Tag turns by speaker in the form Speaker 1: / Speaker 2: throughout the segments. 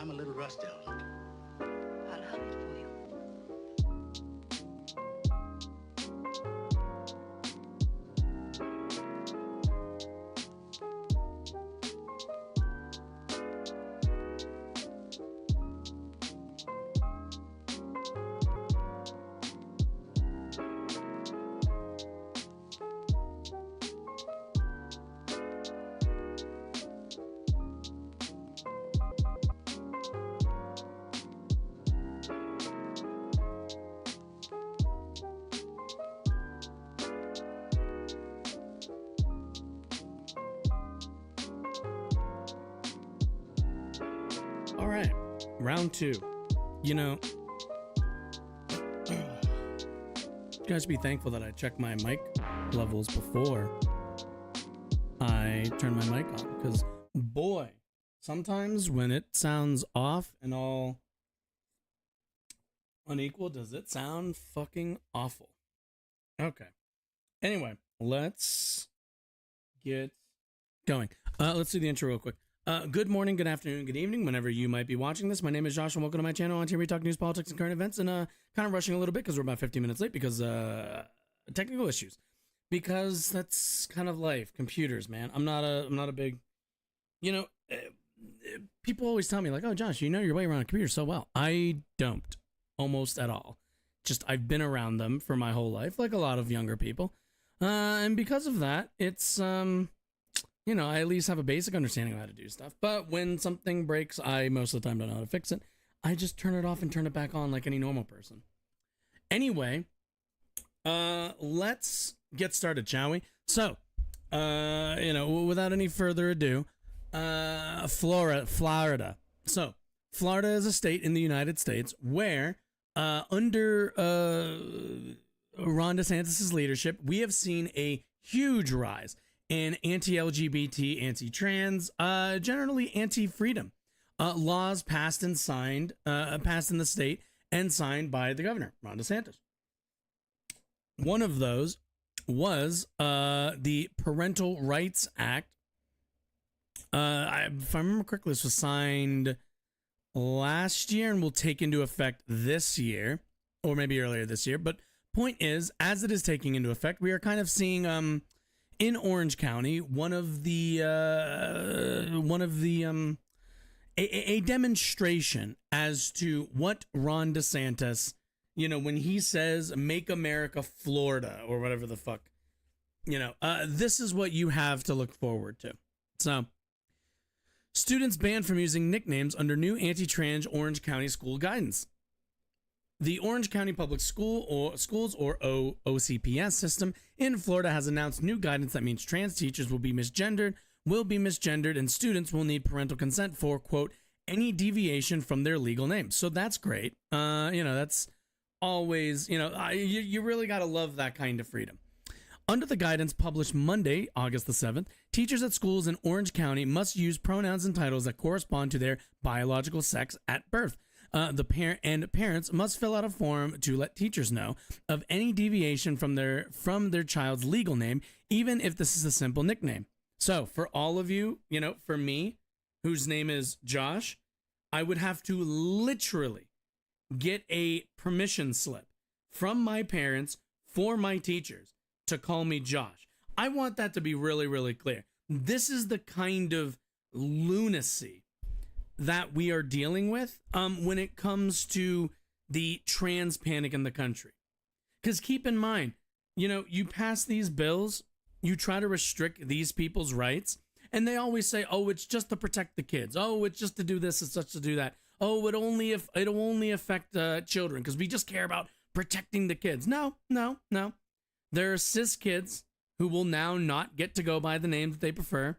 Speaker 1: I'm a little rusty on it.
Speaker 2: I'll have it for you.
Speaker 3: All right, round two. You know, you guys be thankful that I checked my mic levels before I turn my mic on, because boy, sometimes when it sounds off and all unequal, does it sound fucking awful. Okay. Anyway, let's get going. Let's do the intro real quick. Good morning, good afternoon, good evening, whenever you might be watching this. My name is Josh, and welcome to my channel. On here we talk news, politics, and current events, and kind of rushing a little bit because we're about 15 minutes late because technical issues. Because that's kind of life. Computers, man. I'm not a big, you know. People always tell me like, "Oh, Josh, you know your way around a computer so well." I don't, almost at all. Just I've been around them for my whole life, like a lot of younger people, and because of that, it's you know, I at least have a basic understanding of how to do stuff. But when something breaks, I most of the time don't know how to fix it. I just turn it off and turn it back on like any normal person. Anyway, let's get started, shall we? So, you know, without any further ado, Florida. So, Florida is a state in the United States where, under Ron DeSantis' leadership, we have seen a huge rise in anti-LGBT, anti-trans, generally anti-freedom laws passed and signed, passed in the state and signed by the governor, Ron DeSantis. One of those was the Parental Rights Act. If I remember correctly, this was signed last year and will take into effect this year, or maybe earlier this year. But point is, as it is taking into effect, we are kind of seeing in Orange County, a demonstration as to what Ron DeSantis, you know, when he says "Make America Florida" or whatever the fuck, you know, this is what you have to look forward to. So, students banned from using nicknames under new anti-trans Orange County school guidance. The Orange County Public Schools, or OCPS system in Florida has announced new guidance that means trans teachers will be misgendered, and students will need parental consent for, quote, any deviation from their legal name. So that's great. You know, that's always, you know, you really got to love that kind of freedom. Under the guidance published Monday, August the 7th, teachers at schools in Orange County must use pronouns and titles that correspond to their biological sex at birth. Parents must fill out a form to let teachers know of any deviation from their child's legal name, even if this is a simple nickname. So for all of you, you know, for me, whose name is Josh, I would have to literally get a permission slip from my parents for my teachers to call me Josh. I want that to be really, really clear. This is the kind of lunacy that we are dealing with when it comes to the trans panic in the country. Because keep in mind, you know, you pass these bills, you try to restrict these people's rights, and they always say, oh, it's just to protect the kids. Oh, it's just to do this, it's just to do that. Oh, it'll only affect children because we just care about protecting the kids. No. There are cis kids who will now not get to go by the name that they prefer.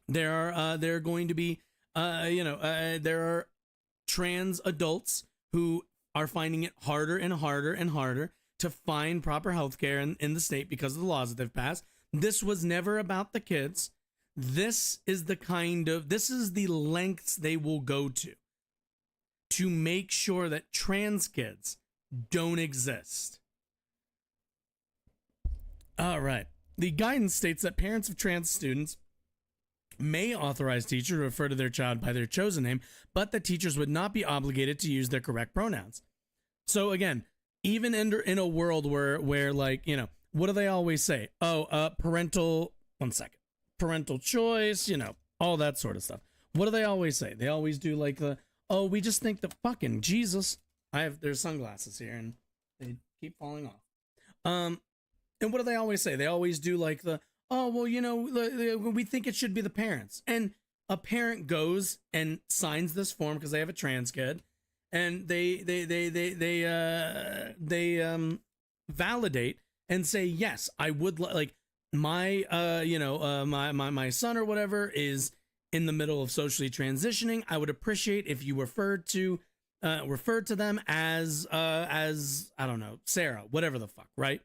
Speaker 3: There are going to be there are trans adults who are finding it harder and harder and harder to find proper health care in the state because of the laws that they've passed. This was never about the kids. This is the lengths they will go to make sure that trans kids don't exist. All right. The guidance states that parents of trans students may authorize teachers to refer to their child by their chosen name, but the teachers would not be obligated to use their correct pronouns. So again, even in a world where like, you know, what do they always say? Oh, parental choice, you know, all that sort of stuff. What do they always say? They always do like we just think that fucking Jesus. There's sunglasses here and they keep falling off. And what do they always say? They always do like we think it should be the parents. And a parent goes and signs this form because they have a trans kid, and they validate and say, yes, I would like my my son or whatever is in the middle of socially transitioning. I would appreciate if you referred to them as I don't know, Sarah, whatever the fuck, right?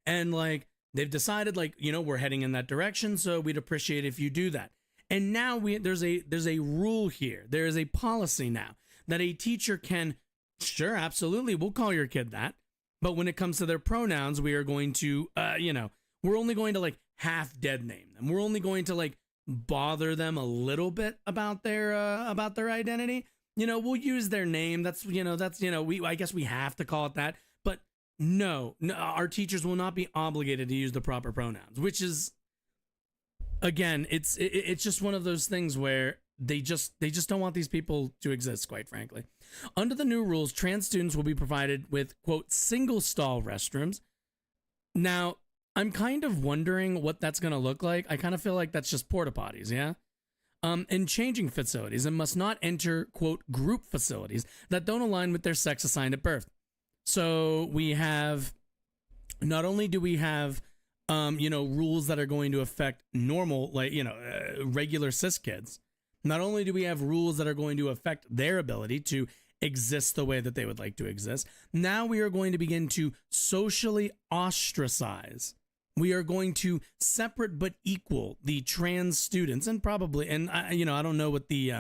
Speaker 3: And like they've decided, like, you know, we're heading in that direction, so we'd appreciate if you do that. And now there's a rule here. There is a policy now that a teacher can, sure, absolutely, we'll call your kid that, but when it comes to their pronouns, we are going to we're only going to like half dead name them. We're only going to like bother them a little bit about their identity. You know, we'll use their name. I guess we have to call it that. But no, our teachers will not be obligated to use the proper pronouns, which is, again, it's just one of those things where they just don't want these people to exist, quite frankly. Under the new rules, trans students will be provided with, quote, single stall restrooms. Now, I'm kind of wondering what that's going to look like. I kind of feel like that's just porta potties, yeah? And changing facilities, and must not enter, quote, group facilities that don't align with their sex assigned at birth. So we have, not only do we have, rules that are going to affect normal, like, regular cis kids, not only do we have rules that are going to affect their ability to exist the way that they would like to exist, now we are going to begin to socially ostracize. We are going to separate but equal the trans students, and probably, and I don't know what the,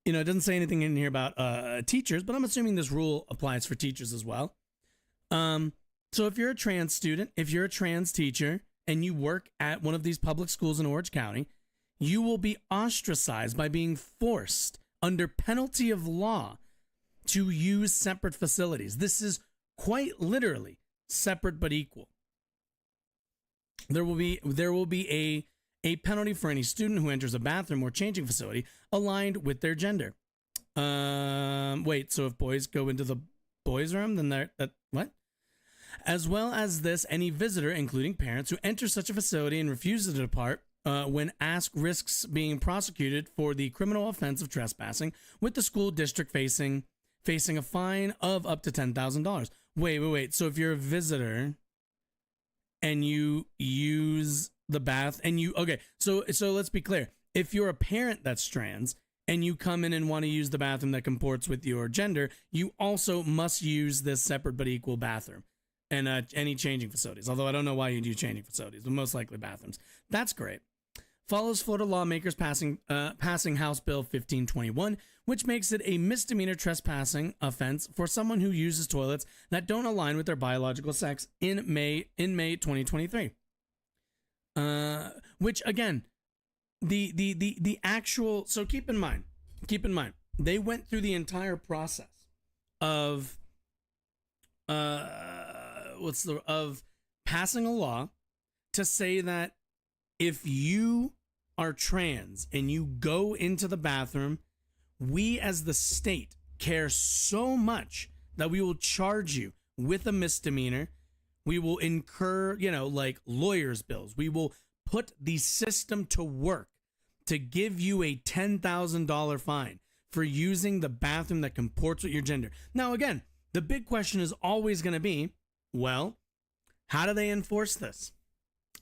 Speaker 3: it doesn't say anything in here about teachers, but I'm assuming this rule applies for teachers as well. So if you're a trans student, if you're a trans teacher, and you work at one of these public schools in Orange County, you will be ostracized by being forced under penalty of law to use separate facilities. This is quite literally separate but equal. There will be a penalty for any student who enters a bathroom or changing facility aligned with their gender. So if boys go into the boys' room, then what? As well as this, any visitor, including parents, who enters such a facility and refuses to depart, when asked, risks being prosecuted for the criminal offense of trespassing, with the school district facing a fine of up to $10,000. Wait. So if you're a visitor and you use the bath and so let's be clear. If you're a parent that's trans and you come in and want to use the bathroom that comports with your gender, you also must use this separate but equal bathroom and any changing facilities. Although I don't know why you do changing facilities, but most likely bathrooms. That's great. Follows Florida lawmakers passing House Bill 1521, which makes it a misdemeanor trespassing offense for someone who uses toilets that don't align with their biological sex in May 2023. Which again, the actual, so keep in mind, they went through the entire process of passing a law to say that if you are trans and you go into the bathroom, we as the state care so much that we will charge you with a misdemeanor. We will incur, like lawyers' bills. We will put the system to work to give you a $10,000 fine for using the bathroom that comports with your gender. Now, again, the big question is always going to be, well, how do they enforce this?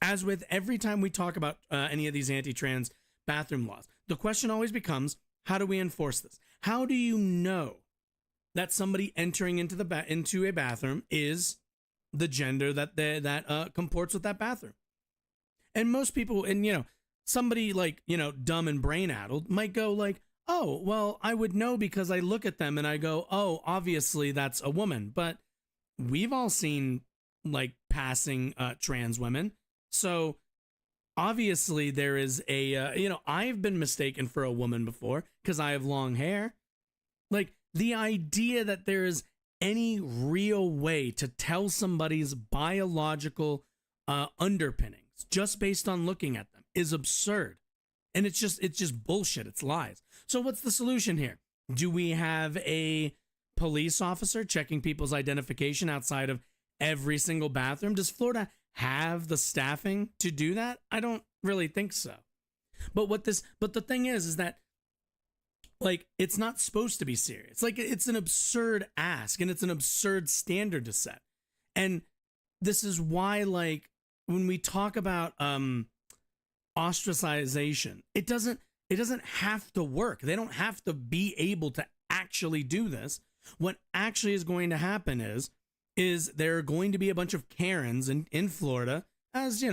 Speaker 3: As with every time we talk about any of these anti-trans bathroom laws, the question always becomes, how do we enforce this? How do you know that somebody entering into a bathroom is the gender that comports with that bathroom? And most people, and somebody like dumb and brain-addled might go like, oh, well, I would know because I look at them and I go, oh, obviously that's a woman. But we've all seen like passing trans women. So obviously there is a, I've been mistaken for a woman before because I have long hair. Like, the idea that there is any real way to tell somebody's biological underpinnings just based on looking at them is absurd. And it's just bullshit. It's lies. So what's the solution here? Do we have a police officer checking people's identification outside of every single bathroom? Does Florida have the staffing to do that? I don't really think so. But the thing is that, like, it's not supposed to be serious. Like, it's an absurd ask, and it's an absurd standard to set. And this is why, like, when we talk about ostracization, it doesn't have to work. They don't have to be able to actually do this. What actually is going to happen is there are going to be a bunch of Karens in Florida, as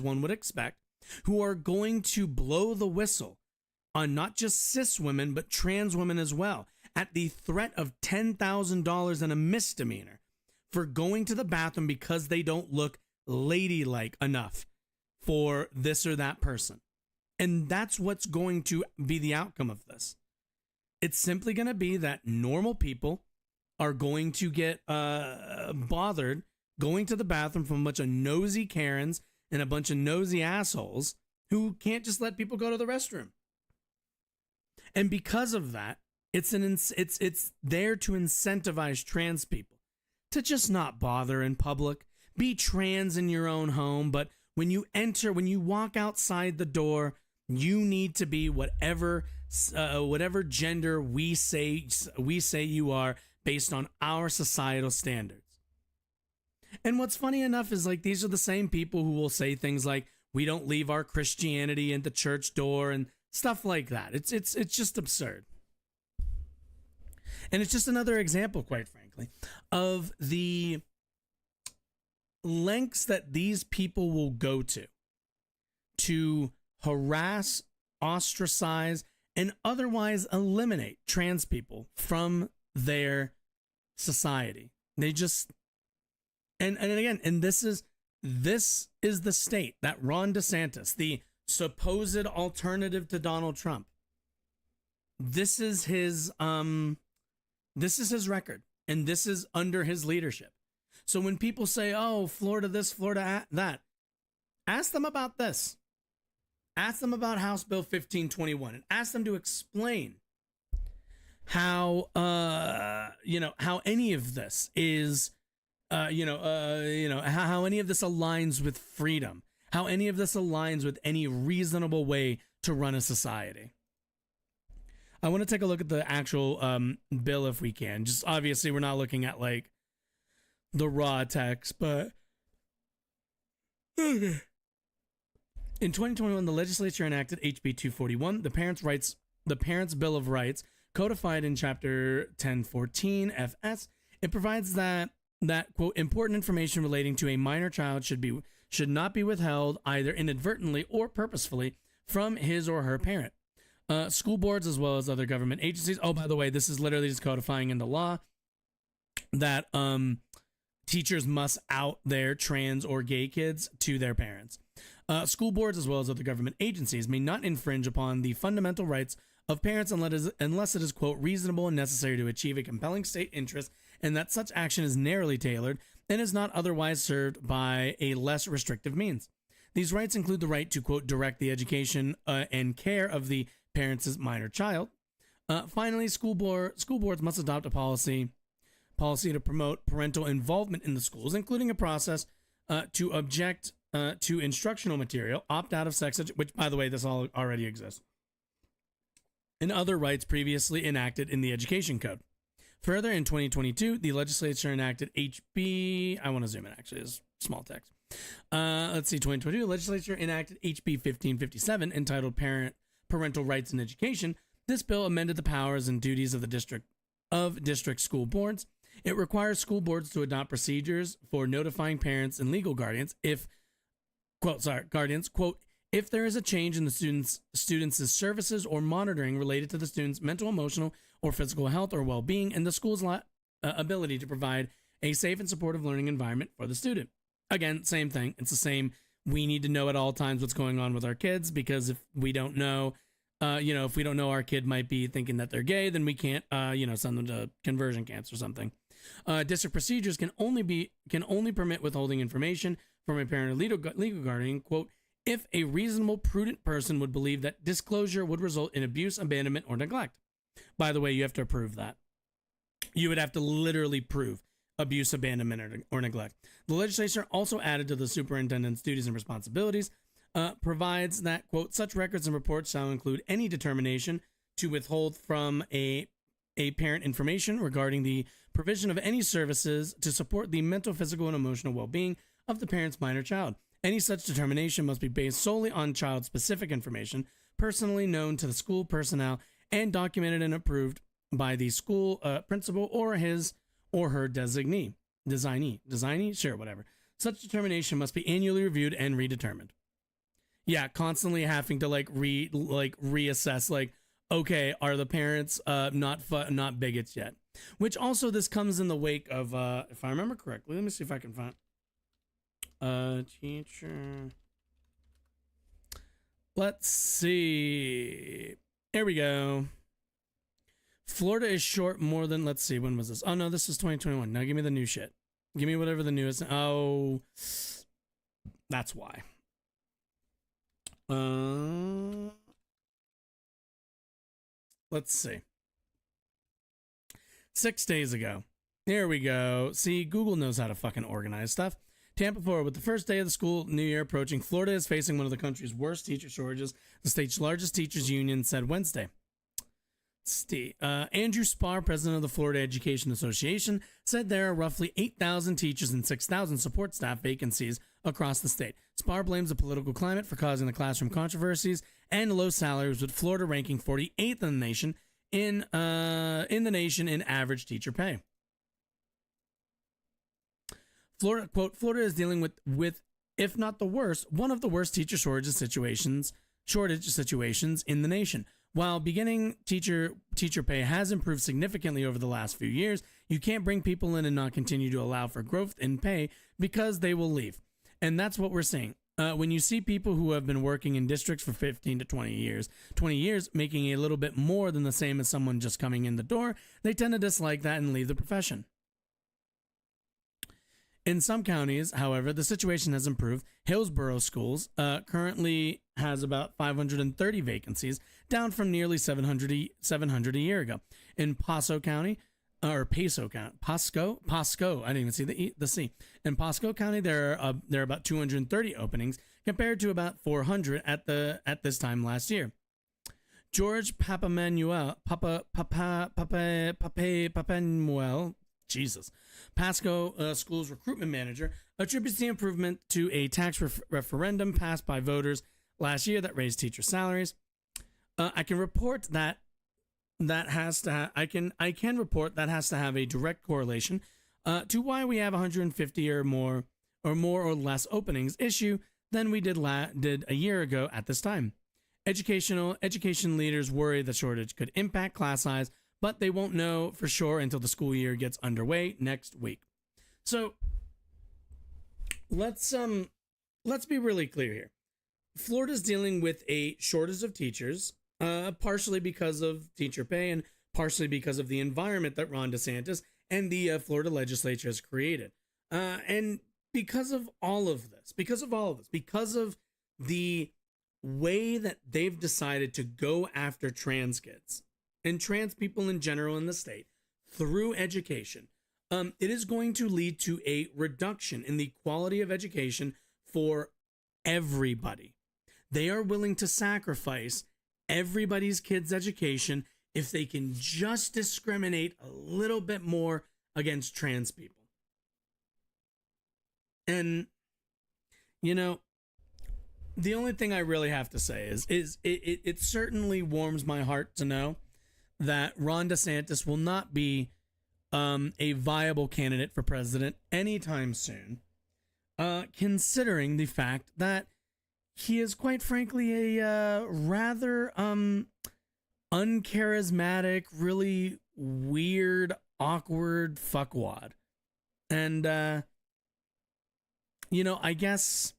Speaker 3: one would expect, who are going to blow the whistle on not just cis women, but trans women as well, at the threat of $10,000 and a misdemeanor for going to the bathroom because they don't look ladylike enough for this or that person. And that's what's going to be the outcome of this. It's simply going to be that normal people are going to get bothered going to the bathroom from a bunch of nosy Karens and a bunch of nosy assholes who can't just let people go to the restroom. And because of that, it's there to incentivize trans people to just not bother in public. Be trans in your own home, but when you walk outside the door, you need to be whatever gender we say you are based on our societal standards. And what's funny enough is, like, these are the same people who will say things like, we don't leave our Christianity at the church door and stuff like that. It's just absurd. And it's just another example, quite frankly, of the lengths that these people will go to harass, ostracize, and otherwise eliminate trans people from their society. They just, and again, and this is the state that Ron DeSantis, the supposed alternative to Donald Trump, this is his record, and this is under his leadership. So when people say, oh, Florida this, Florida that, ask them about this. Ask them about House Bill 1521 and ask them to explain how how any of this is how any of this aligns with freedom, how any of this aligns with any reasonable way to run a society. I want to take a look at the actual bill if we can. Just obviously we're not looking at like the raw text, but okay. In 2021, the legislature enacted HB 241, the Parents' Bill of Rights, codified in Chapter 1014 FS. It provides that quote, important information relating to a minor child should not be withheld either inadvertently or purposefully from his or her parent. School boards as well as other government agencies. Oh, by the way, this is literally just codifying into law that teachers must out their trans or gay kids to their parents. School boards as well as other government agencies may not infringe upon the fundamental rights of parents unless it is, quote, reasonable and necessary to achieve a compelling state interest, and that such action is narrowly tailored and is not otherwise served by a less restrictive means. These rights include the right to, quote, direct the education and care of the parent's minor child. Finally, school boards must adopt a policy to promote parental involvement in the schools, including a process to object to instructional material, opt out of sex which, by the way, this all already exists, and other rights previously enacted in the Education Code. Further, in 2022, the legislature enacted HB, I want to zoom in actually, it's small text. 2022, the legislature enacted HB 1557 entitled Parental Rights in Education. This bill amended the powers and duties of the district school boards. It requires school boards to adopt procedures for notifying parents and legal guardians if if there is a change in the students' services or monitoring related to the student's mental, emotional, or physical health or well-being, and the school's ability to provide a safe and supportive learning environment for the student. Again, same thing. It's the same we need to know at all times what's going on with our kids, because if we don't know, if we don't know our kid might be thinking that they're gay, then we can't, send them to conversion camps or something. District procedures can only permit withholding information from a parent or legal guardian, quote, if a reasonable, prudent person would believe that disclosure would result in abuse, abandonment, or neglect. By the way, you have to prove that. You would have to literally prove abuse, abandonment, or neglect. The legislature also added to the superintendent's duties and responsibilities, provides that, quote, such records and reports shall include any determination to withhold from a parent information regarding the provision of any services to support the mental, physical, and emotional well-being of the parent's minor child. Any such determination must be based solely on child-specific information, personally known to the school personnel, and documented and approved by the school principal or his or her designee. Sure, whatever. Such determination must be annually reviewed and redetermined. Yeah, constantly having to reassess, okay, are the parents not bigots yet? Which also, this comes in the wake of, if I remember correctly, let me see if I can find teacher. Let's see. Here we go. Florida is short more than, let's see, when was this? Oh no, this is 2021. Now give me the new shit. Give me whatever the newest. Oh, that's why. Let's see. 6 days ago. There we go. See, Google knows how to fucking organize stuff. Tampa, Florida. With the first day of the school new year approaching, Florida is facing one of the country's worst teacher shortages, the state's largest teachers union said Wednesday. Andrew Spar, president of the Florida Education Association, said there are roughly 8,000 teachers and 6,000 support staff vacancies across the state. Spar blames the political climate for causing the classroom controversies and low salaries, with Florida ranking 48th in the nation in average teacher pay. Florida, quote, Florida is dealing with, if not the worst, one of the worst teacher shortage situations in the nation. While beginning teacher pay has improved significantly over the last few years, you can't bring people in and not continue to allow for growth in pay, because they will leave. And that's what we're seeing. When you see people who have been working in districts for 15 to 20 years making a little bit more than the same as someone just coming in the door, they tend to dislike that and leave the profession. In some counties, however, the situation has improved. Hillsborough Schools currently has about 530 vacancies, down from nearly 700 a year ago. In Pasco County, I didn't even see the C. In Pasco County, there are about 230 openings, compared to about 400 at this time last year. George Papanuel, Jesus, Pasco School's recruitment manager, attributes the improvement to a tax referendum passed by voters last year that raised teacher salaries. I can report that has to have a direct correlation to why we have 150 or more or less openings issue than we did a year ago at this time. Education leaders worry the shortage could impact class size, but they won't know for sure until the school year gets underway next week. So let's be really clear here. Florida's dealing with a shortage of teachers, partially because of teacher pay and partially because of the environment that Ron DeSantis and the Florida legislature has created. And because of the way that they've decided to go after trans kids and trans people in general in the state through education, it is going to lead to a reduction in the quality of education for everybody. They are willing to sacrifice everybody's kids' education if they can just discriminate a little bit more against trans people. And, the only thing I really have to say is it certainly warms my heart to know that Ron DeSantis will not be a viable candidate for president anytime soon, considering the fact that he is, quite frankly, a rather uncharismatic, really weird, awkward fuckwad. And, I guess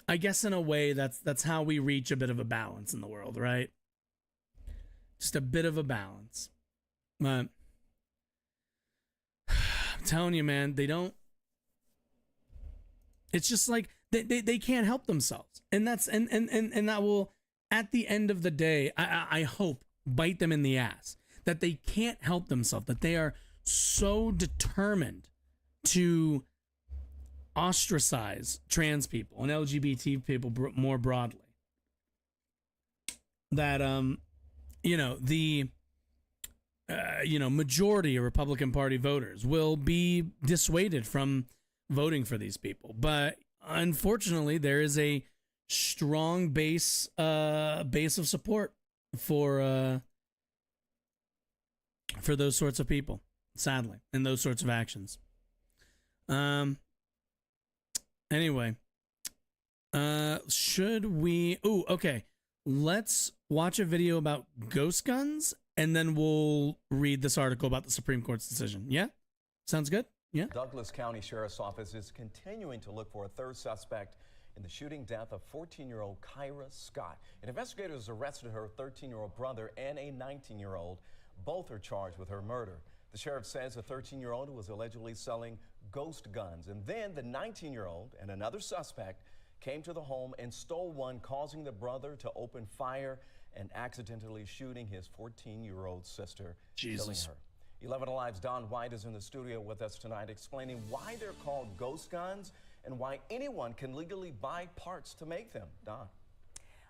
Speaker 3: I guess in a way that's how we reach a bit of a balance in the world, right? Just a bit of a balance. But I'm telling you, man, they don't. It's just like they can't help themselves, and that's and that will, at the end of the day, I hope, bite them in the ass that they can't help themselves, that they are so determined to ostracize trans people and LGBT people more broadly that the majority of Republican Party voters will be dissuaded from voting for these people. But unfortunately, there is a strong base of support for those sorts of people, sadly, and those sorts of actions. Anyway, should we? Oh, okay. Let's watch a video about ghost guns, and then we'll read this article about the Supreme Court's decision. Yeah? Sounds good? Yeah?
Speaker 1: Douglas County Sheriff's Office is continuing to look for a third suspect in the shooting death of 14-year-old Kyra Scott. And investigators arrested her 13-year-old brother and a 19-year-old. Both are charged with her murder. The sheriff says the 13-year-old was allegedly selling ghost guns. And then the 19-year-old and another suspect came to the home and stole one, causing the brother to open fire and accidentally shooting his 14-year-old sister, killing her. 11 Alive's Don White is in the studio with us tonight, explaining why they're called ghost guns and why anyone can legally buy parts to make them. Don.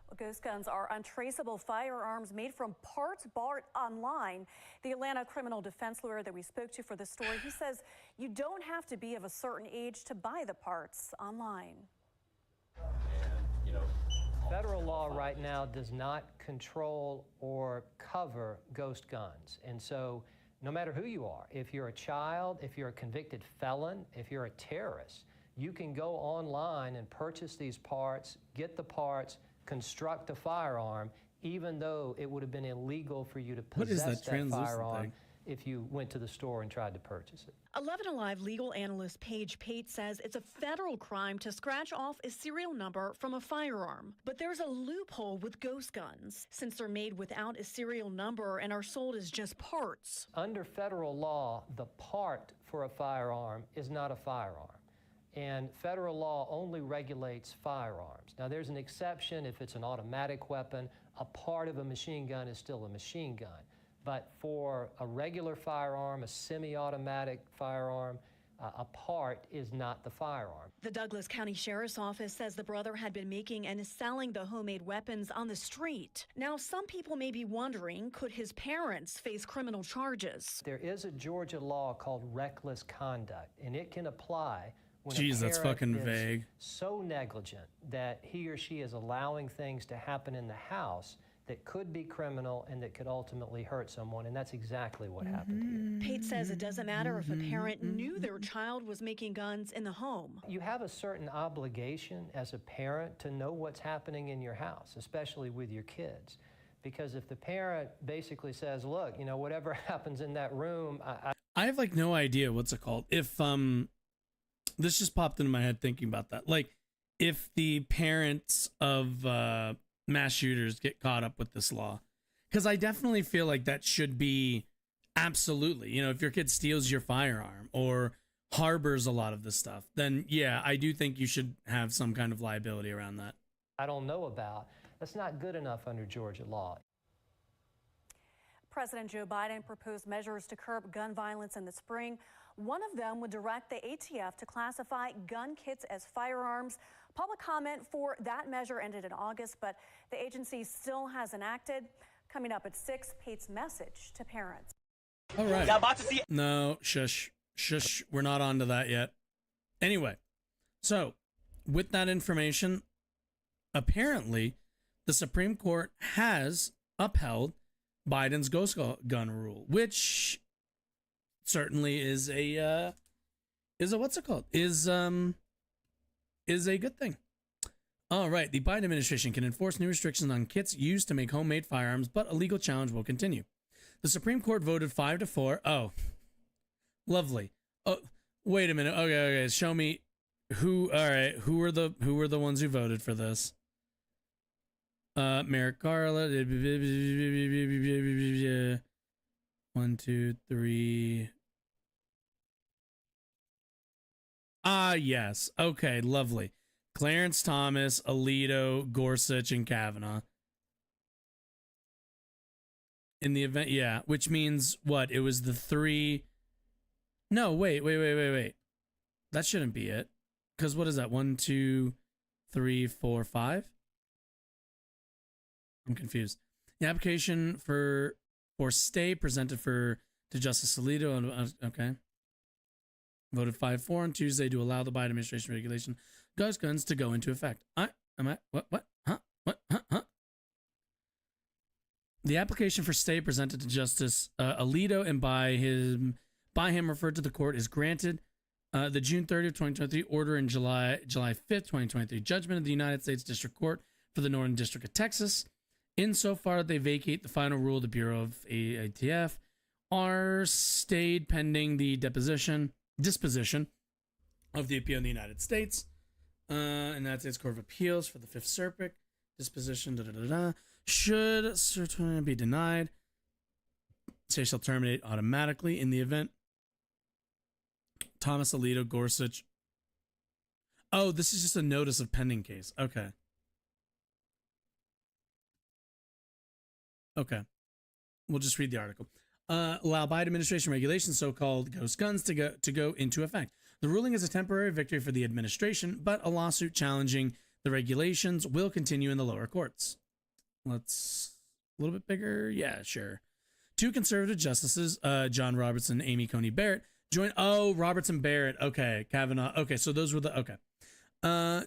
Speaker 4: Well, ghost guns are untraceable firearms made from parts bought online. The Atlanta criminal defense lawyer that we spoke to for this story, he says you don't have to be of a certain age to buy the parts online.
Speaker 5: Federal law right now does not control or cover ghost guns. And so no matter who you are, if you're a child, if you're a convicted felon, if you're a terrorist, you can go online and purchase these parts, get the parts, construct a firearm, even though it would have been illegal for you to possess that firearm if you went to the store and tried to purchase it.
Speaker 4: 11 Alive legal analyst Paige Pate says it's a federal crime to scratch off a serial number from a firearm. But there's a loophole with ghost guns, since they're made without a serial number and are sold as just parts.
Speaker 5: Under federal law, the part for a firearm is not a firearm. And federal law only regulates firearms. Now, there's an exception if it's an automatic weapon. A part of a machine gun is still a machine gun. But for a regular firearm, a semi-automatic firearm, a part is not the firearm.
Speaker 4: The Douglas County Sheriff's Office says the brother had been making and selling the homemade weapons on the street. Now, some people may be wondering, could his parents face criminal charges?
Speaker 5: There is a Georgia law called reckless conduct, and it can apply when
Speaker 3: Jeez, that's fucking vague.
Speaker 5: So negligent that he or she is allowing things to happen in the house that could be criminal and that could ultimately hurt someone, and that's exactly what happened here.
Speaker 4: Pate says it doesn't matter if a parent knew their child was making guns in the home.
Speaker 5: You have a certain obligation as a parent to know what's happening in your house, especially with your kids. Because if the parent basically says, look, whatever happens in that room,
Speaker 3: I have like no idea what's it called. If this just popped into my head thinking about that. Like if the parents of mass shooters get caught up with this law, because I definitely feel like that should be absolutely, if your kid steals your firearm or harbors a lot of this stuff, then yeah, I do think you should have some kind of liability around that.
Speaker 5: I don't know about. That's not good enough under Georgia law.
Speaker 4: President Joe Biden proposed measures to curb gun violence in the spring. One of them would direct the ATF to classify gun kits as firearms. Public comment for that measure ended in August, but the agency still hasn't acted. Coming up at 6, Pate's message to parents.
Speaker 3: All right. No, shush. We're not on to that yet. Anyway, so with that information, apparently the Supreme Court has upheld Biden's ghost gun rule, which certainly is a what's it called? Is a good thing. All right, the Biden administration can enforce new restrictions on kits used to make homemade firearms, but a legal challenge will continue. The Supreme Court voted 5-4. Oh, lovely. Oh, wait a minute. Okay. Show me All right, who were the ones who voted for this? Merrick Garland. 1, 2, 3. Ah, yes. Okay, lovely. Clarence Thomas, Alito, Gorsuch, and Kavanaugh. In the event, yeah, which means what? It was the 3. No, wait. That shouldn't be it. Because what is that? 1, 2, 3, 4, 5? I'm confused. The application for stay presented to Justice Alito. Okay. Voted 5-4 on Tuesday to allow the Biden administration regulation ghost guns to go into effect. What? Huh? The application for stay presented to Justice Alito and by him referred to the court is granted. The June 30th, 2023 order and July 5th, 2023 judgment of the United States District Court for the Northern District of Texas. Insofar they vacate the final rule of the Bureau of ATF are stayed pending the disposition of the appeal in the United States. United States Court of Appeals for the Fifth Circuit. Disposition, should certainly be denied. Stay shall terminate automatically in the event Thomas, Alito, Gorsuch. Oh, this is just a notice of pending case. Okay. We'll just read the article. Allow Biden administration regulations, so-called ghost guns, to go into effect. The ruling is a temporary victory for the administration, but a lawsuit challenging the regulations will continue in the lower courts. Let's a little bit bigger. Yeah, sure. 2 conservative justices, John Robertson, Amy Coney Barrett, joined. Oh, Robertson, Barrett. Okay, Kavanaugh. Okay, so those were the. Okay.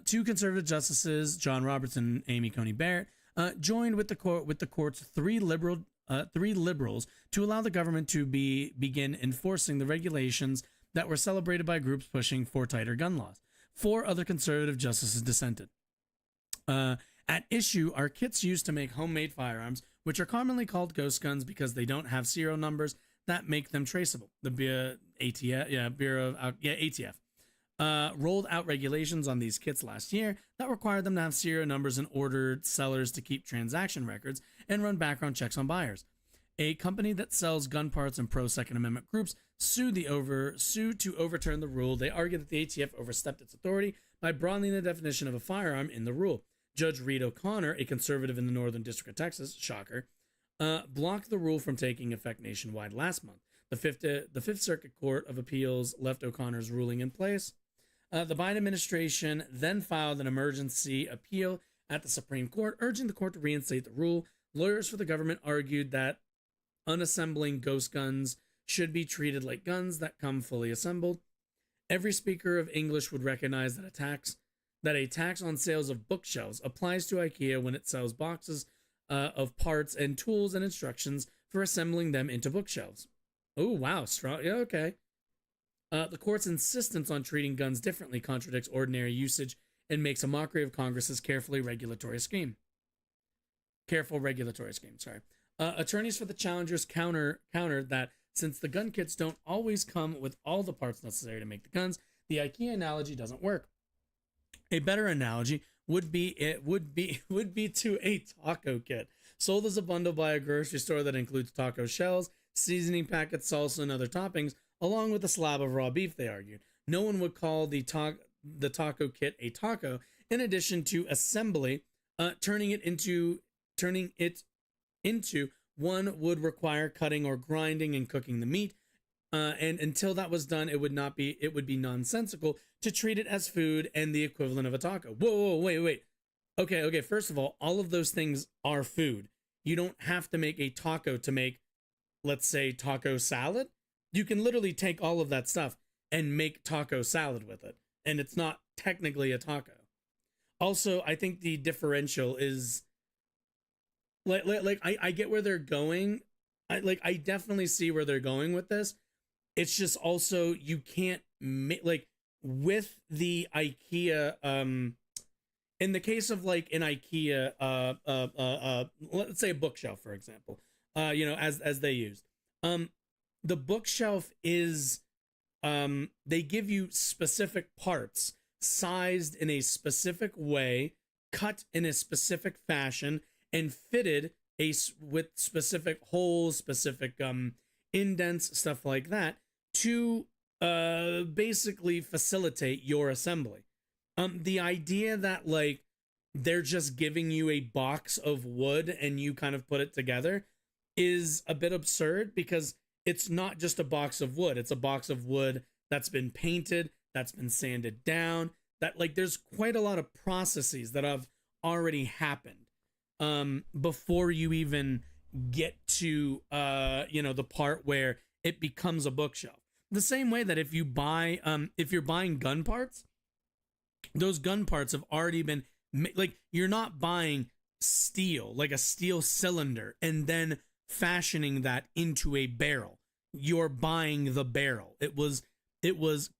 Speaker 3: 2 conservative justices, John Robertson, Amy Coney Barrett, joined with the court's 3 liberals to allow the government to begin enforcing the regulations that were celebrated by groups pushing for tighter gun laws. 4 other conservative justices dissented. At issue are kits used to make homemade firearms, which are commonly called ghost guns because they don't have serial numbers that make them traceable. The ATF rolled out regulations on these kits last year that required them to have serial numbers and ordered sellers to keep transaction records and run background checks on buyers. A company that sells gun parts and pro-Second Amendment groups sued to overturn the rule. They argue that the ATF overstepped its authority by broadening the definition of a firearm in the rule. Judge Reed O'Connor, a conservative in the Northern District of Texas, shocker, blocked the rule from taking effect nationwide last month. The Fifth Circuit Court of Appeals left O'Connor's ruling in place. The Biden administration then filed an emergency appeal at the Supreme Court, urging the court to reinstate the rule. Lawyers for the government argued that unassembling ghost guns should be treated like guns that come fully assembled. Every speaker of English would recognize that a tax on sales of bookshelves applies to IKEA when it sells boxes of parts and tools and instructions for assembling them into bookshelves. Oh, wow. Strong. Yeah, okay. The court's insistence on treating guns differently contradicts ordinary usage and makes a mockery of Congress's careful regulatory scheme. Attorneys for the challengers countered that since the gun kits don't always come with all the parts necessary to make the guns, the IKEA analogy doesn't work. A better analogy would be to a taco kit sold as a bundle by a grocery store that includes taco shells, seasoning packets, salsa, and other toppings, along with a slab of raw beef, they argued. No one would call the taco kit a taco. In addition to assembly, turning it into one would require cutting or grinding and cooking the meat. And until that was done, it would be nonsensical to treat it as food and the equivalent of a taco. Whoa, wait. Okay. First of all of those things are food. You don't have to make a taco to make, let's say, taco salad. You can literally take all of that stuff and make taco salad with it. And it's not technically a taco. Also, I think the differential is I get where they're going. I definitely see where they're going with this. It's just also you can't make with the IKEA in the case of like an IKEA let's say a bookshelf, for example, as they used the bookshelf is they give you specific parts sized in a specific way, cut in a specific fashion, and fitted with specific holes, specific indents, stuff like that, to basically facilitate your assembly. The idea that like they're just giving you a box of wood and you kind of put it together is a bit absurd, because it's not just a box of wood. It's a box of wood that's been painted, that's been sanded down, that like there's quite a lot of processes that have already happened before you even get to the part where it becomes a bookshelf. The same way that if you're buying gun parts, those gun parts have already been like, you're not buying steel, like a steel cylinder, and then fashioning that into a barrel. You're buying the barrel. It was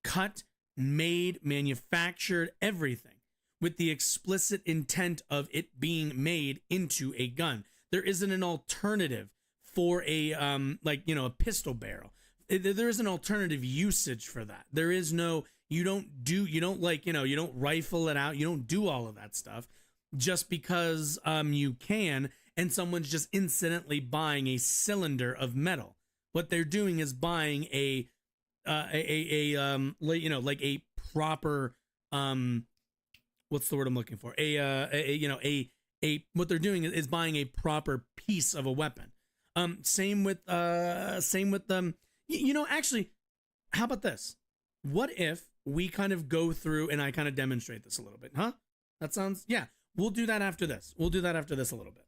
Speaker 3: cut, made, manufactured, everything with the explicit intent of it being made into a gun. There isn't an alternative for a a pistol barrel. There is an alternative usage for that. There is no, you don't rifle it out. You don't do all of that stuff just because you can, and someone's just incidentally buying a cylinder of metal. What they're doing is buying a proper what's the word I'm looking for? What they're doing is buying a proper piece of a weapon. Same with them. Actually, how about this? What if we kind of go through and I kind of demonstrate this a little bit, huh? That sounds, yeah, we'll do that after this. We'll do that after this a little bit.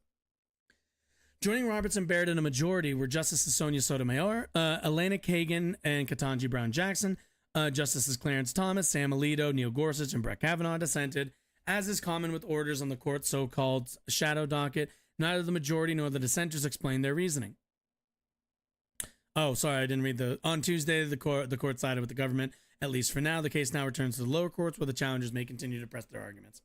Speaker 3: Joining Roberts and Barrett in a majority were Justices Sonia Sotomayor, Elena Kagan, and Ketanji Brown Jackson. Justices Clarence Thomas, Sam Alito, Neil Gorsuch, and Brett Kavanaugh dissented. As is common with orders on the court's so-called shadow docket, neither the majority nor the dissenters explained their reasoning. Oh, sorry, I didn't read on Tuesday, the court sided with the government. At least for now, the case now returns to the lower courts, where the challengers may continue to press their arguments.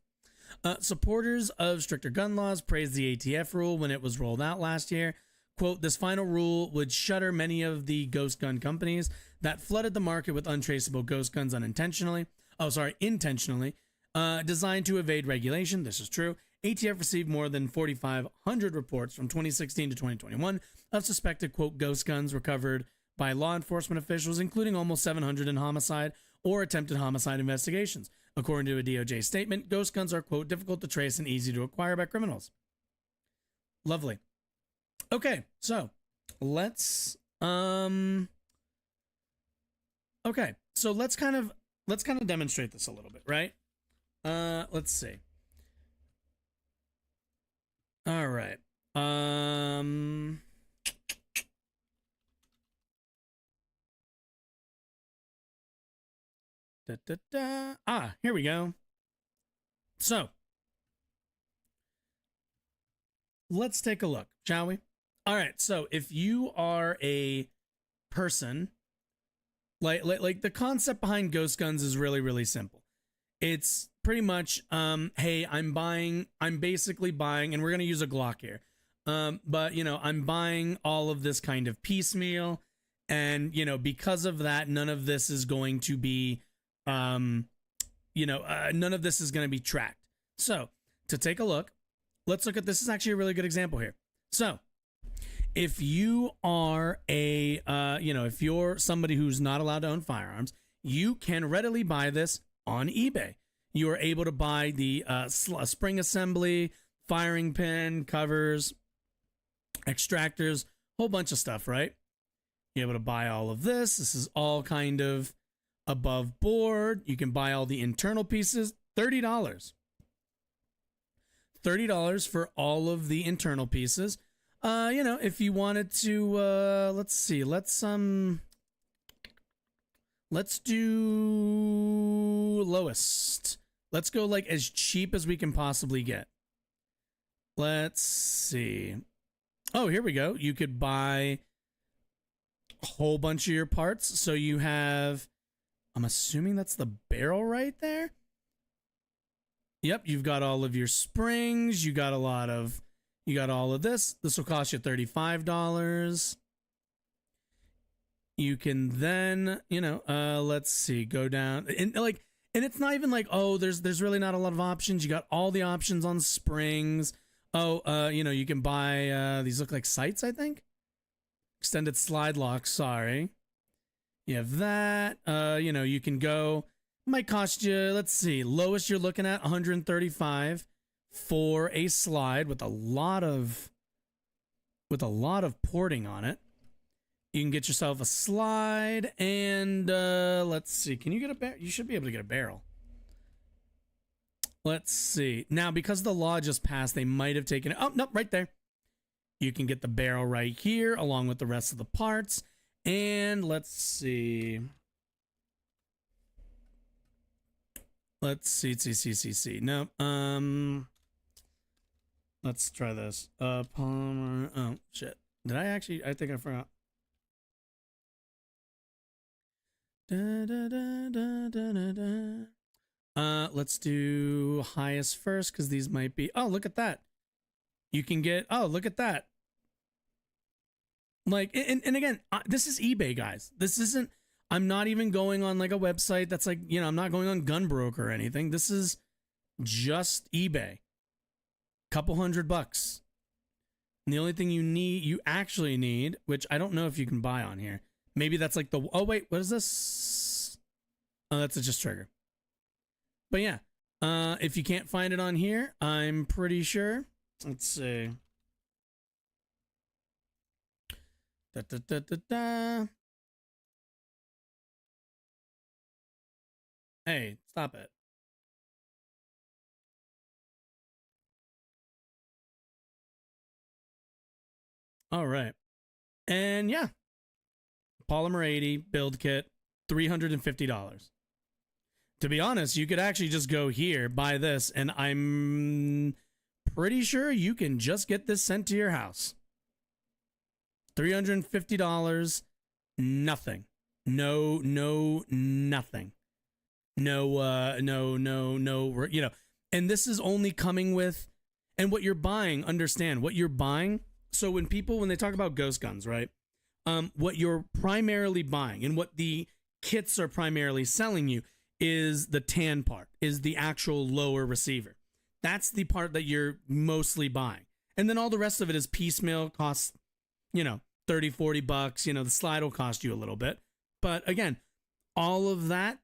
Speaker 3: Supporters of stricter gun laws praised the ATF rule when it was rolled out last year. Quote, this final rule would shutter many of the ghost gun companies that flooded the market with untraceable ghost guns intentionally, designed to evade regulation. This is true. ATF received more than 4,500 reports from 2016 to 2021 of suspected, quote, ghost guns recovered by law enforcement officials, including almost 700 in homicide or attempted homicide investigations. According to a DOJ statement, ghost guns are, quote, difficult to trace and easy to acquire by criminals. Lovely. Okay, so let's kind of demonstrate this a little bit, right? Let's see. All right. Here we go. So, let's take a look, shall we? All right. So, if you are a person, like the concept behind ghost guns is really, really simple. It's pretty much, hey, I'm basically buying, and we're going to use a Glock here. But, I'm buying all of this kind of piecemeal, and, because of that, none of this is going to be, none of this is going to be tracked. So, to take a look, let's look at, this is actually a really good example here. So, if you are if you're somebody who's not allowed to own firearms, you can readily buy this on eBay. You are able to buy the spring assembly, firing pin, covers, extractors, whole bunch of stuff, right? You're able to buy all of this. This is all kind of above board. You can buy all the internal pieces, $30. $30 for all of the internal pieces. If you wanted to, let's see, let's do lowest. Let's go like as cheap as we can possibly get. Let's see. Oh, here we go. You could buy a whole bunch of your parts. So you have, I'm assuming that's the barrel right there. Yep, you've got all of your springs. You got all of this. This will cost you $35. You can then, let's see, go down. And And it's not even like, oh, there's really not a lot of options. You got all the options on springs. Oh, you know, you can buy, these look like sights, I think. Extended slide locks, sorry. You have that. You know, you can go, might cost you, let's see, lowest you're looking at $135 for a slide with a lot of porting on it. You can get yourself a slide and let's see, can you get a barrel? You should be able to get a barrel. Let's see. Now, because the law just passed, they might have taken it. Oh, nope, right there. You can get the barrel right here along with the rest of the parts. And let's see. Let's see. No. Let's try this. Palmer. Oh, shit. Did I think I forgot. Let's do highest first because these might be. Oh, look at that. You can get. Oh, look at that. Like, and again, this is eBay, guys. This isn't. I'm not even going on like a website that's like, you know, I'm not going on Gunbroker or anything. This is just eBay. Couple $100. And the only thing you actually need, which I don't know if you can buy on here. Maybe that's like the. Oh wait, what is this? Oh, that's a just trigger. But yeah, if you can't find it on here, I'm pretty sure. Let's see. Hey, stop it. All right. And yeah, Polymer 80 build kit, $350. To be honest, you could actually just go here, buy this, and I'm pretty sure you can just get this sent to your house. $350, nothing. No, nothing. No, you know, and this is only coming with, and what you're buying, understand what you're buying. So when they talk about ghost guns, right? What you're primarily buying and what the kits are primarily selling you is the tan part, is the actual lower receiver. That's the part that you're mostly buying. And then all the rest of it is piecemeal, costs, you know, $30-$40. You know, the slide will cost you a little bit. But again, all of that,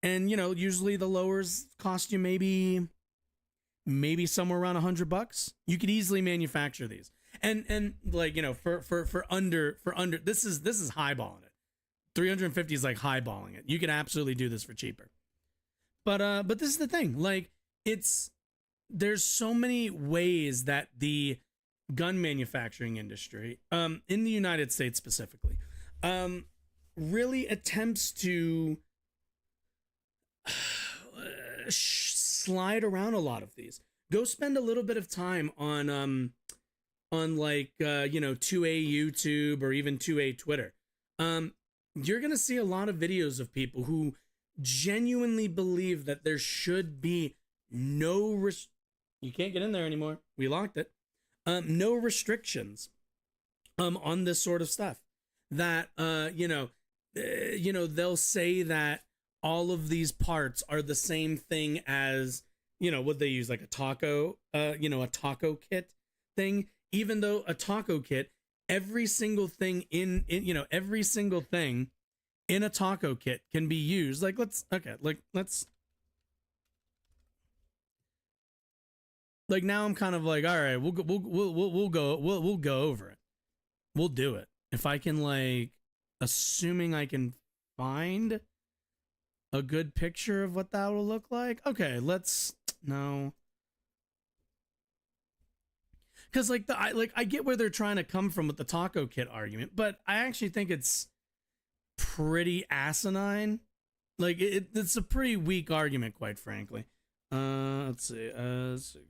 Speaker 3: and you know, usually the lowers cost you maybe somewhere around $100. You could easily manufacture these. And like, you know, for under this is highballing it. 350 is like highballing it. You can absolutely do this for cheaper. But this is the thing. Like, there's so many ways that the gun manufacturing industry, in the United States specifically, really attempts to slide around a lot of these. Go spend a little bit of time on like you know, 2A YouTube or even 2A Twitter. You're gonna see a lot of videos of people who genuinely believe that there should be you can't get in there anymore. We locked it. No restrictions on this sort of stuff. That you know, they'll say that all of these parts are the same thing as, you know, what they use, like a taco, you know, a taco kit thing. Even though a taco kit, every single thing in every single thing in a taco kit can be used. Like, let's like, now I'm kind of like, all right, we'll go over it. We'll do it. If I can, like, assuming I can find a good picture of what that will look like. Okay, no. Because like I get where they're trying to come from with the taco kit argument, but I actually think it's pretty asinine. Like, it's a pretty weak argument, quite frankly. Let's see. Let's see.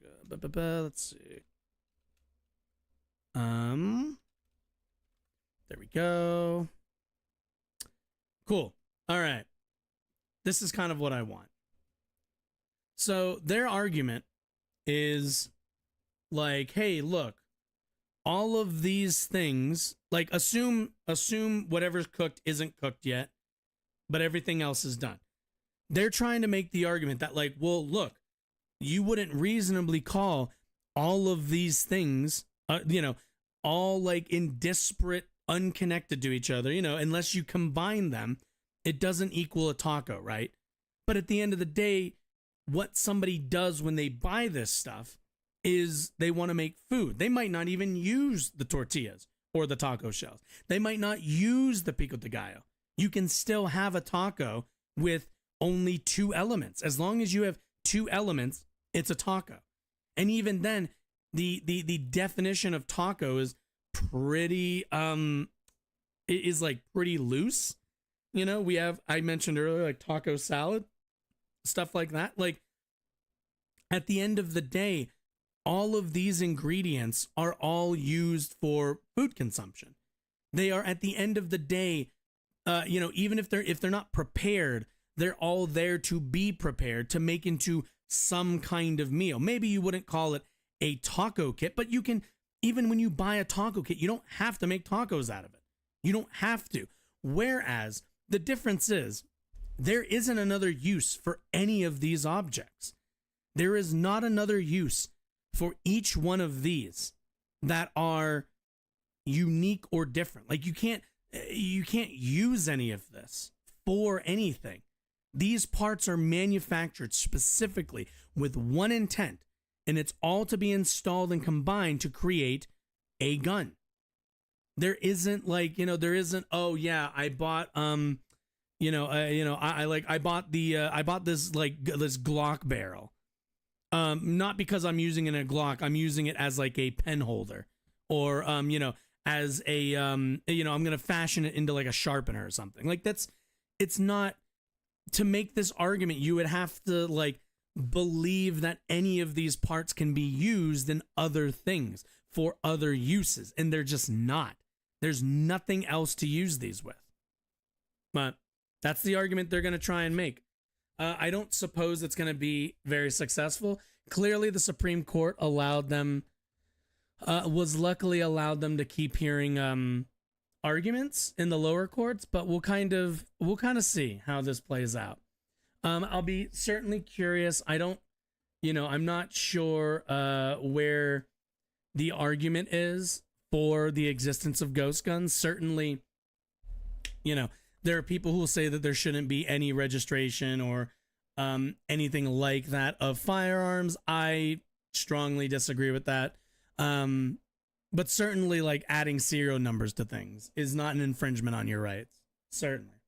Speaker 3: There we go. Cool. All right. This is kind of what I want. So their argument is like, hey, look, all of these things, like, assume whatever's cooked isn't cooked yet, but everything else is done. They're trying to make the argument that, like, well, look, you wouldn't reasonably call all of these things, all like in disparate, unconnected to each other, unless you combine them, it doesn't equal a taco, right? But at the end of the day, what somebody does when they buy this stuff is they want to make food. They might not even use the tortillas or the taco shells. They might not use the pico de gallo. You can still have a taco with only 2 elements. As long as you have 2 elements, it's a taco. And even then, the definition of taco is pretty pretty loose. We have, I mentioned earlier, like taco salad, stuff like that. Like, at the end of the day, all of these ingredients are all used for food consumption. They are, at the end of the day, even if they're not prepared, they're all there to be prepared to make into some kind of meal. Maybe you wouldn't call it a taco kit, but you can, even when you buy a taco kit, you don't have to make tacos out of it. You don't have to. Whereas the difference is there isn't another use for any of these objects. There is not another use for each one of these that are unique or different. Like, you can't use any of this for anything. These parts are manufactured specifically with one intent, and it's all to be installed and combined to create a gun. There isn't like, there isn't, oh yeah, I bought I bought this this Glock barrel. Not because I'm using it in a Glock, I'm using it as like a pen holder, or as a I'm gonna fashion it into like a sharpener or something. Like, it's not. To make this argument, you would have to like believe that any of these parts can be used in other things for other uses, and they're just not. There's nothing else to use these with. But that's the argument they're going to try and make. I don't suppose it's going to be very successful. Clearly, the Supreme Court allowed them, luckily allowed them to keep hearing arguments in the lower courts, but we'll kind of see how this plays out. I'll be certainly curious. I'm not sure where the argument is for the existence of ghost guns. Certainly, there are people who will say that there shouldn't be any registration or anything like that of firearms. I strongly disagree with that. But certainly, like, adding serial numbers to things is not an infringement on your rights. Certainly.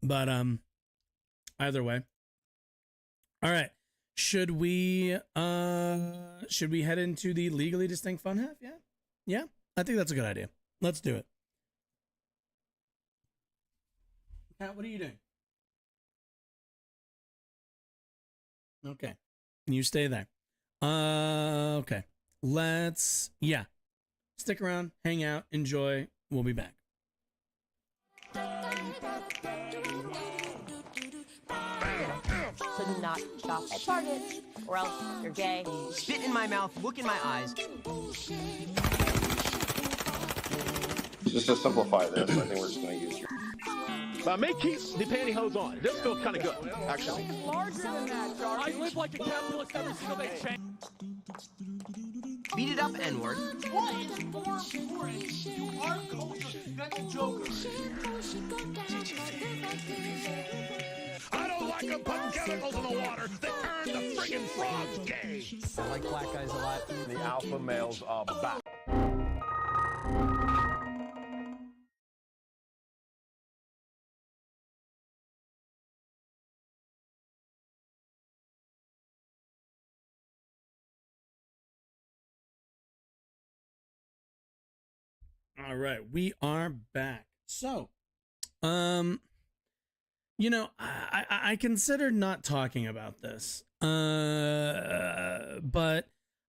Speaker 3: But either way. All right. Should we head into the legally distinct fun half? Yeah. Yeah. I think that's a good idea. Let's do it. Pat, what are you doing? Okay. You stay there. Okay. Stick around, hang out, enjoy. We'll be back.
Speaker 6: So do not shop at Target, or else you're gay.
Speaker 7: Spit in my mouth, look in my eyes.
Speaker 8: Just to simplify this, I think we're just going to use.
Speaker 9: But may keep the pantyhose on. This feels kind of good, actually.
Speaker 10: Larger than that, Charlie. I live like a capitalist every single day.
Speaker 7: Beat it up, N-word.
Speaker 10: What is more important to our culture than the Joker?
Speaker 9: I don't like them putting chemicals in the water that turn the friggin' frogs gay.
Speaker 5: I like black guys a lot.
Speaker 8: The alpha males are back.
Speaker 3: All right, we are back. So, I considered not talking about this, but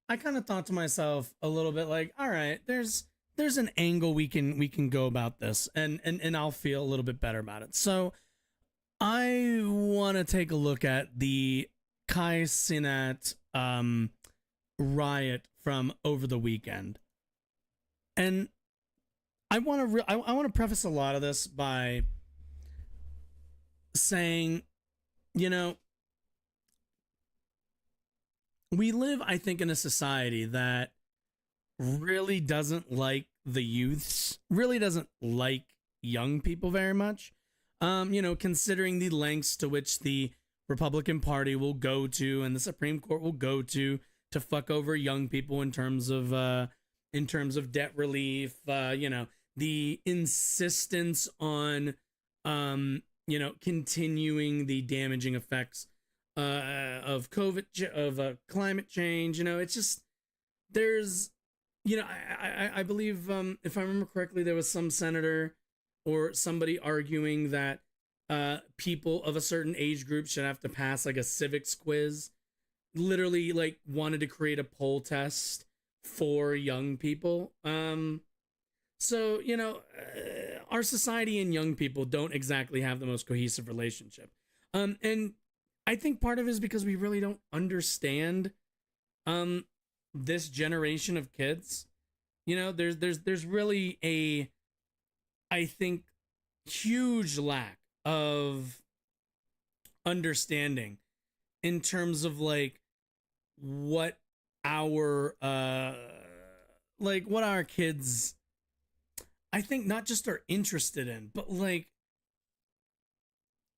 Speaker 3: I kind of thought to myself a little bit like, all right, there's an angle we can go about this, and I'll feel a little bit better about it. So, I want to take a look at the Cenat riot from over the weekend, and I want to preface a lot of this by saying, you know, we live, I think, in a society that really doesn't like the youths, really doesn't like young people very much. You know, considering the lengths to which the Republican Party will go to and the Supreme Court will go to fuck over young people in terms of debt relief, you know, the insistence on you know, continuing the damaging effects of COVID, of climate change. You know, it's just, there's, you know, I believe, if I remember correctly, there was some senator or somebody arguing that people of a certain age group should have to pass like a civics quiz. Literally, like, wanted to create a poll test for young people. So, you know, our society and young people don't exactly have the most cohesive relationship. And I think part of it is because we really don't understand this generation of kids. You know, there's really a, I think, huge lack of understanding in terms of like what our what our kids, I think, not just are interested in, but like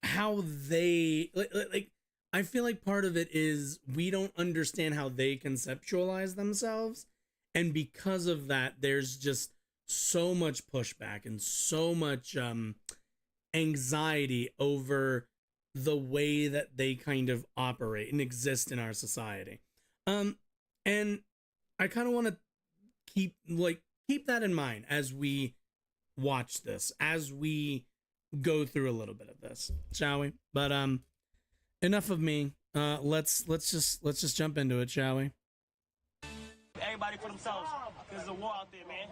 Speaker 3: how they like I feel like part of it is we don't understand how they conceptualize themselves, and because of that there's just so much pushback and so much anxiety over the way that they kind of operate and exist in our society. And I kind of want to keep that in mind as we watch this, as we go through a little bit of this, shall we? But enough of me. Let's just jump into it, shall we?
Speaker 10: Everybody for themselves. There's a war out there, man.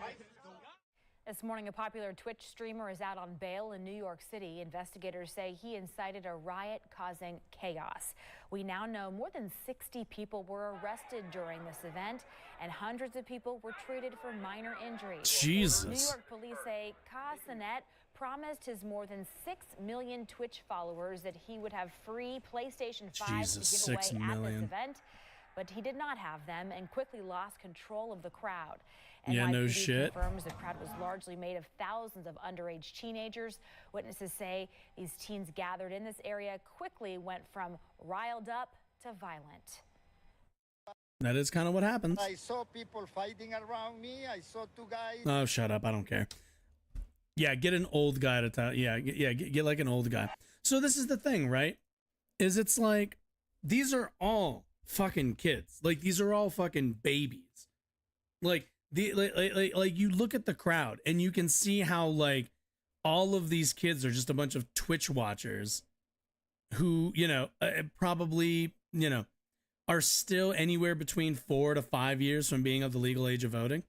Speaker 6: This morning, a popular Twitch streamer is out on bail in New York City. Investigators say he incited a riot causing chaos. We now know more than 60 people were arrested during this event, and hundreds of people were treated for minor injuries.
Speaker 3: Jesus.
Speaker 6: New York police say Cenat promised his more than 6 million Twitch followers that he would have free PlayStation 5s to give away at this event, but he did not have them and quickly lost control of the crowd.
Speaker 3: Yeah, no
Speaker 6: NYPD
Speaker 3: shit.
Speaker 6: confirms the crowd was largely made of thousands of underage teenagers. Witnesses say these teens gathered in this area quickly went from riled up to violent.
Speaker 3: That is kind of what happens.
Speaker 11: I saw people fighting around me. I saw two guys.
Speaker 3: Oh, shut up. I don't care. Yeah, get an old guy to tell. Yeah, get like an old guy. So this is the thing, right? Is it's like, these are all fucking kids. Like, these are all fucking babies. Like, like you look at the crowd and you can see how like all of these kids are just a bunch of Twitch watchers who, you know, probably, you know, are still anywhere between 4 to 5 years from being of the legal age of voting.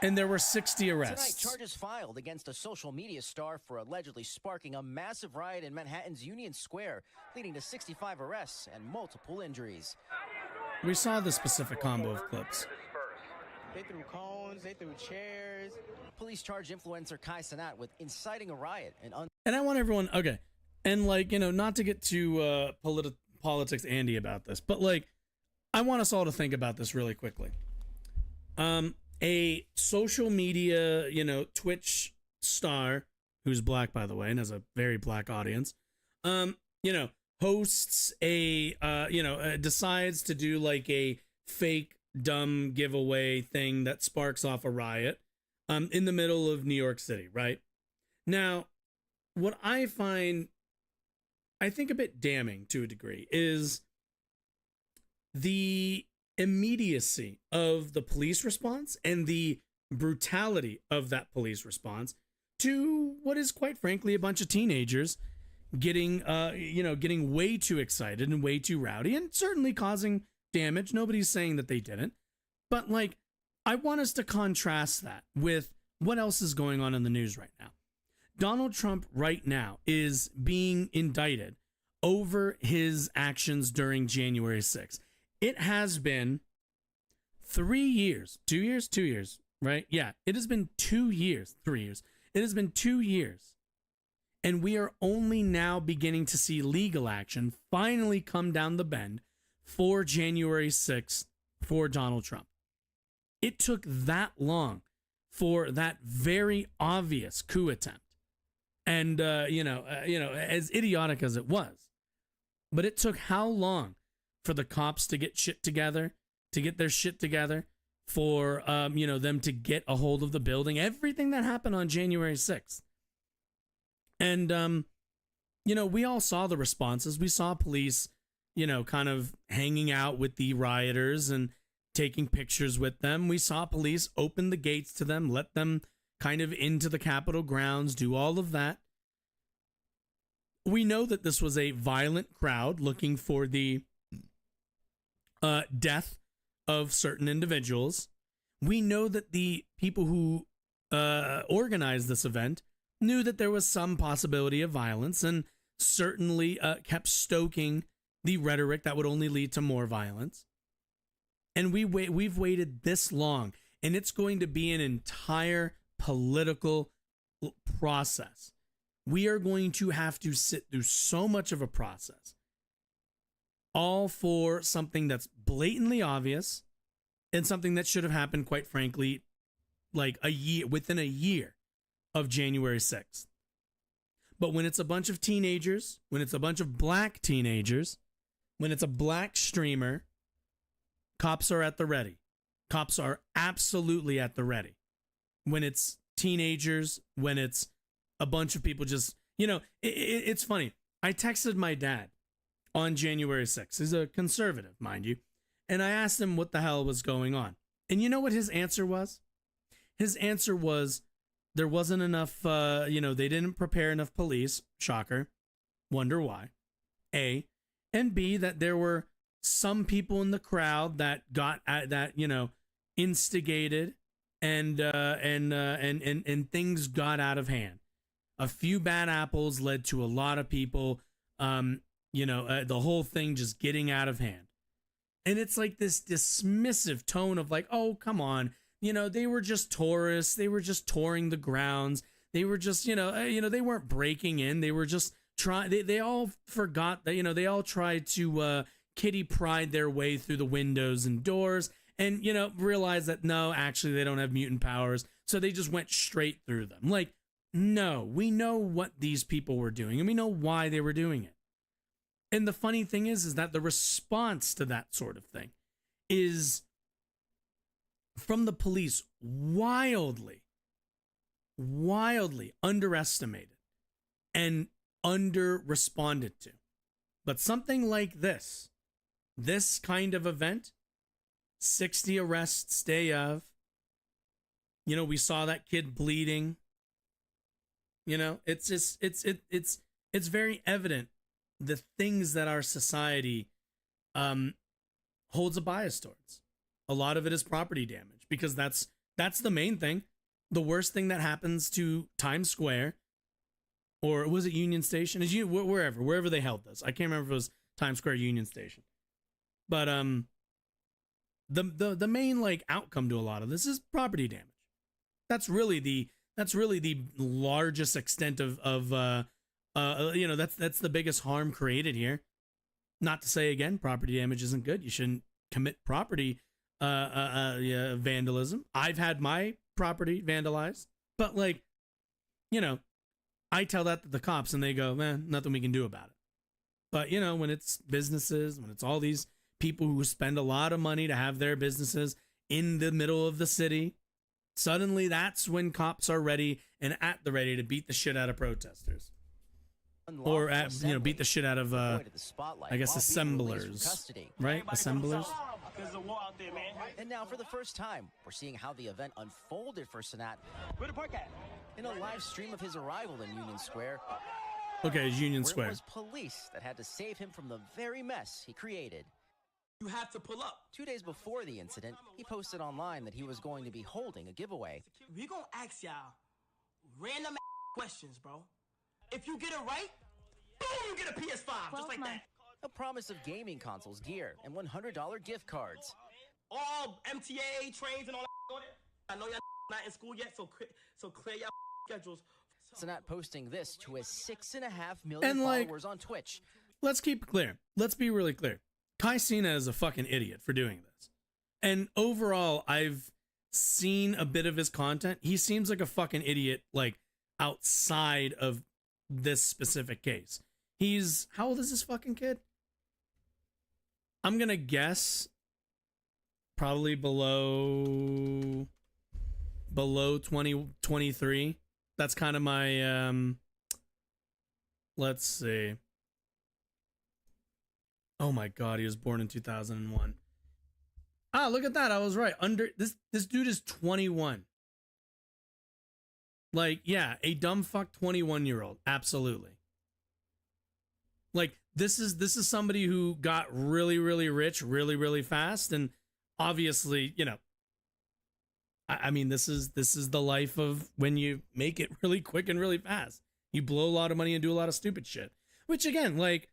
Speaker 3: And there were 60 arrests.
Speaker 12: Tonight, charges filed against a social media star for allegedly sparking a massive riot in Manhattan's Union Square, leading to 65 arrests and multiple injuries.
Speaker 3: We saw the specific combo of clips.
Speaker 12: They threw cones, they threw chairs. Police charged influencer Cenat with inciting a riot
Speaker 3: and I want everyone, okay, and like, you know, not to get too politics Andy about this, but like, I want us all to think about this really quickly. A social media, you know, Twitch star, who's black, by the way, and has a very black audience, you know, hosts a, you know, decides to do like a fake dumb giveaway thing that sparks off a riot in the middle of New York City, right? Now, what I find, I think, a bit damning to a degree is the immediacy of the police response and the brutality of that police response to what is, quite frankly, a bunch of teenagers getting, you know, getting way too excited and way too rowdy and certainly causing damage. Nobody's saying that they didn't, but like, I want us to contrast that with what else is going on in the news right now. Donald Trump right now is being indicted over his actions during January 6th. It has been 3 years, 2 years, 2 years, right? Yeah, it has been 2 years, 3 years. It has been 2 years. And we are only now beginning to see legal action finally come down the bend for January 6th for Donald Trump. It took that long for that very obvious coup attempt. And, as idiotic as it was. But it took how long for the cops to get their shit together, for, them to get a hold of the building, everything that happened on January 6th. And, we all saw the responses. We saw police, kind of hanging out with the rioters and taking pictures with them. We saw police open the gates to them, let them kind of into the Capitol grounds, do all of that. We know that this was a violent crowd looking for the death of certain individuals. We know that the people who organized this event knew that there was some possibility of violence and certainly kept stoking the rhetoric that would only lead to more violence. And we've waited this long, and it's going to be an entire political process. We are going to have to sit through so much of a process, all for something that's blatantly obvious and something that should have happened, quite frankly, like within a year of January 6th. But when it's a bunch of teenagers, when it's a bunch of black teenagers, when it's a black streamer, cops are at the ready. Cops are absolutely at the ready. When it's teenagers, when it's a bunch of people just, it's funny. I texted my dad on January 6th. He's a conservative, mind you. And I asked him what the hell was going on. And you know what his answer was? His answer was there wasn't enough, they didn't prepare enough police. Shocker. Wonder why. A. And B, that there were some people in the crowd that got instigated and things got out of hand. A few bad apples led to a lot of people, the whole thing just getting out of hand. And it's like this dismissive tone of like, oh, come on. They were just tourists. They were just touring the grounds. They were just, they weren't breaking in. They were just trying. They all forgot that, they all tried to kitty pride their way through the windows and doors and, realized that, no, actually, they don't have mutant powers. So they just went straight through them. Like, no, we know what these people were doing and we know why they were doing it. And the funny thing is that the response to that sort of thing is from the police wildly underestimated and under-responded to. But something like this kind of event, 60 arrests day of, we saw that kid bleeding. It's just, it's very evident the things that our society holds a bias towards. A lot of it is property damage because that's the main thing. The worst thing that happens to Times Square, or was it Union Station? Wherever they held this. I can't remember if it was Times Square, Union Station. But the main outcome to a lot of this is property damage. That's really the largest extent of that's the biggest harm created here. Not to say again, property damage isn't good. You shouldn't commit property vandalism. I've had my property vandalized, but I tell that to the cops and they go, man, nothing we can do about it. But when it's businesses, when it's all these people who spend a lot of money to have their businesses in the middle of the city, suddenly that's when cops are ready and at the ready to beat the shit out of protesters. Or beat the shit out of I guess assemblers, right? Assemblers.
Speaker 12: And now for the first time, we're seeing how the event unfolded for Cenat in a live stream of his arrival in Union Square.
Speaker 3: Okay, Union Square.
Speaker 12: It was police that had to save him from the very mess he created.
Speaker 10: You have to pull up.
Speaker 12: 2 days before the incident, he posted online that he was going to be holding a giveaway.
Speaker 10: We gonna ask y'all random questions, bro. If you get it right, boom, you get a PS5, just like that.
Speaker 12: A promise of gaming consoles, gear, and $100 gift cards.
Speaker 10: All MTA trains and all that on it. I know y'all not in school yet, so clear y'all schedules.
Speaker 12: Cenat posting this to his 6.5 million
Speaker 3: And, like,
Speaker 12: followers on Twitch.
Speaker 3: Let's keep it clear. Let's be really clear. Cenat is a fucking idiot for doing this. And overall, I've seen a bit of his content. He seems like a fucking idiot, like, outside of this specific case. He's, how old is this fucking kid? I'm gonna guess probably below 20, 23. That's kind of my, let's see. Oh my God, he was born in 2001. Ah, look at that. I was right. This dude is 21. Like, yeah, a dumb fuck 21-year-old. Absolutely. Like, this is somebody who got really, really rich really, really fast. And obviously, you know, I mean, this is the life of when you make it really quick and really fast. You blow a lot of money and do a lot of stupid shit. Which, again, like,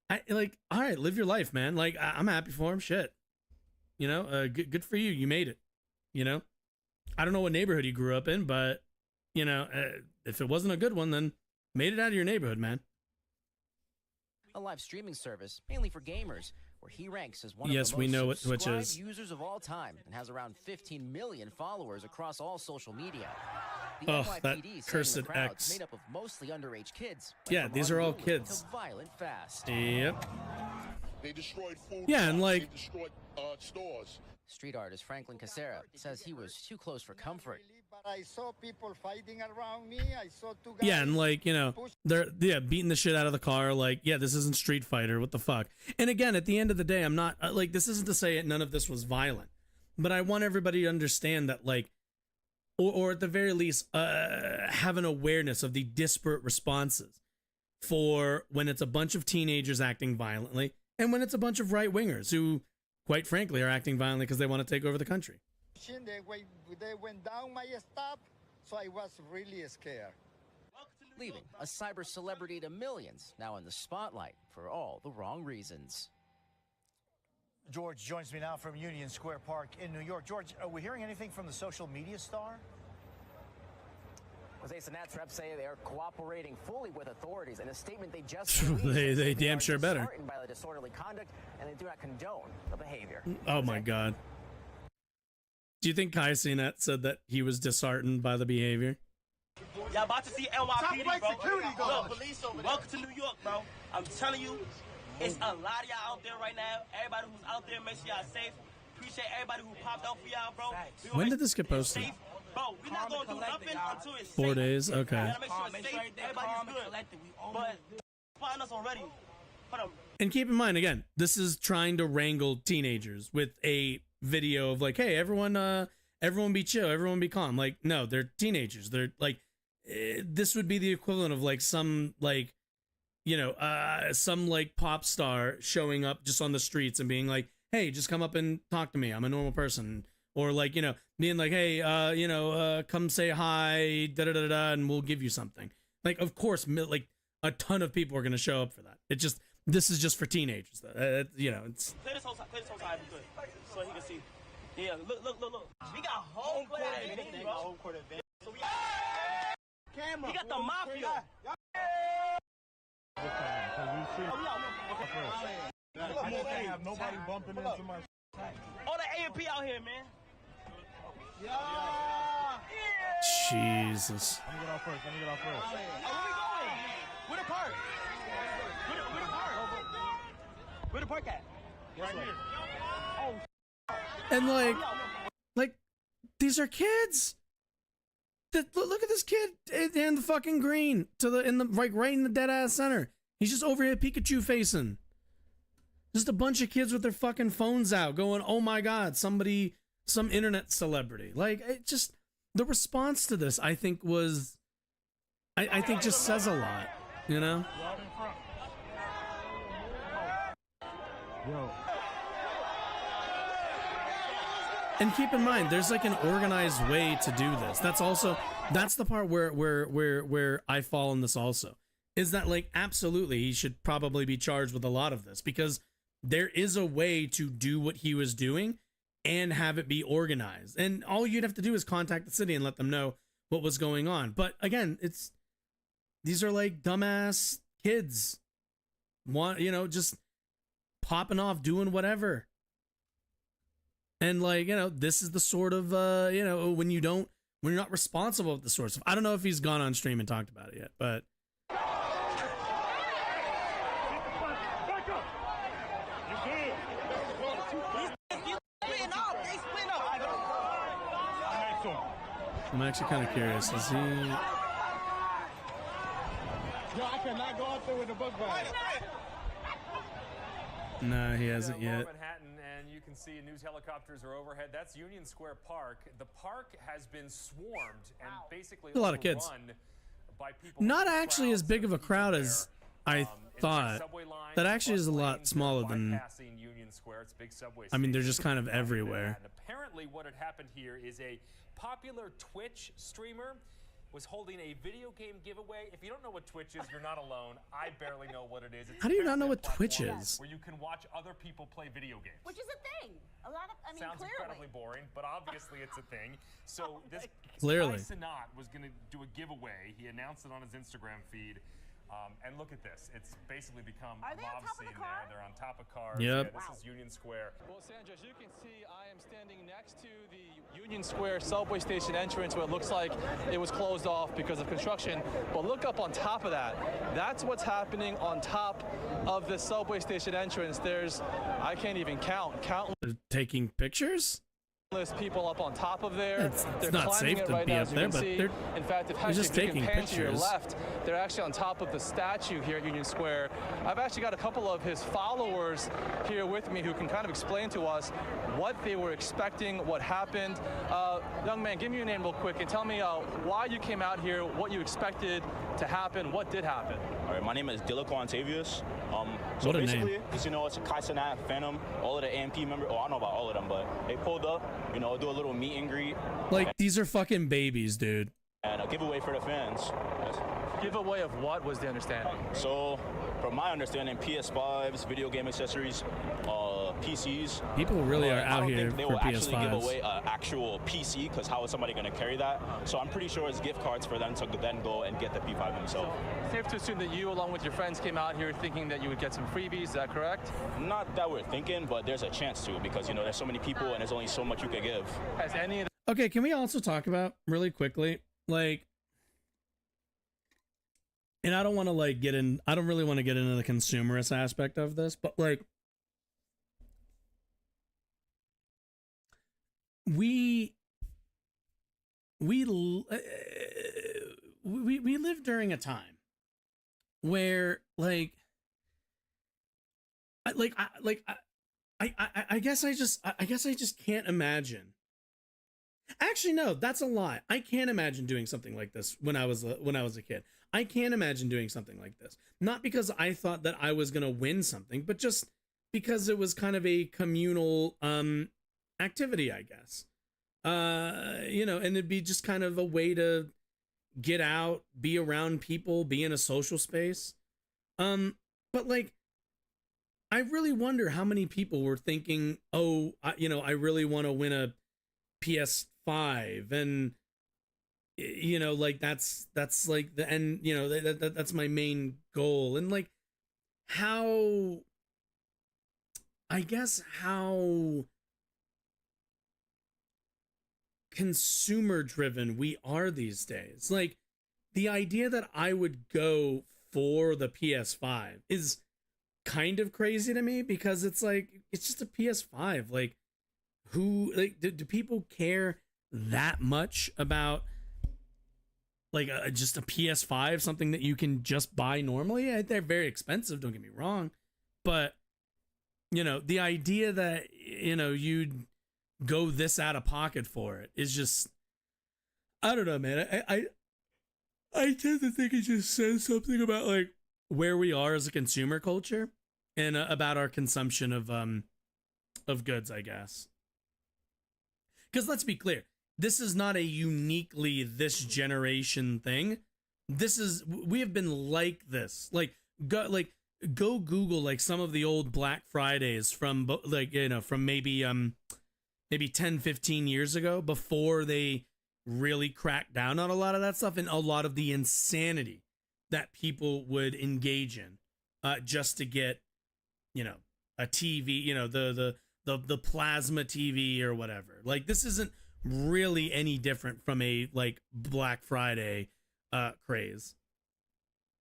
Speaker 3: all right, live your life, man. Like, I'm happy for him. Shit. You know, good for you. You made it. You know? I don't know what neighborhood you grew up in, but, you know, if it wasn't a good one, then made it out of your neighborhood, man.
Speaker 12: A live streaming service, mainly for gamers, where he ranks as one
Speaker 3: Yes,
Speaker 12: of the
Speaker 3: we
Speaker 12: most
Speaker 3: know what Twitch
Speaker 12: subscribed
Speaker 3: is.
Speaker 12: users of all time and has around 15 million followers across all social media. The
Speaker 3: Oh,
Speaker 12: NYPD
Speaker 3: that
Speaker 12: saying
Speaker 3: cursed
Speaker 12: the crowd's
Speaker 3: X.
Speaker 12: made up of mostly underage kids. went
Speaker 3: Yeah,
Speaker 12: from
Speaker 3: these are all
Speaker 12: unruly
Speaker 3: kids.
Speaker 12: to violent fast.
Speaker 3: Yep.
Speaker 9: They destroyed food
Speaker 3: Yeah, and
Speaker 9: trucks,
Speaker 3: like,
Speaker 9: they destroyed stores.
Speaker 12: Street artist Franklin Casera says he was too close for comfort.
Speaker 11: But I saw people fighting around me. I saw two guys.
Speaker 3: yeah, and like, you know, they're beating the shit out of the car. Like, yeah, this isn't Street Fighter. What the fuck? And again, at the end of the day, I'm not like, this isn't to say none of this was violent, but I want everybody to understand that, like, or at the very least, have an awareness of the disparate responses for when it's a bunch of teenagers acting violently and when it's a bunch of right wingers who, quite frankly, are acting violently because they want to take over the country.
Speaker 11: They went down my stop, so I was really scared.
Speaker 12: Leaving a cyber celebrity to millions, now in the spotlight for all the wrong reasons.
Speaker 13: George joins me now from Union Square Park in New York. George, are we hearing anything from the social media star?
Speaker 14: Jose Cenat's reps say they are cooperating fully with authorities. In a statement they just released,
Speaker 3: they damn sure better.
Speaker 14: Disheartened by the disorderly conduct, and they do not condone the behavior.
Speaker 3: Oh my God. Do you think Cenat said that he was disheartened by the behavior?
Speaker 10: Y'all about to see NYPD, bro. Look, police over there. Welcome to New York, bro. I'm telling you, it's a lot of y'all out there right now. Everybody who's out there, make sure y'all safe. Appreciate everybody who popped out for y'all, bro.
Speaker 3: When did this get posted?
Speaker 10: Safe. Bro, we're not going to do nothing until it's
Speaker 3: 4
Speaker 10: safe.
Speaker 3: days? Okay.
Speaker 10: We gotta make sure it's safe. Everybody's good. But find us already.
Speaker 3: And keep in mind, again, this is trying to wrangle teenagers with a video of like, hey, everyone be chill, everyone be calm. Like, no, they're teenagers. They're like, this would be the equivalent of like some like, you know, some like pop star showing up just on the streets and being like, hey, just come up and talk to me. I'm a normal person. Or like, you know, being like, hey, come say hi, da da da da, and we'll give you something. Like, of course, like a ton of people are gonna show up for that. This is just for teenagers, though. You know, it's.
Speaker 10: Play this whole side if you could, so he can see. Yeah, look. We got home court advantage, bro. Home court advantage. So we camera. We got the mafia.
Speaker 9: Have nobody bumping into my.
Speaker 10: All the A&P out here, man.
Speaker 3: Jesus.
Speaker 9: Let me get off first.
Speaker 10: Where we going? Where the park? Where the park at?
Speaker 9: Right here.
Speaker 10: Oh.
Speaker 3: And like these are kids. Look at this kid in the fucking green right in the dead ass center. He's just over here Pikachu facing. Just a bunch of kids with their fucking phones out going, oh my God, some internet celebrity. Like, it just, the response to this, I think was, I think just says a lot, you know?
Speaker 9: Yo.
Speaker 3: And keep in mind, there's like an organized way to do this. That's the part where I fall in this also. Is that like, absolutely, he should probably be charged with a lot of this because there is a way to do what he was doing and have it be organized. And all you'd have to do is contact the city and let them know what was going on. But again, these are like dumbass kids, just popping off, doing whatever. And like, this is the sort of, when you're not responsible with the sort of stuff. I don't know if he's gone on stream and talked about it yet, but. I'm actually kind of curious. Is he?
Speaker 15: Yo, I cannot go out there with the book bag.
Speaker 3: No, he hasn't yet.
Speaker 16: Manhattan, and you can see news helicopters are overhead. That's Union Square Park. The park has been swarmed and basically
Speaker 3: A lot of kids.
Speaker 16: By people.
Speaker 3: Not actually as big of a crowd as I thought. That actually is a lot smaller than.
Speaker 16: Union Square. It's a big subway.
Speaker 3: I mean, they're just kind of everywhere.
Speaker 16: And apparently, what had happened here is a popular Twitch streamer was holding a video game giveaway. If you don't know what Twitch is, you're not alone. I barely know what it is. It's
Speaker 3: How do you not know what Twitch is?
Speaker 16: Where you can watch other people play video games.
Speaker 17: Which is a thing. A lot of,
Speaker 16: Sounds
Speaker 17: clearly.
Speaker 16: incredibly boring, but obviously it's a thing. So this
Speaker 3: Clearly.
Speaker 16: guy Cenat was going to do a giveaway. He announced it on his Instagram feed. And look at this. It's basically become a mob scene there. They're on top of cars.
Speaker 3: Yep.
Speaker 16: Yeah, this is Union Square.
Speaker 18: Well, Sandra, as you can see, I am standing next to the Union Square subway station entrance where it looks like it was closed off because of construction. But look up on top of that. That's what's happening on top of the subway station entrance. There's, I can't even count.
Speaker 3: Taking pictures?
Speaker 18: People up on top of there.
Speaker 3: It's not safe to be up there, but they're
Speaker 18: in fact, if
Speaker 3: just
Speaker 18: you
Speaker 3: taking
Speaker 18: can pan to your
Speaker 3: pictures.
Speaker 18: left, they're actually on top of the statue here at Union Square. I've actually got a couple of his followers here with me who can kind of explain to us what they were expecting, what happened. Young man, give me your name real quick and tell me why you came out here, what you expected to happen, what did happen.
Speaker 19: All right, my name is Dilaquan Tavius. So
Speaker 3: What a
Speaker 19: basically,
Speaker 3: name.
Speaker 19: it's a Cenat, Phantom, all of the AMP members. Oh, I don't know about all of them, but they pulled up, do a little meet and greet.
Speaker 3: Like, these are fucking babies, dude.
Speaker 19: And a giveaway for the fans.
Speaker 18: Giveaway of what was the understanding?
Speaker 19: So, from my understanding, PS5s, video game accessories, PCs.
Speaker 3: People really are
Speaker 19: I
Speaker 3: out
Speaker 19: don't
Speaker 3: here
Speaker 19: think they
Speaker 3: for
Speaker 19: will actually give
Speaker 3: PS5s.
Speaker 19: away an actual PC, because how is somebody going to carry that? So I'm pretty sure it's gift cards for them to then go and get the P5 themselves.
Speaker 18: Safe to assume that you, along with your friends, came out here thinking that you would get some freebies. Is that correct?
Speaker 19: Not that we're thinking, but there's a chance to, because there's so many people and there's only so much you can give.
Speaker 18: Has any of
Speaker 3: Okay, can we also talk about really quickly, like, and I don't want to I don't really want to get into the consumerist aspect of this, but like, we live during a time where I guess I just can't imagine. Actually, no, that's a lie. I can't imagine doing something like this when I was a kid. I can't imagine doing something like this. Not because I thought that I was gonna win something, but just because it was kind of a communal activity, I guess. And it'd be just kind of a way to get out, be around people, be in a social space. But like, I really wonder how many people were thinking, oh, I really want to win a PS5, and that's like the end, that's my main goal. And like, how consumer driven we are these days. Like, the idea that I would go for the PS5 is kind of crazy to me, because it's like, it's just a PS5. Like, who, like, do people care that much about like just a PS5, something that you can just buy normally? They're very expensive, don't get me wrong, but the idea that you'd go this out of pocket for it is just, I don't know, man. I tend to think it just says something about like where we are as a consumer culture and about our consumption of goods, I guess. Because let's be clear, this is not a uniquely this generation thing. We have been like this. Go Google like some of the old Black Fridays from from maybe 10, 15 years ago, before they really crack down on a lot of that stuff and a lot of the insanity that people would engage in just to get, you know, a TV, you know, the plasma TV or whatever. Like, this isn't really any different from a like Black Friday craze.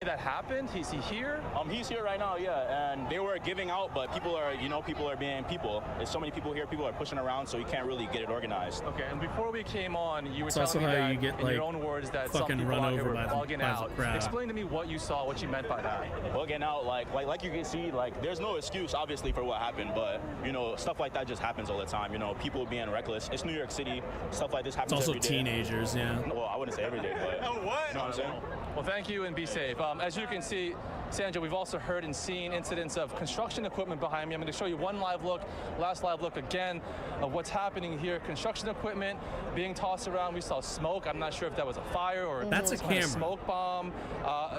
Speaker 18: That happened? Is he here?
Speaker 19: He's here right now, yeah. And they were giving out, but people are being people. There's so many people here. People are pushing around, so you can't really get it organized.
Speaker 18: Okay. And before we came on, you were
Speaker 3: It's also
Speaker 18: telling me
Speaker 3: how
Speaker 18: that
Speaker 3: you get,
Speaker 18: in
Speaker 3: like,
Speaker 18: your own words that some
Speaker 3: fucking
Speaker 18: people
Speaker 3: run
Speaker 18: out here
Speaker 3: over
Speaker 18: were
Speaker 3: by the
Speaker 18: bugging out.
Speaker 3: crowd.
Speaker 18: Explain to me what you saw, what you meant by that.
Speaker 19: Bugging out, like you can see, like there's no excuse obviously for what happened, but you know stuff like that just happens all the time. You know, people being reckless. It's New York City. Stuff like this happens.
Speaker 3: It's also
Speaker 19: every day.
Speaker 3: teenagers, yeah.
Speaker 19: Well, I wouldn't say every day, but
Speaker 18: what?
Speaker 19: You know what I'm saying?
Speaker 18: Well, thank you and be safe. As you can see, Sandra, we've also heard and seen incidents of construction equipment behind me. I'm going to show you one last live look again of what's happening here. Construction equipment being tossed around. We saw smoke. I'm not sure if that was a fire or
Speaker 3: That's a camera.
Speaker 18: Smoke bomb.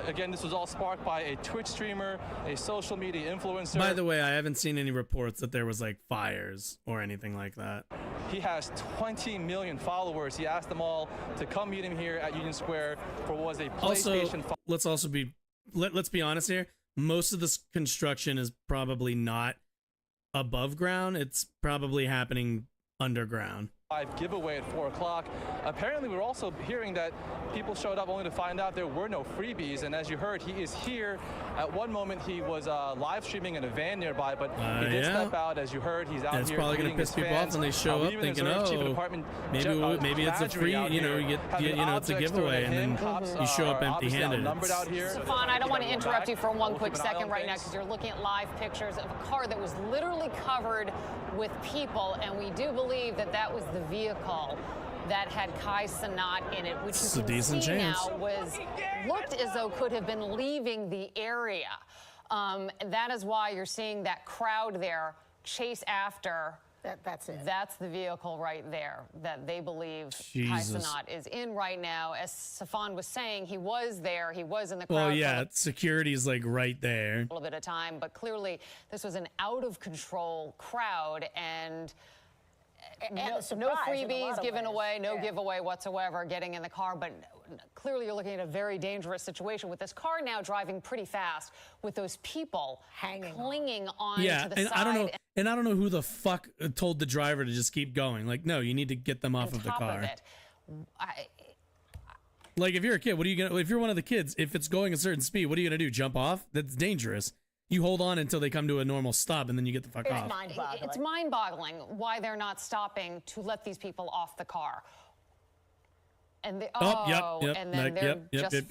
Speaker 18: Again, this was all sparked by a Twitch streamer, a social media influencer.
Speaker 3: By the way, I haven't seen any reports that there was like fires or anything like that.
Speaker 18: He has 20 million followers. He asked them all to come meet him here at Union Square for what was a PlayStation.
Speaker 3: Let's be honest here. Most of this construction is probably not above ground. It's probably happening underground.
Speaker 18: Giveaway at 4 o'clock. Apparently, we're also hearing that people showed up only to find out there were no freebies. And as you heard, he is here. At one moment, he was live streaming in a van nearby, but he did step out. As you heard, he's out here.
Speaker 3: It's probably going to piss people off when they show up thinking, oh, maybe it's a free, you know, it's a giveaway, and then you show up empty-handed.
Speaker 20: Stefan, I don't want to interrupt you for one quick second right now because you're looking at live pictures of a car that was literally covered with people, and we do believe that that was the vehicle that had Kai Cenat in it, which you can see now looked as though could have been leaving the area. That is why you're seeing that crowd there chase after.
Speaker 17: That's it.
Speaker 20: That's the vehicle right there that they believe Kai Cenat is in right now. As Stefan was saying, he was there. He was in the crowd.
Speaker 3: Well, yeah, security's like right there.
Speaker 20: A little bit of time, but clearly this was an out-of-control crowd, and no freebies given away, no giveaway whatsoever getting in the car. But clearly you're looking at a very dangerous situation with this car now driving pretty fast with those people clinging on to the side.
Speaker 3: I don't know who the fuck told the driver to just keep going. Like, no, you need to get them off of the car. Like, if you're a kid, what are you gonna? If you're one of the kids, if it's going a certain speed, what are you gonna do? Jump off? That's dangerous. You hold on until they come to a normal stop, and then you get the fuck off.
Speaker 20: It's mind-boggling why they're not stopping to let these people off the car. And they, and then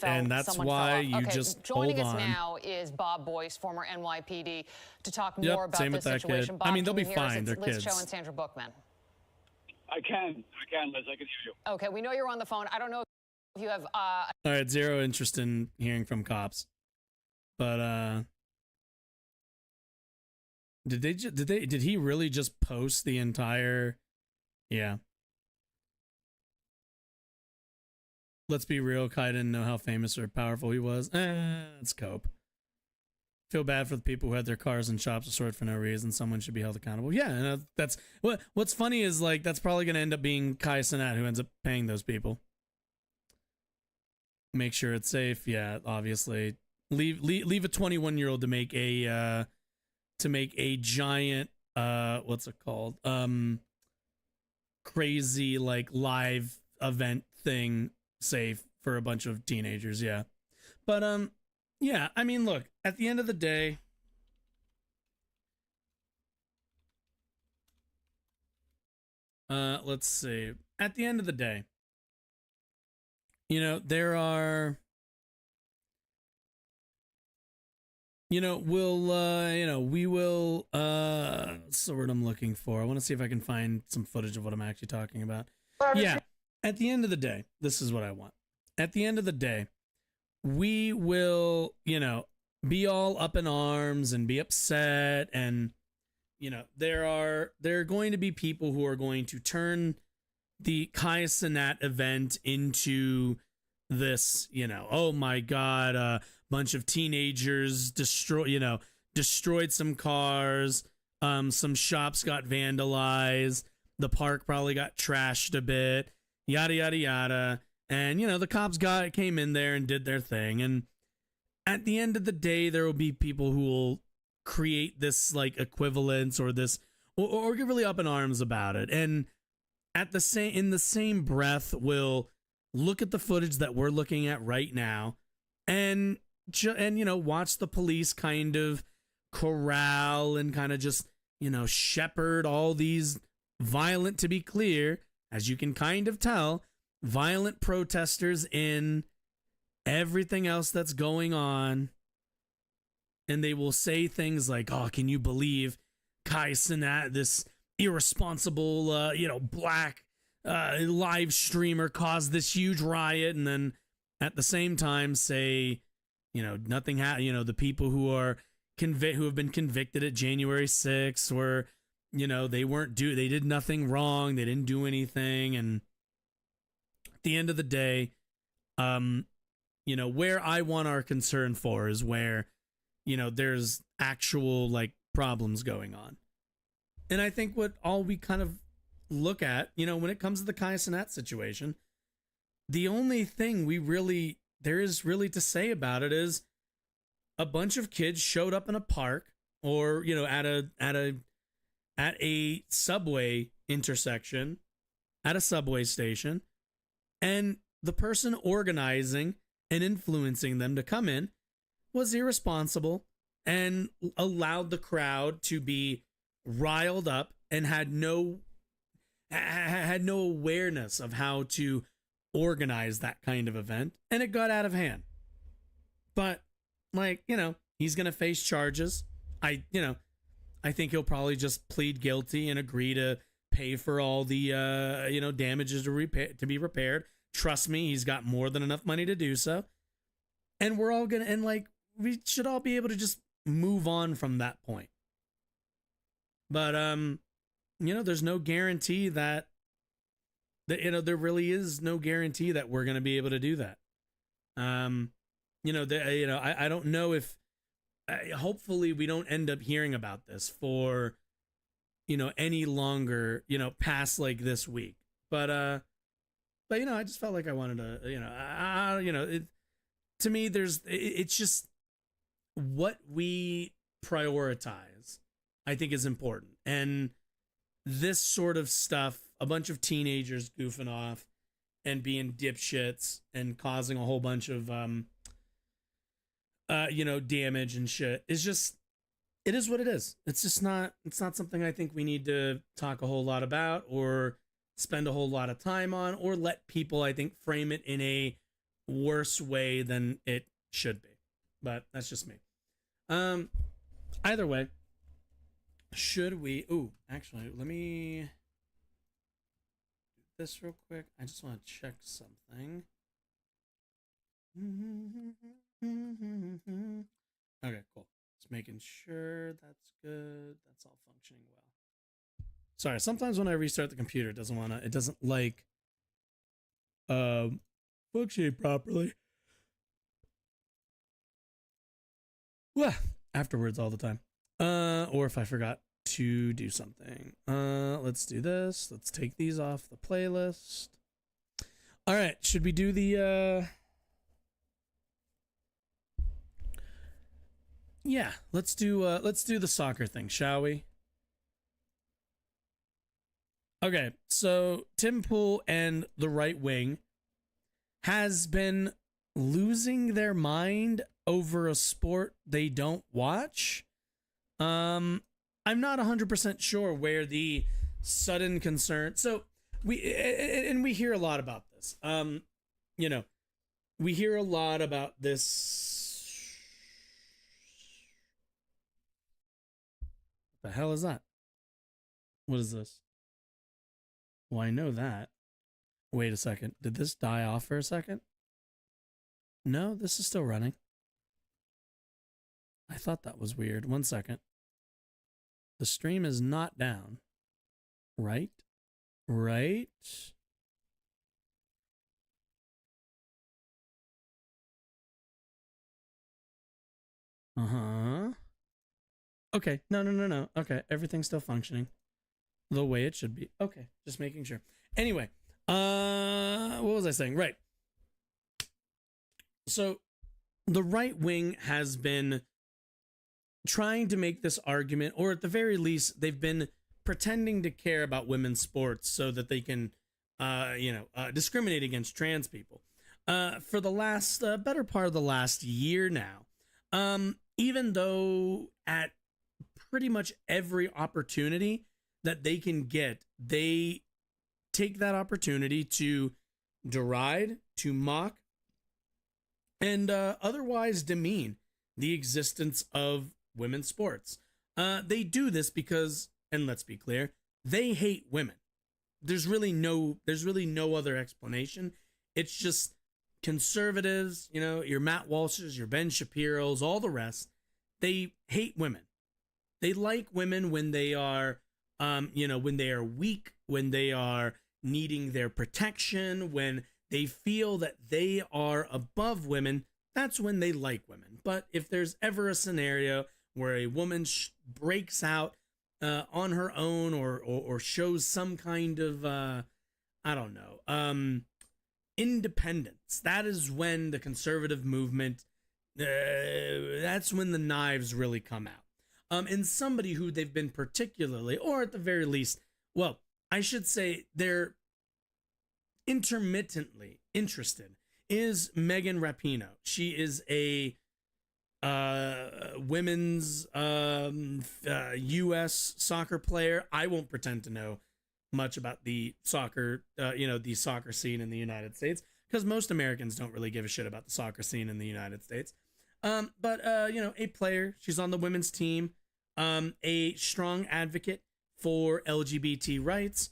Speaker 3: and that's why you just hold on.
Speaker 20: Joining us now is Bob Boyce, former NYPD, to talk more about this situation. Bob,
Speaker 3: I mean, they'll be fine.
Speaker 20: It's
Speaker 3: They're
Speaker 20: Liz
Speaker 3: kids.
Speaker 20: Cho and Sandra Bookman.
Speaker 21: I can, Liz. I can hear you.
Speaker 20: Okay, we know you're on the phone. I don't know if you have.
Speaker 3: All right, zero interest in hearing from cops, but did he really just post the entire? Yeah. Let's be real, Kai didn't know how famous or powerful he was. Let's cope. Feel bad for the people who had their cars and shops destroyed for no reason. Someone should be held accountable. Yeah, that's what's funny is like that's probably going to end up being Kai Cenat who ends up paying those people. Make sure it's safe. Yeah, obviously. Leave a 21-year-old to make a giant what's it called? Crazy like live event thing safe for a bunch of teenagers, yeah. But yeah, I mean, look, at the end of the day, let's see. At the end of the day, you know, there are, you know, we will, what's the word I'm looking for? I want to see if I can find some footage of what I'm actually talking about. Yeah. At the end of the day, this is what I want. At the end of the day, we will, you know, be all up in arms and be upset. And, you know, there are going to be people who are going to turn the Kai Cenat event into this, you know, oh my God, a bunch of teenagers destroyed some cars. Some shops got vandalized. The park probably got trashed a bit. yada, yada, yada. And, the cops came in there and did their thing. And at the end of the day, there will be people who will create this like equivalence or this, or get really up in arms about it. And in the same breath will look at the footage that we're looking at right now and watch the police kind of corral and kind of just, shepherd all these violent, to be clear, as you can kind of tell, violent protesters in everything else that's going on. And they will say things like, oh, can you believe Cenat, this irresponsible, black live streamer, caused this huge riot? And then at the same time say, nothing happened. The people who are who have been convicted at January 6th were, they did nothing wrong. They didn't do anything. And at the end of the day, where I want our concern for is where, there's actual like problems going on. And I think what all we kind of look at, when it comes to the Cenat situation, the only thing there is really to say about it is a bunch of kids showed up in a park or, at a subway intersection, at a subway station, and the person organizing and influencing them to come in was irresponsible and allowed the crowd to be riled up and had no awareness of how to organize that kind of event, and it got out of hand. But he's going to face charges. I think he'll probably just plead guilty and agree to pay for all the damages to be repaired. Trust me, he's got more than enough money to do so. And we're all going to we should all be able to just move on from that point. But there's no guarantee that there really is no guarantee that we're going to be able to do that. I don't know if hopefully we don't end up hearing about this for any longer, past like this week. But I just felt like I wanted to, to me, it's just what we prioritize, I think, is important. And this sort of stuff, a bunch of teenagers goofing off and being dipshits and causing a whole bunch of, damage and shit, is just, it is what it is. It's not something I think we need to talk a whole lot about or spend a whole lot of time on, or let people, I think, frame it in a worse way than it should be. But that's just me. Either way, should we, actually, let me do this real quick. I just want to check something. Okay, cool. Just making sure that's good. That's all functioning well. Sorry, sometimes when I restart the computer, it doesn't like functioning properly. Well, afterwards all the time. Or if I forgot to do something. Let's do this. Let's take these off the playlist. All right, should we do the Yeah, let's do the soccer thing, shall we? Okay, so Tim Pool and the right wing has been losing their mind over a sport they don't watch. I'm not 100% sure where the sudden concern. So we hear a lot about this. We hear a lot about this. What the hell is that? What is this? Well, I know that. Wait a second. Did this die off for a second? No, this is still running. I thought that was weird. 1 second. The stream is not down. Right? Right? Uh-huh. Okay. No. Okay. Everything's still functioning the way it should be. Okay. Just making sure. Anyway, What was I saying? Right. So the right wing has been trying to make this argument, or at the very least, they've been pretending to care about women's sports so that they can, discriminate against trans people. For the last, better part of the last year now, even though at pretty much every opportunity that they can get, they take that opportunity to deride, to mock, and otherwise demean the existence of women's sports. They do this because, and let's be clear, they hate women. There's really no other explanation. It's just conservatives, your Matt Walsh's, your Ben Shapiro's, all the rest. They hate women. They like women when they are, when they are weak, when they are needing their protection, when they feel that they are above women. That's when they like women. But if there's ever a scenario where a woman breaks out on her own or shows some kind of, independence, that is when the conservative movement, that's when the knives really come out. And somebody who they've been particularly, or at the very least, well, I should say they're intermittently interested, is Megan Rapinoe. She is a women's U.S. soccer player. I won't pretend to know much about the soccer, the soccer scene in the United States, because most Americans don't really give a shit about the soccer scene in the United States. But a player. She's on the women's team. A strong advocate for LGBT rights.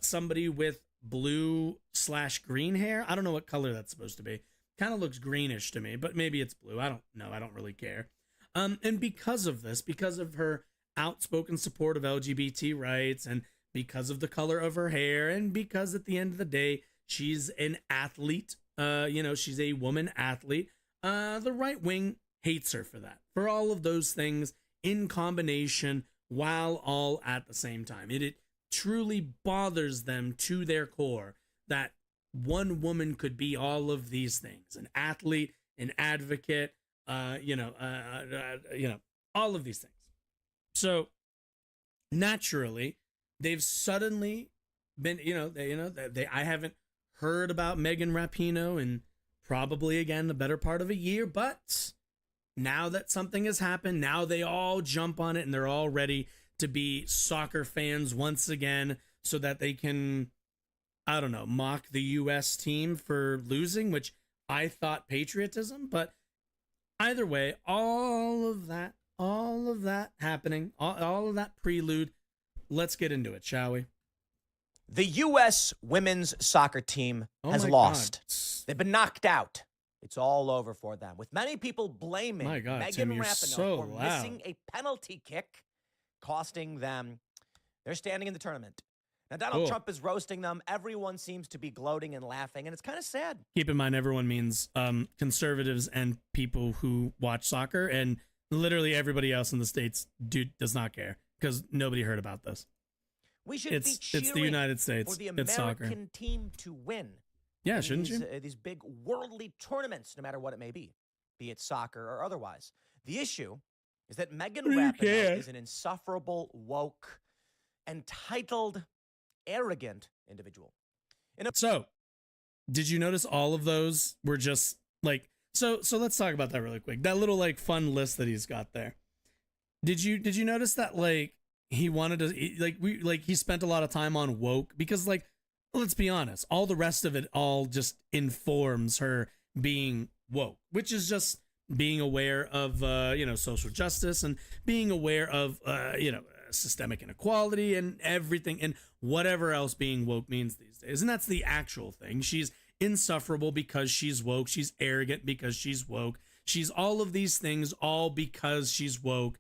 Speaker 3: Somebody with blue/green hair. I don't know what color that's supposed to be. Kind of looks greenish to me, but maybe it's blue. I don't know. I don't really care. And because of this, because of her outspoken support of LGBT rights, and because of the color of her hair, and because at the end of the day, she's an athlete, she's a woman athlete, the right wing hates her for that. For all of those things in combination, while all at the same time. It truly bothers them to their core that one woman could be all of these things: an athlete, an advocate, all of these things. So naturally, they've suddenly been, I haven't heard about Megan Rapinoe in probably, again, the better part of a year, but now that something has happened, now they all jump on it and they're all ready to be soccer fans once again so that they can, mock the U.S. team for losing, which I thought patriotism. But either way, all of that happening, all of that prelude, let's get into it, shall we?
Speaker 14: The U.S. women's soccer team has lost. God. They've been knocked out. It's all over for them, with many people blaming Megan Rapinoe for missing a penalty kick, costing them their standing in the tournament. Now, Donald Trump is roasting them. Everyone seems to be gloating and laughing, and it's kind of sad.
Speaker 3: Keep in mind, everyone means conservatives and people who watch soccer, and literally everybody else in the States does not care, because nobody heard about this.
Speaker 14: We should be cheering
Speaker 3: it's the United States.
Speaker 14: For the American team to win.
Speaker 3: Yeah, shouldn't you?
Speaker 14: These big worldly tournaments, no matter what it may be it soccer or otherwise. The issue is that Megan Rapinoe is an insufferable, woke, entitled, arrogant individual.
Speaker 3: So, did you notice all of those were just like, so let's talk about that really quick. That little fun list that he's got there. Did you notice that he wanted to he spent a lot of time on woke because let's be honest, all the rest of it all just informs her being woke, which is just being aware of social justice and being aware of systemic inequality and everything and whatever else being woke means these days. And that's the actual thing. She's insufferable because she's woke. She's arrogant because she's woke. She's all of these things all because she's woke.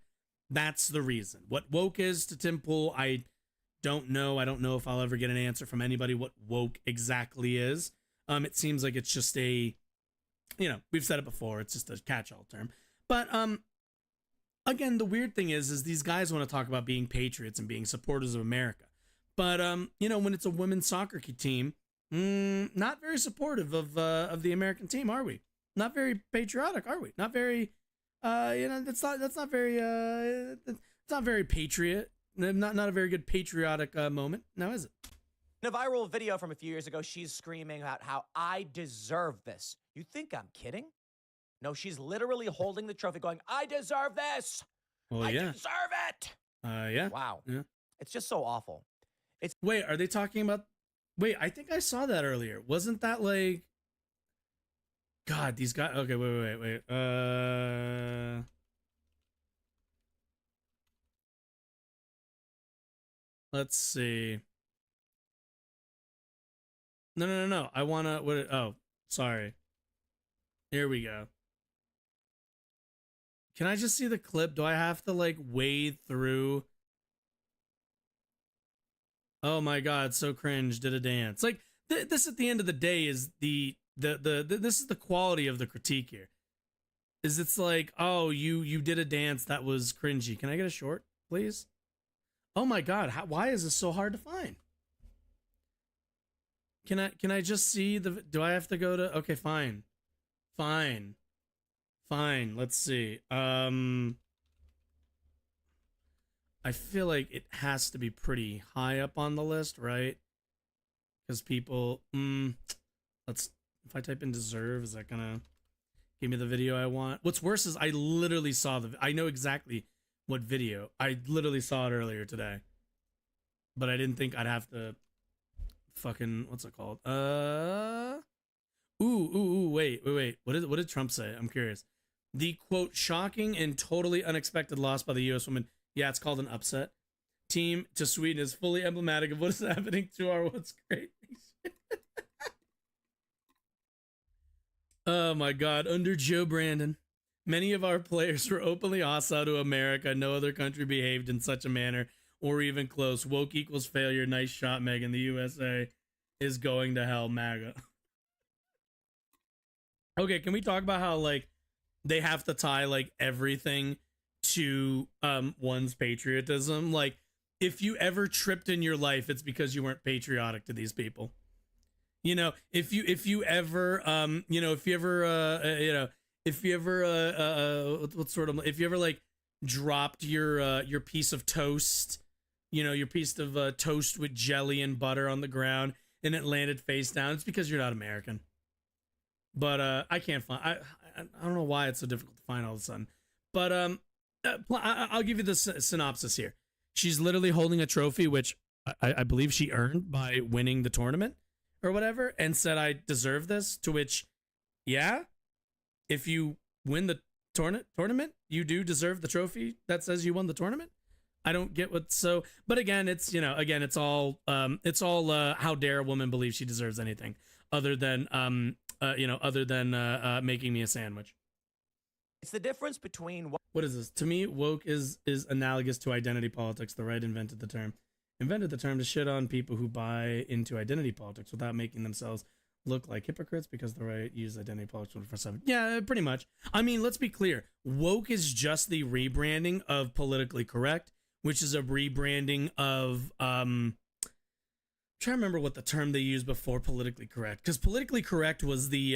Speaker 3: That's the reason. What woke is to Tim Pool, I don't know. I don't know if I'll ever get an answer from anybody what woke exactly is. It seems like it's just a, we've said it before. It's just a catch-all term. But again, the weird thing is these guys want to talk about being patriots and being supporters of America. But when it's a women's soccer team, not very supportive of the American team, are we? Not very patriotic, are we? Not very, that's not very, it's not very patriot. Not a very good patriotic moment. Now, is it?
Speaker 14: In a viral video from a few years ago, she's screaming about how I deserve this. You think I'm kidding? No, she's literally holding the trophy going, I deserve this.
Speaker 3: Well,
Speaker 14: I deserve it.
Speaker 3: Yeah.
Speaker 14: Wow.
Speaker 3: Yeah.
Speaker 14: It's just so awful.
Speaker 3: Wait, are they talking about, wait, I think I saw that earlier. Wasn't that like, God, these guys, okay, wait. Let's see. No. I want to, oh, sorry. Here we go. Can I just see the clip? Do I have to like wade through? Oh my God, so cringe, did a dance. Like this at the end of the day is this is the quality of the critique here. Is it's like, oh, you did a dance that was cringy. Can I get a short, please? Oh my God, why is this so hard to find? Can I just see do I have to go to, okay, fine. Let's see. I feel like it has to be pretty high up on the list, right? Because people, if I type in deserve, is that gonna give me the video I want? What's worse is I literally saw I know exactly what video. I literally saw it earlier today. But I didn't think I'd have to fucking, what's it called? Wait. What did Trump say? I'm curious. The quote, shocking and totally unexpected loss by the U.S. women. Yeah, it's called an upset. Team to Sweden is fully emblematic of what is happening to our once great nation. Oh my God. Under Joe Brandon, many of our players were openly hostile to America. No other country behaved in such a manner or even close. Woke equals failure. Nice shot, Megan. The USA is going to hell, MAGA. Okay, can we talk about how like they have to tie like everything to one's patriotism? Like if you ever tripped in your life, it's because you weren't patriotic to these people. You know, if you ever if you ever like dropped your piece of toast, your piece of toast with jelly and butter on the ground and it landed face down, it's because you're not American. But I can't find. I don't know why it's so difficult to find all of a sudden. But I'll give you the synopsis here. She's literally holding a trophy, which I believe she earned by winning the tournament or whatever, and said, "I deserve this." To which, yeah, if you win the tournament, you do deserve the trophy that says you won the tournament. I don't get what so. But again, it's it's all how dare a woman believe she deserves anything other than making me a sandwich.
Speaker 14: It's the difference between
Speaker 3: what is this? To me, woke is analogous to identity politics. The right invented the term to shit on people who buy into identity politics without making themselves look like hypocrites because the right use identity politics 24/7. Yeah, pretty much. I mean, let's be clear. Woke is just the rebranding of politically correct, which is a rebranding of trying to remember what the term they used before politically correct, because politically correct was the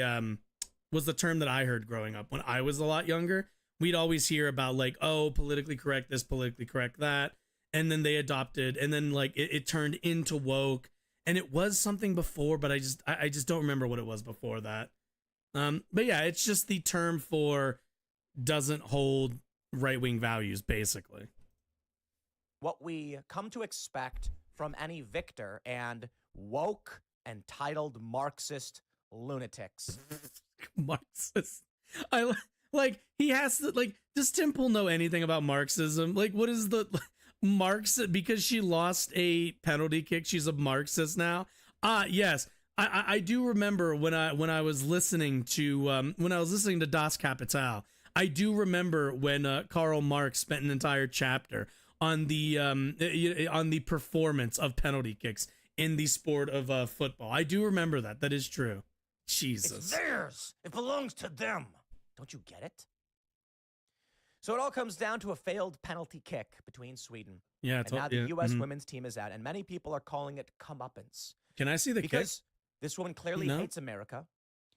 Speaker 3: term that I heard growing up when I was a lot younger. We'd always hear about like, oh, politically correct this, politically correct that, and then they adopted, and then like it turned into woke, and it was something before, but I just don't remember what it was before that. But yeah, it's just the term for doesn't hold right-wing values, basically.
Speaker 14: What we come to expect from any victor and woke, entitled Marxist lunatics.
Speaker 3: Marxist. I like he has to like. Does Temple know anything about Marxism? Like, what is the Marxist? Because she lost a penalty kick, she's a Marxist now. Yes, I do remember when I was listening to Das Kapital. I do remember when Karl Marx spent an entire chapter on the performance of penalty kicks in the sport of football. I do remember that. That is true. Jesus.
Speaker 14: It's theirs. It belongs to them. Don't you get it? So it all comes down to a failed penalty kick between Sweden.
Speaker 3: Yeah,
Speaker 14: and now the U.S. women's team is out, and many people are calling it comeuppance.
Speaker 3: Can I see the kick?
Speaker 14: This woman clearly hates America.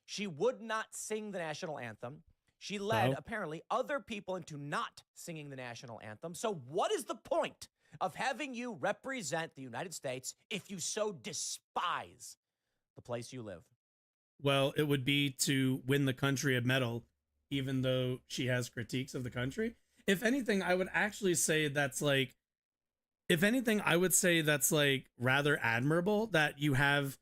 Speaker 14: She would not sing the national anthem. She led, apparently, other people into not singing the national anthem. So what is the point of having you represent the United States if you so despise the place you live?
Speaker 3: Well, it would be to win the country a medal, even though she has critiques of the country. If anything, I would actually say that's like, if anything, I would say that's like rather admirable that you have,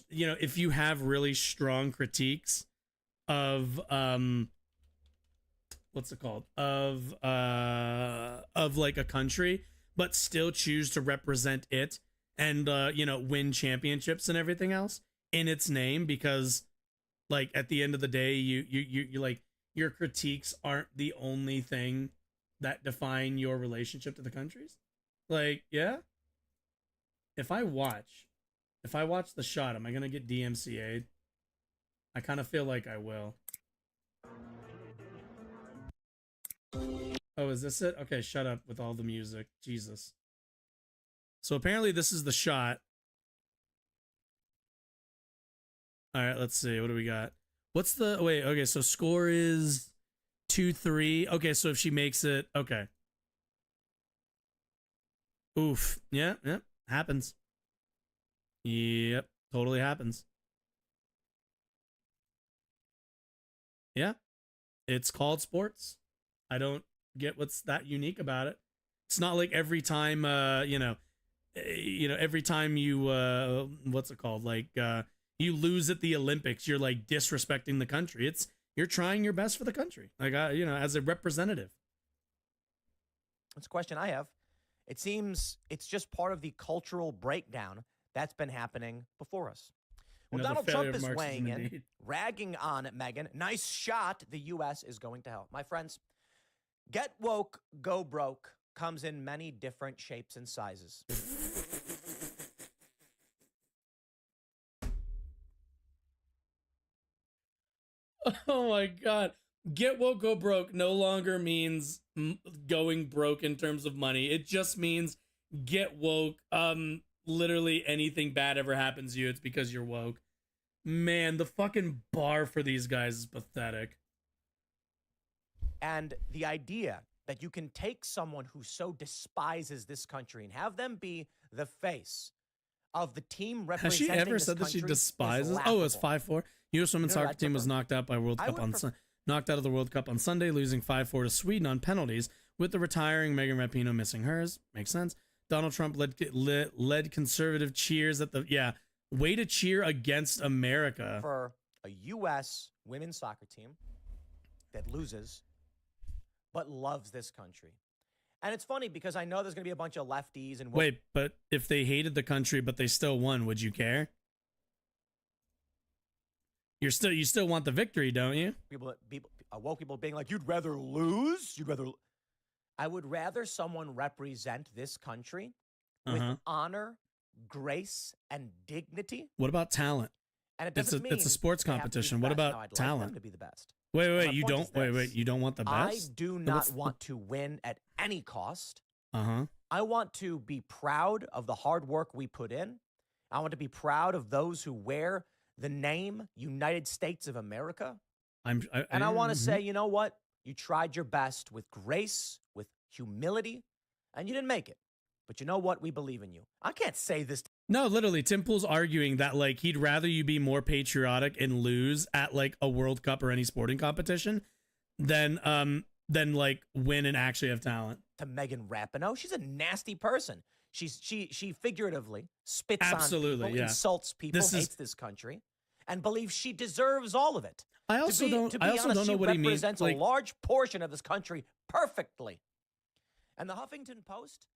Speaker 3: you know, if you have really strong critiques of, what's it called? Of like a country, but still choose to represent it and, you know, win championships and everything else in its name, because like at the end of the day, you like, your critiques aren't the only thing that define your relationship to the countries. Like, yeah. If I watch the shot, am I gonna get DMCA'd? I kind of feel like I will. Oh, is this it? Okay, shut up with all the music. Jesus. So apparently this is the shot. All right, let's see. What do we got? What's the... Wait, okay, so score is 2-3. Okay, so if she makes it... Okay. Oof. Yeah, happens. Yep, totally happens. Yeah, it's called sports. I don't get what's that unique about it. It's not like every time, you know, every time you, what's it called? Like, you lose at the Olympics, you're like disrespecting the country. It's, you're trying your best for the country. Like, you know, as a representative.
Speaker 14: That's a question I have. It seems it's just part of the cultural breakdown that's been happening before us. Well, Donald Trump is weighing in, ragging on Meghan. Nice shot. The U.S. is going to hell. My friends, get woke, go broke comes in many different shapes and sizes.
Speaker 3: Oh my God. Get woke, go broke no longer means going broke in terms of money. It just means get woke. Literally anything bad ever happens to you, it's because you're woke. Man, the fucking bar for these guys is pathetic.
Speaker 14: And the idea that you can take someone who so despises this country and have them be the face of the team representing this country.
Speaker 3: Has she ever said that she despises? Oh, it's 5-4. U.S. women's soccer team was knocked out by knocked out of the World Cup on Sunday, losing 5-4 to Sweden on penalties, with the retiring Megan Rapinoe missing hers. Makes sense. Donald Trump led conservative cheers at the way to cheer against America
Speaker 14: for a U.S. women's soccer team that loses but loves this country. And it's funny because I know there's going to be a bunch of lefties and
Speaker 3: wait, but if they hated the country but they still won, would you care? You still want the victory, don't you?
Speaker 14: Woke people being like, you'd rather lose? I would rather someone represent this country with honor, grace, and dignity.
Speaker 3: What about talent?
Speaker 14: And it doesn't mean
Speaker 3: it's a sports competition. What about
Speaker 14: I'd
Speaker 3: talent?
Speaker 14: Like them to be the best.
Speaker 3: Wait, you don't you don't want the best?
Speaker 14: I do not want to win at any cost.
Speaker 3: Uh-huh.
Speaker 14: I want to be proud of the hard work we put in. I want to be proud of those who wear the name United States of America. I want to say, you know what? You tried your best with grace, with humility, and you didn't make it. But you know what? We believe in you. I can't say this.
Speaker 3: No, literally, Tim Pool's arguing that like he'd rather you be more patriotic and lose at like a World Cup or any sporting competition than like win and actually have talent.
Speaker 14: To Megan Rapinoe, she's a nasty person. She figuratively spits on people, insults people, hates this country, and believes she deserves all of it.
Speaker 3: I also don't know what he means.
Speaker 14: She represents a large portion of this country perfectly. And the Huffington Post,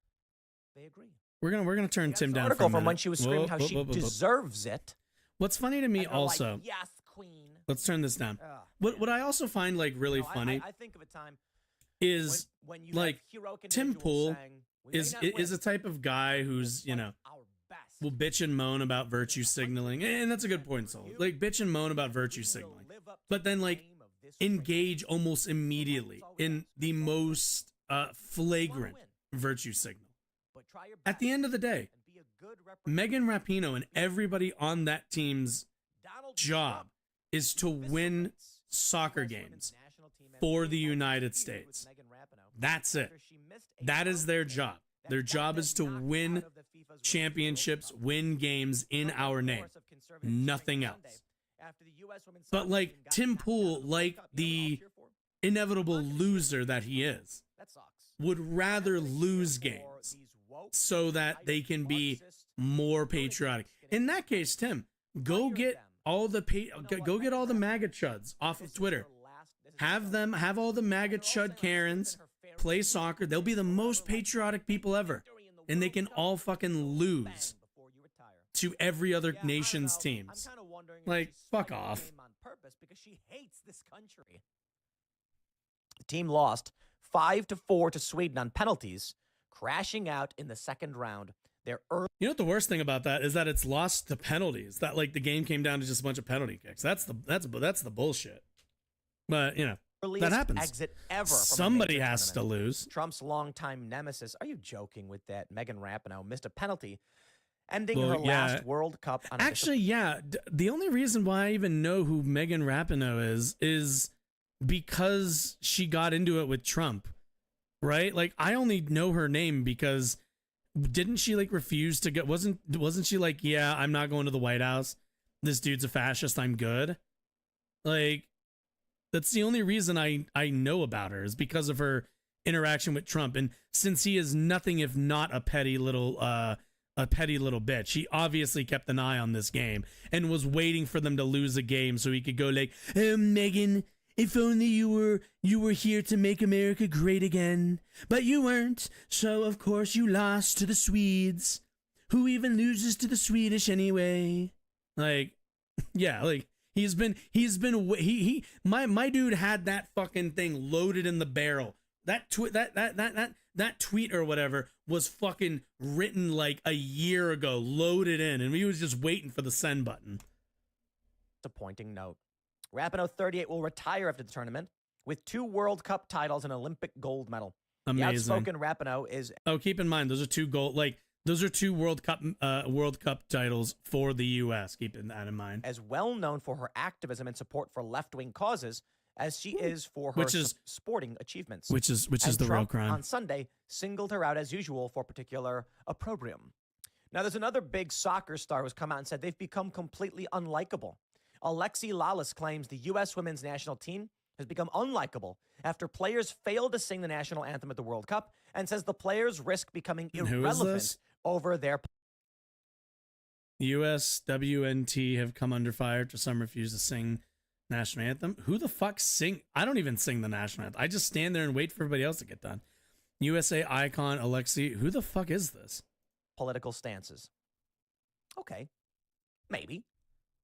Speaker 14: they agree.
Speaker 3: We're gonna turn Tim down.
Speaker 14: Article from when she was screaming how she deserves it.
Speaker 3: What's funny to me also.
Speaker 14: Like, yes, queen.
Speaker 3: Let's turn this down. What I also find like really funny.
Speaker 14: I think of a time
Speaker 3: is when you like Tim Pool is a type of guy who's, you know, will bitch and moan about virtue signaling, and that's a good point, Sol. Like bitch and moan about virtue signaling, but then like engage almost immediately in the most flagrant virtue signal. At the end of the day, Megan Rapinoe and everybody on that team's job is to win soccer games for the United States. That's it. That is their job. Their job is to win championships, win games in our name. Nothing else. But like Tim Pool, like the inevitable loser that he is, would rather lose games so that they can be more patriotic. In that case, Tim, go get all the MAGA chuds off of Twitter. Have all the MAGA chud Karens play soccer. They'll be the most patriotic people ever, and they can all fucking lose to every other nation's teams. Like, fuck off.
Speaker 14: Because she hates this country. The team lost 5-4 to Sweden on penalties, crashing out in the second round.
Speaker 3: You know what the worst thing about that is that it's lost to penalties. That like the game came down to just a bunch of penalty kicks. That's the bullshit. But you know that happens.
Speaker 14: Exit ever from
Speaker 3: Somebody has to lose.
Speaker 14: Trump's longtime nemesis. Are you joking with that? Megan Rapinoe missed a penalty, ending her last World Cup.
Speaker 3: Actually, yeah. The only reason why I even know who Megan Rapinoe is because she got into it with Trump, right? Like I only know her name because didn't she like refuse to get? Wasn't she like, yeah, I'm not going to the White House. This dude's a fascist. I'm good. Like that's the only reason I know about her is because of her interaction with Trump. And since he is nothing if not a petty little bitch, he obviously kept an eye on this game and was waiting for them to lose a game so he could go like, Megan, if only you were here to make America great again, but you weren't. So of course you lost to the Swedes. Who even loses to the Swedish anyway? Like, yeah, like my dude had that fucking thing loaded in the barrel. That tweet or whatever was fucking written like a year ago, loaded in, and he was just waiting for the send button.
Speaker 14: Disappointing note. Rapinoe, 38, will retire after the tournament with 2 World Cup titles and Olympic gold medal.
Speaker 3: Amazing.
Speaker 14: The outspoken Rapinoe is...
Speaker 3: Oh, keep in mind, those are 2 World Cup titles for the U.S. Keep that in mind.
Speaker 14: As well known for her activism and support for left-wing causes as she is for her sporting achievements.
Speaker 3: Which is the real crime.
Speaker 14: On Sunday, singled her out as usual for particular opprobrium. Now, there's another big soccer star who's come out and said they've become completely unlikable. Alexi Lalas claims the U.S. women's national team has become unlikable after players failed to sing the national anthem at the World Cup and says the players risk becoming irrelevant over their...
Speaker 3: USWNT have come under fire after some refuse to sing national anthem. Who the fuck sing? I don't even sing the national anthem. I just stand there and wait for everybody else to get done. USA icon Alexi. Who the fuck is this?
Speaker 14: Political stances. Okay. Maybe.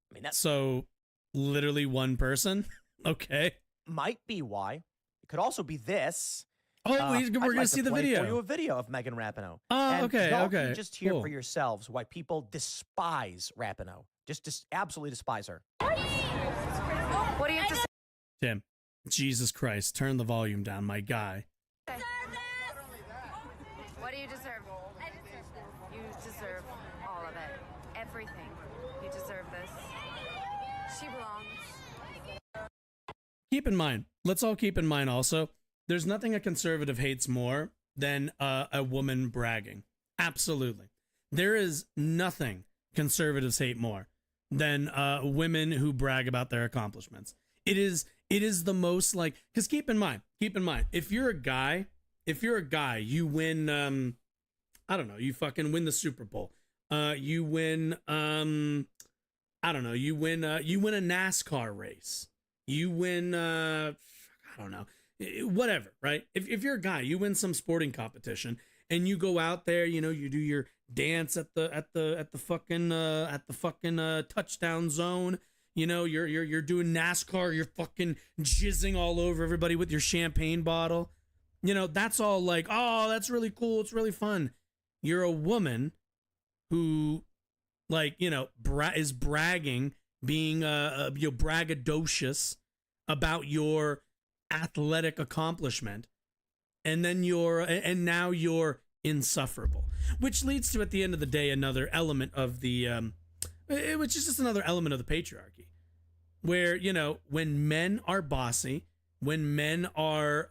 Speaker 14: I mean, that's...
Speaker 3: So, literally one person? Okay.
Speaker 14: Might be why. It could also be this.
Speaker 3: Oh, we're going to see the video.
Speaker 14: For you a video of Megan Rapinoe.
Speaker 3: Oh, okay, okay.
Speaker 14: You just hear for yourselves why people despise Rapinoe. Just absolutely despise her.
Speaker 17: What do you have to say?
Speaker 3: Tim, Jesus Christ, turn the volume down, my guy.
Speaker 17: What do you deserve? I deserve this. You deserve all of it. Everything. You deserve this. She belongs.
Speaker 3: Keep in mind, let's all keep in mind also, there's nothing a conservative hates more than a woman bragging. Absolutely. There is nothing conservatives hate more than women who brag about their accomplishments. It is the most like, because keep in mind, if you're a guy, you win, I don't know, you fucking win the Super Bowl. You win, I don't know, you win a NASCAR race. You win, I don't know, whatever, right? If you're a guy, you win some sporting competition and you go out there, you know, you do your dance at the fucking touchdown zone. You know, you're doing NASCAR, you're fucking jizzing all over everybody with your champagne bottle. You know, that's all like, oh, that's really cool. It's really fun. You're a woman who, like, you know, is bragging, being braggadocious about your athletic accomplishment, and then now you're insufferable. Which leads to, at the end of the day, another element of the, which is just another element of the patriarchy, where, you know, when men are bossy, when men are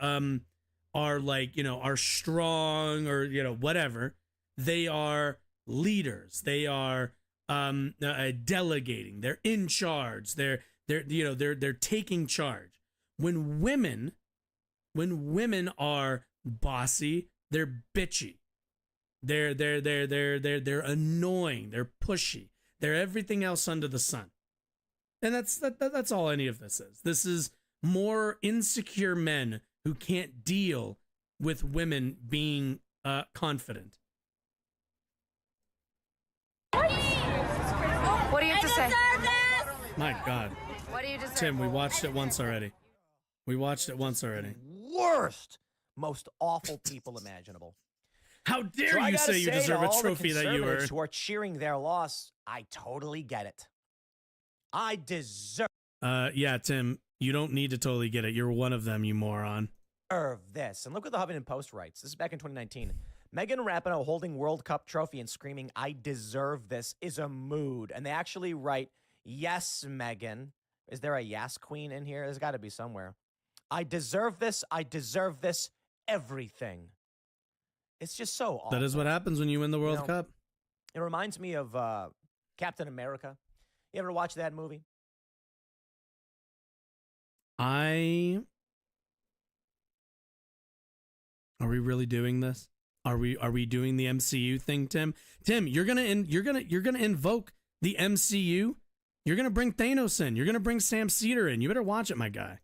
Speaker 3: like, you know, are strong or, you know, whatever, they are leaders. They are delegating. They're in charge. They're taking charge. When women are bossy, they're bitchy. They're annoying. They're pushy. They're everything else under the sun. And that's all any of this is. This is more insecure men who can't deal with women being confident.
Speaker 17: What do you have to say?
Speaker 3: My God.
Speaker 17: What do you deserve?
Speaker 3: Tim, we watched it once already.
Speaker 14: Worst, most awful people imaginable.
Speaker 3: How dare you say you deserve a trophy that you earned?
Speaker 14: Who are cheering their loss? I totally get it. I deserve.
Speaker 3: Yeah, Tim, you don't need to totally get it. You're one of them, you moron.
Speaker 14: This. And look what the Huffington Post writes. This is back in 2019. Megan Rapinoe holding World Cup trophy and screaming, "I deserve this," is a mood. And they actually write, "Yes, Megan." Is there a yes queen in here? There's got to be somewhere. I deserve this. I deserve this. Everything. It's just so awful.
Speaker 3: That is what happens when you win the World Cup.
Speaker 14: It reminds me of Captain America. You ever watch that movie?
Speaker 3: Are we really doing this? Are we doing the MCU thing, Tim? Tim, you're gonna invoke the MCU. You're gonna bring Thanos in. You're gonna bring Sam Cedar in. You better watch it, my guy.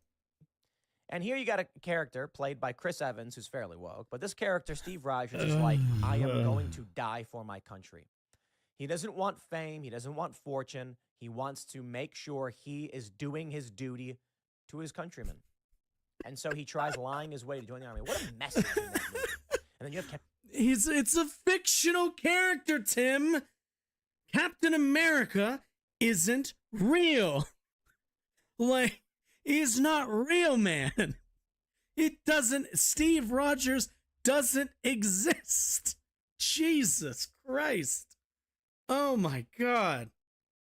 Speaker 14: And here you got a character played by Chris Evans, who's fairly woke. But this character, Steve Rogers, is like, I am going to die for my country. He doesn't want fame. He doesn't want fortune. He wants to make sure he is doing his duty to his countrymen. And so he tries lying his way to join the army. What a message in that movie. And then you have
Speaker 3: It's a fictional character, Tim. Captain America isn't real. Like, he's not real, man. Steve Rogers doesn't exist. Jesus Christ. Oh my God.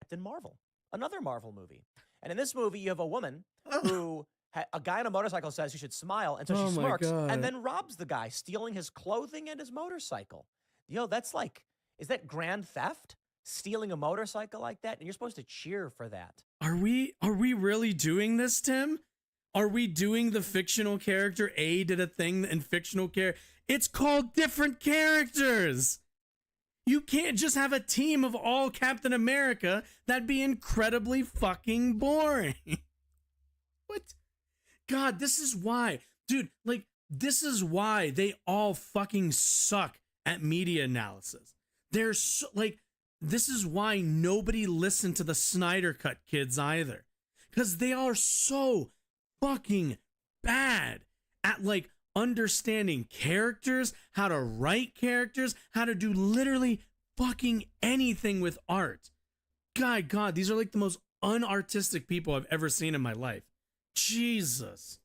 Speaker 14: Captain Marvel, another Marvel movie. And in this movie, you have a woman who, a guy on a motorcycle says she should smile, and so she smirks, and then robs the guy, stealing his clothing and his motorcycle. You know, that's like, is that grand theft? Stealing a motorcycle like that? And you're supposed to cheer for that.
Speaker 3: Are we really doing this, Tim? Are we doing the fictional character A did a thing and fictional character? It's called different characters. You can't just have a team of all Captain America. That'd be incredibly fucking boring. What? God, this is why. Dude, like, this is why they all fucking suck at media analysis. They're so, like, this is why nobody listened to the Snyder Cut kids either. Because they are so fucking bad at, like, understanding characters, how to write characters, how to do literally fucking anything with art. God, these are like the most unartistic people I've ever seen in my life. Jesus.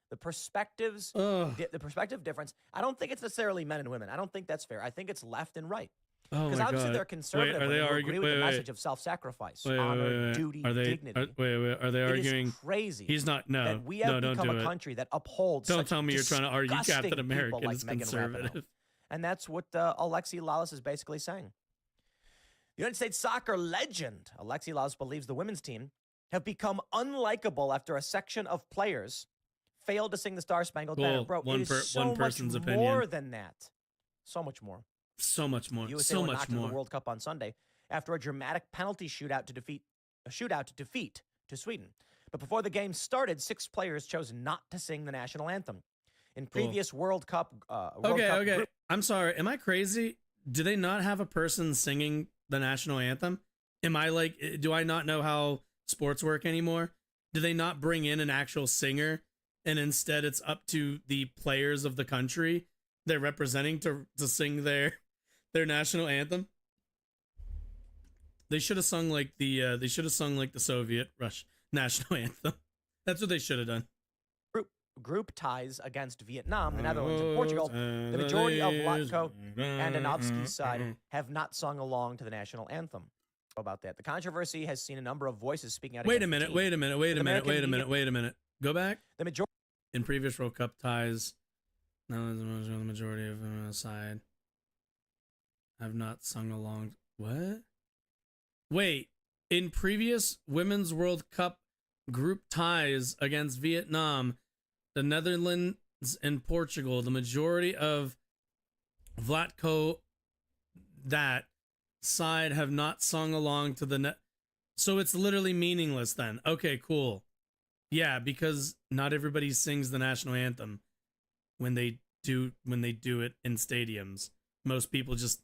Speaker 14: The perspectives, the perspective difference. I don't think it's necessarily men and women. I don't think that's fair. I think it's left and right. Because obviously they're conservative. Wait, they agree with the message of self-sacrifice, honor, duty, dignity.
Speaker 3: Are they arguing?
Speaker 14: It is crazy.
Speaker 3: He's not. No,
Speaker 14: that we have become a country that upholds.
Speaker 3: Don't tell me you're trying to argue Captain America
Speaker 14: like
Speaker 3: is conservative.
Speaker 14: And that's what Alexi Lalas is basically saying. The United States soccer legend Alexi Lalas believes the women's team have become unlikable after a section of players failed to sing the Star Spangled Banner. Bro, it is so much more than that. So much more.
Speaker 3: So much more.
Speaker 14: USA
Speaker 3: so
Speaker 14: were
Speaker 3: much
Speaker 14: knocked
Speaker 3: more.
Speaker 14: into the World Cup on Sunday after a dramatic penalty shootout to defeat Sweden. But before the game started, 6 players chose not to sing the national anthem. In previous World Cup,
Speaker 3: okay. I'm sorry. Am I crazy? Do they not have a person singing the national anthem? Am I like? Do I not know how sports work anymore? Do they not bring in an actual singer, and instead it's up to the players of the country they're representing to sing their national anthem? They should have sung like the Soviet Rush national anthem. That's what they should have done.
Speaker 14: group ties against Vietnam, the Netherlands, and Portugal, the majority of Latko and Anovsky's side have not sung along to the national anthem. How about that? The controversy has seen a number of voices speaking out against the team.
Speaker 3: Wait a minute. Go back.
Speaker 14: The majority
Speaker 3: in previous World Cup ties, the majority of the side have not sung along. What? Wait, in previous Women's World Cup group ties against Vietnam, the Netherlands and Portugal, the majority of Vlatko that side have not sung along to the net. So it's literally meaningless then. Okay, cool. Yeah, because not everybody sings the national anthem when they do it in stadiums. Most people just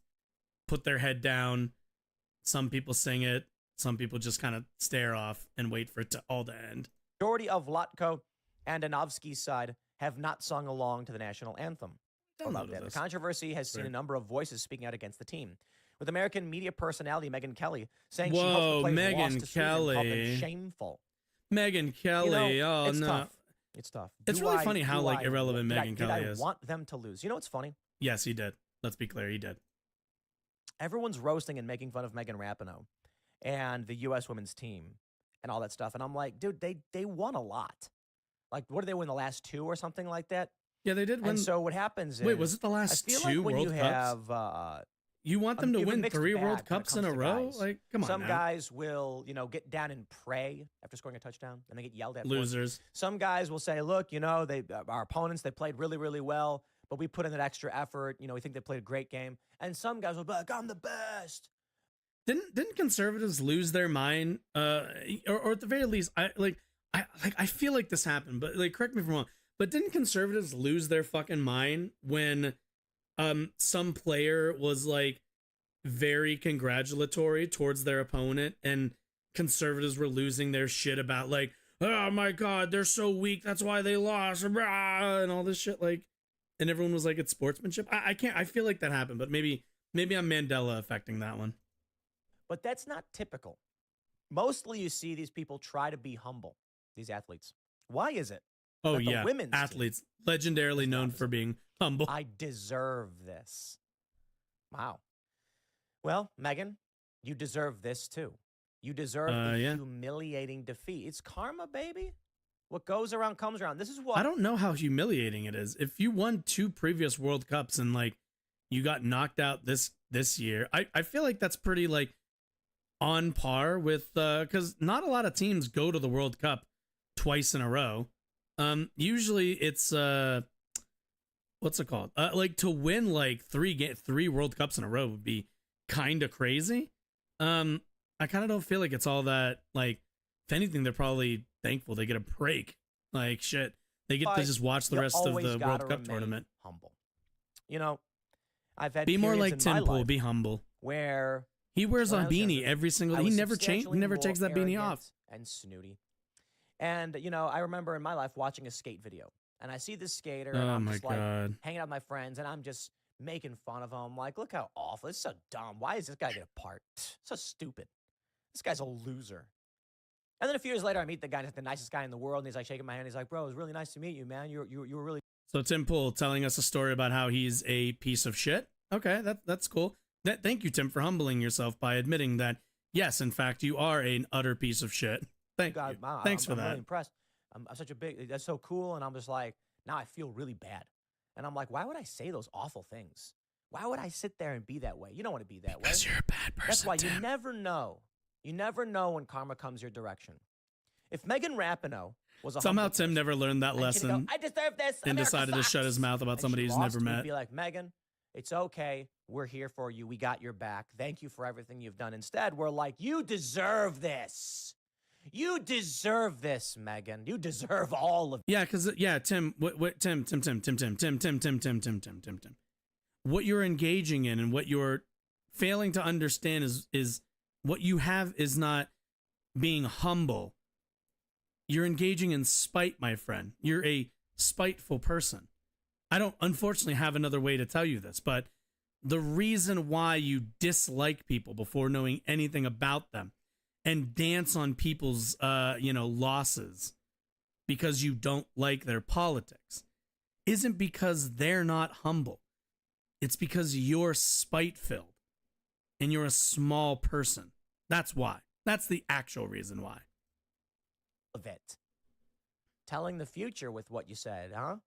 Speaker 3: put their head down. Some people sing it. Some people just kind of stare off and wait for it to all to end.
Speaker 14: Majority of Latko and Anovsky's side have not sung along to the national anthem. About that. The controversy has seen a number of voices speaking out against the team, with American media personality Megyn Kelly saying she hopes the players lost to Sweden, called them shameful.
Speaker 3: Megyn Kelly,
Speaker 14: it's
Speaker 3: no.
Speaker 14: Tough. It's tough.
Speaker 3: It's really funny how like irrelevant Megyn Kelly is.
Speaker 14: I want them to lose. You know what's funny?
Speaker 3: Yes, he did. Let's be clear, he did.
Speaker 14: Everyone's roasting and making fun of Megan Rapinoe and the U.S. women's team and all that stuff. And I'm like, dude, they won a lot. Like, what did they win, the last 2 or something like that?
Speaker 3: Yeah, they did win.
Speaker 14: And so what happens is...
Speaker 3: Wait, was it the last 2 World Cups? You want them to win 3 World Cups in a row? Like, come on.
Speaker 14: Some guys will, get down and pray after scoring a touchdown, and they get yelled at.
Speaker 3: Losers.
Speaker 14: Some guys will say, look, our opponents, they played really, really well, but we put in that extra effort. We think they played a great game. And some guys will be like, I'm the best.
Speaker 3: Didn't conservatives lose their mind? Or at the very least, I feel like this happened, but like, correct me if I'm wrong. But didn't conservatives lose their fucking mind when some player was like very congratulatory towards their opponent, and conservatives were losing their shit about like, oh my god, they're so weak, that's why they lost, and all this shit, like, and everyone was like, it's sportsmanship. I feel like that happened, but maybe I'm Mandela affecting that one.
Speaker 14: But that's not typical. Mostly you see these people try to be humble, these athletes. Why is it?
Speaker 3: Oh yeah, women's athletes, legendarily known for being humble.
Speaker 14: I deserve this. Wow. Well, Megan, you deserve this too. You deserve the humiliating defeat. It's karma, baby. What goes around comes around. This is what...
Speaker 3: I don't know how humiliating it is. If you won 2 previous World Cups and like you got knocked out this year, I feel like that's pretty like on par with because not a lot of teams go to the World Cup twice in a row. Usually it's what's it called? Like to win like 3 World Cups in a row would be kind of crazy. I kind of don't feel like it's all that, like, if anything, they're probably thankful they get a break. Like, shit, they get to just watch the rest of the World Cup tournament.
Speaker 14: Humble. I've had
Speaker 3: be more like Tim Pool, be humble.
Speaker 14: Where
Speaker 3: he wears a beanie every single. He never takes that beanie off.
Speaker 14: And snooty. And I remember in my life watching a skate video, and I see this skater, and I'm just like hanging out with my friends, and I'm just making fun of him. Like, look how awful! It's so dumb. Why does this guy get a part? So stupid. This guy's a loser. And then a few years later, I meet the guy, the nicest guy in the world, and he's like shaking my hand. He's like, "Bro, it was really nice to meet you, man. You were really."
Speaker 3: So Tim Pool telling us a story about how he's a piece of shit. Okay, that's cool. Thank you, Tim, for humbling yourself by admitting that yes, in fact, you are an utter piece of shit. Thanks for that.
Speaker 14: I'm really impressed. I'm such a big. That's so cool, and I'm just like, now I feel really bad, and I'm like, why would I say those awful things? Why would I sit there and be that way? You don't want to be that way.
Speaker 3: Because you're a bad person.
Speaker 14: That's why
Speaker 3: Tim.
Speaker 14: You never know. You never know when karma comes your direction. If Megan Rapinoe was a
Speaker 3: somehow Tim never learned that lesson.
Speaker 14: I deserve this.
Speaker 3: And decided to shut his mouth about somebody he's never met.
Speaker 14: Be like, Megan, it's okay. We're here for you. We got your back. Thank you for everything you've done. Instead, we're like, you deserve this. You deserve this, Megan. You deserve all of it.
Speaker 3: Yeah, because Tim, Tim. What you're engaging in and what you're failing to understand is what you have is not being humble. You're engaging in spite, my friend. You're a spiteful person. I don't, unfortunately, have another way to tell you this, but the reason why you dislike people before knowing anything about them and dance on people's, losses because you don't like their politics isn't because they're not humble. It's because you're spite-filled and you're a small person. That's why. That's the actual reason why.
Speaker 14: Of it. Telling the future with what you said, huh?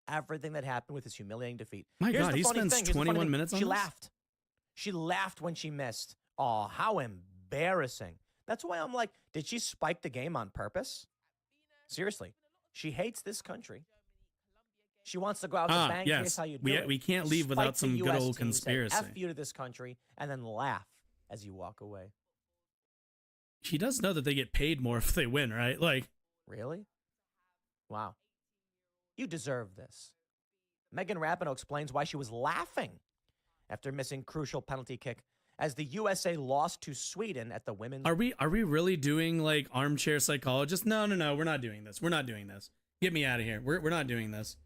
Speaker 14: Everything that happened with his humiliating defeat.
Speaker 3: My God, he spends 21 minutes on
Speaker 14: She
Speaker 3: this?
Speaker 14: laughed. She laughed when she missed. Oh, how embarrassing. That's why I'm like, did she spike the game on purpose? Seriously. She hates this country. She wants to go out to bank.
Speaker 3: Yes.
Speaker 14: Here's how you do it.
Speaker 3: We can't leave without
Speaker 14: Spike
Speaker 3: some
Speaker 14: the
Speaker 3: good
Speaker 14: US
Speaker 3: old
Speaker 14: team, say
Speaker 3: conspiracy.
Speaker 14: F you to this country, and then laugh as you walk away.
Speaker 3: She does know that they get paid more if they win, right? Like,
Speaker 14: really? Wow. You deserve this. Megan Rapinoe explains why she was laughing after missing crucial penalty kick as the USA lost to Sweden at the women's.
Speaker 3: Are we really doing like armchair psychologist? No, we're not doing this. We're not doing this. Get me out of here. We're not doing this.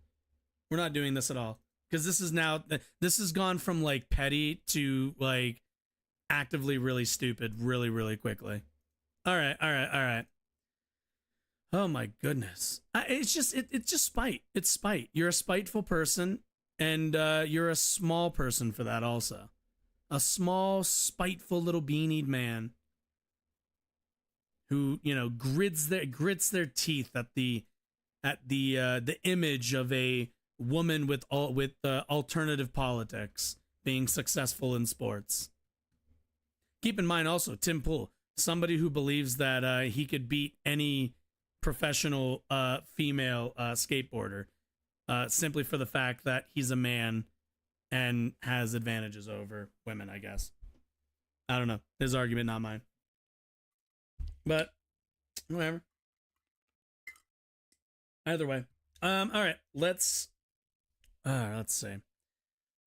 Speaker 3: We're not doing this at all. Because this has gone from like petty to like actively really stupid really, really quickly. All right. Oh my goodness. It's just spite. It's spite. You're a spiteful person, and you're a small person for that also. A small, spiteful little beanied man who, grits their teeth at the image of a woman with alternative politics being successful in sports. Keep in mind also, Tim Pool, somebody who believes that he could beat any professional female skateboarder simply for the fact that he's a man and has advantages over women, I guess. I don't know. His argument, not mine. But whatever. Either way. All right. Let's see.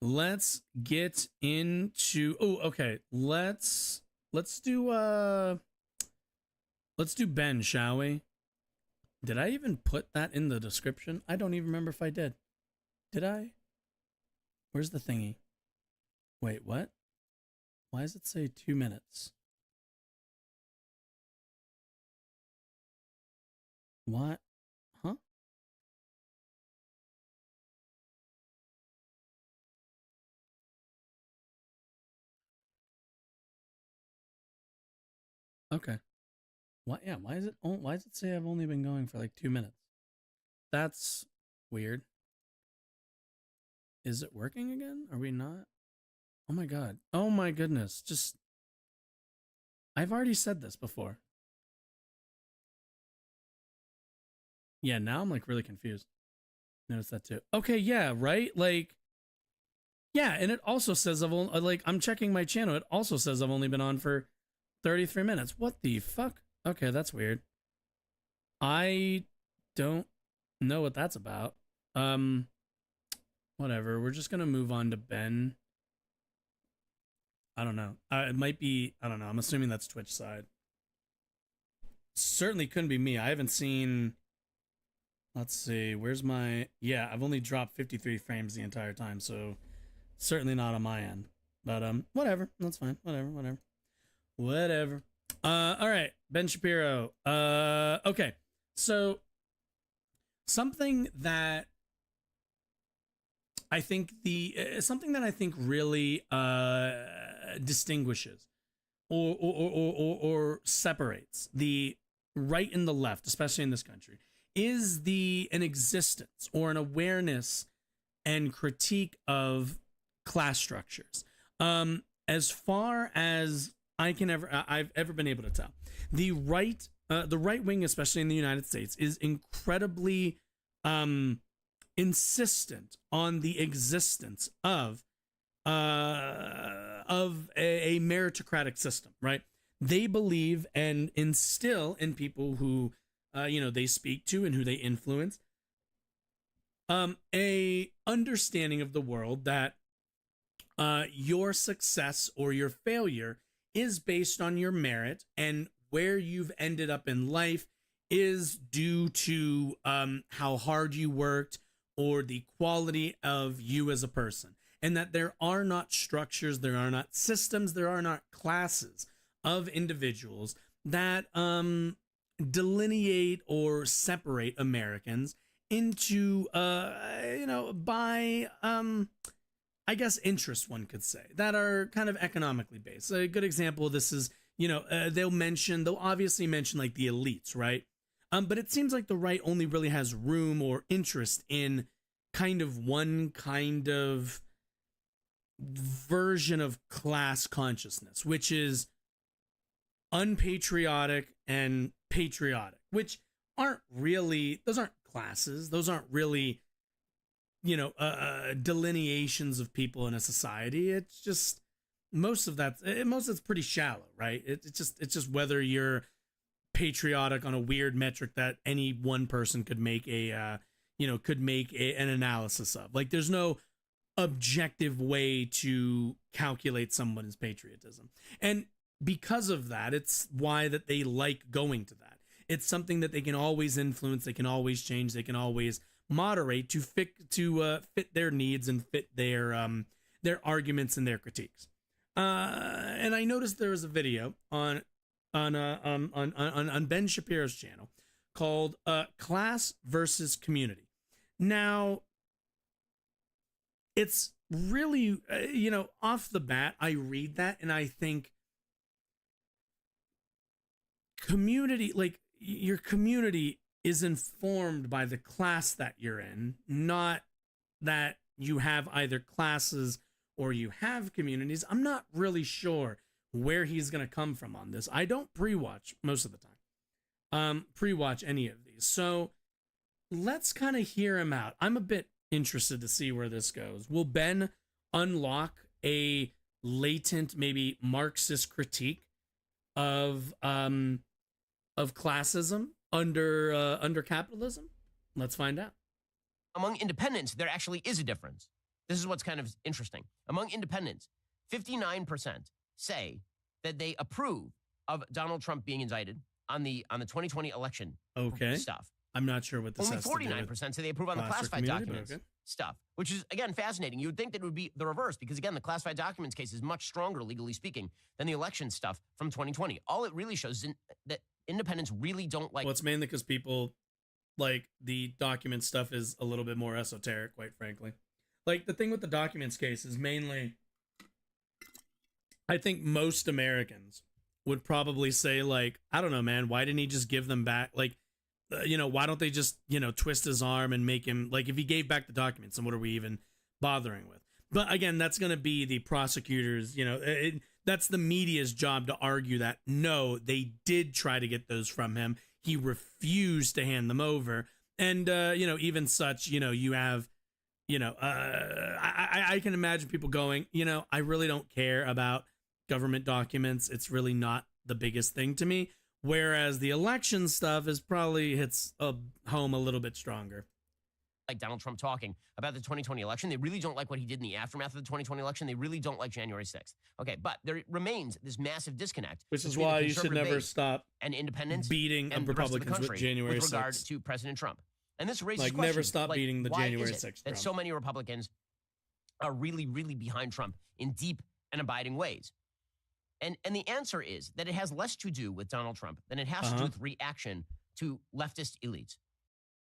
Speaker 3: Let's get into okay. Let's do Ben, shall we? Did I even put that in the description? I don't even remember if I did. Did I? Where's the thingy? Wait, what? Why does it say 2 minutes? What? Huh? Okay. What? Yeah. Why does it say I've only been going for like 2 minutes? That's weird. Is it working again? Are we not? Oh my God. Oh my goodness. I've already said this before. Yeah, now I'm like really confused. Notice that too. Okay, yeah, right? Like, yeah, and it also says I'm checking my channel. It also says I've only been on for 33 minutes. What the fuck? Okay, that's weird. I don't know what that's about. Whatever. We're just gonna move on to Ben. I don't know. It might be. I don't know. I'm assuming that's Twitch side. Certainly couldn't be me. I haven't seen. Let's see. Where's my? Yeah, I've only dropped 53 frames the entire time, so certainly not on my end. But whatever. That's fine. Whatever. All right. Ben Shapiro. Okay. So something that I think really distinguishes or separates the right and the left, especially in this country, is an existence or an awareness and critique of class structures. As far as I've ever been able to tell, the right wing, especially in the United States, is incredibly insistent on the existence of a meritocratic system, right? They believe and instill in people who they speak to and who they influence a understanding of the world that your success or your failure is based on your merit, and where you've ended up in life is due to how hard you worked or the quality of you as a person. And that there are not structures, there are not systems, there are not classes of individuals that delineate or separate Americans into, by, I guess, interests, one could say, that are kind of economically based. A good example of this is, they'll obviously mention like the elites, right? But it seems like the right only really has room or interest in kind of one kind of version of class consciousness, which is unpatriotic and patriotic, which those aren't classes. Those aren't really, delineations of people in a society. It's just most of it's pretty shallow, right? It's just whether you're patriotic on a weird metric that any one person could make an analysis of. Like, there's no objective way to calculate someone's patriotism. And because of that, it's why that they like going to that. It's something that they can always influence, they can always change, they can always moderate to fit their needs and fit their arguments and their critiques. And I noticed there was a video on Ben Shapiro's channel called Class versus Community. Now, it's really, off the bat, I read that and I think community, like your community is informed by the class that you're in, not that you have either classes or you have communities. I'm not really sure where he's going to come from on this. I don't pre-watch most of the time. Pre-watch any of these. So let's kind of hear him out. I'm a bit interested to see where this goes. Will Ben unlock a latent, maybe Marxist critique of classism under capitalism? Let's find out.
Speaker 2: Among independents, there actually is a difference. This is what's kind of interesting. Among independents, 59% say that they approve of Donald Trump being indicted on the 2020 election stuff.
Speaker 3: I'm not sure what this
Speaker 2: Only
Speaker 3: has to do with
Speaker 2: 49% say they approve on the classified documents stuff, which is, again, fascinating. You would think that it would be the reverse because, again, the classified documents case is much stronger, legally speaking, than the election stuff from 2020. All it really shows is that independents really don't like...
Speaker 3: Well, it's mainly because people, like, the document stuff is a little bit more esoteric, quite frankly. Like, the thing with the documents case is mainly... I think most Americans would probably say, like, I don't know, man, why didn't he just give them back? Like, why don't they just, twist his arm and make him, like, if he gave back the documents, then what are we even bothering with? But again, that's going to be the prosecutors, that's the media's job to argue that, no, they did try to get those from him. He refused to hand them over. And, even such, you have, I can imagine people going, I really don't care about government documents. It's really not the biggest thing to me. Whereas the election stuff is probably hits home a little bit stronger.
Speaker 2: Like Donald Trump talking about the 2020 election. They really don't like what he did in the aftermath of the 2020 election. They really don't like January 6th. Okay, but there remains this massive disconnect.
Speaker 3: Which is why you should never stop
Speaker 2: and independents
Speaker 3: beating
Speaker 2: and
Speaker 3: Republicans with January 6th.
Speaker 2: With regard to President Trump. And this raises
Speaker 3: like
Speaker 2: questions.
Speaker 3: Never stop beating the January 6th.
Speaker 2: That so many Republicans are really, really behind Trump in deep and abiding ways. And the answer is that it has less to do with Donald Trump than it has to do with reaction to leftist elites.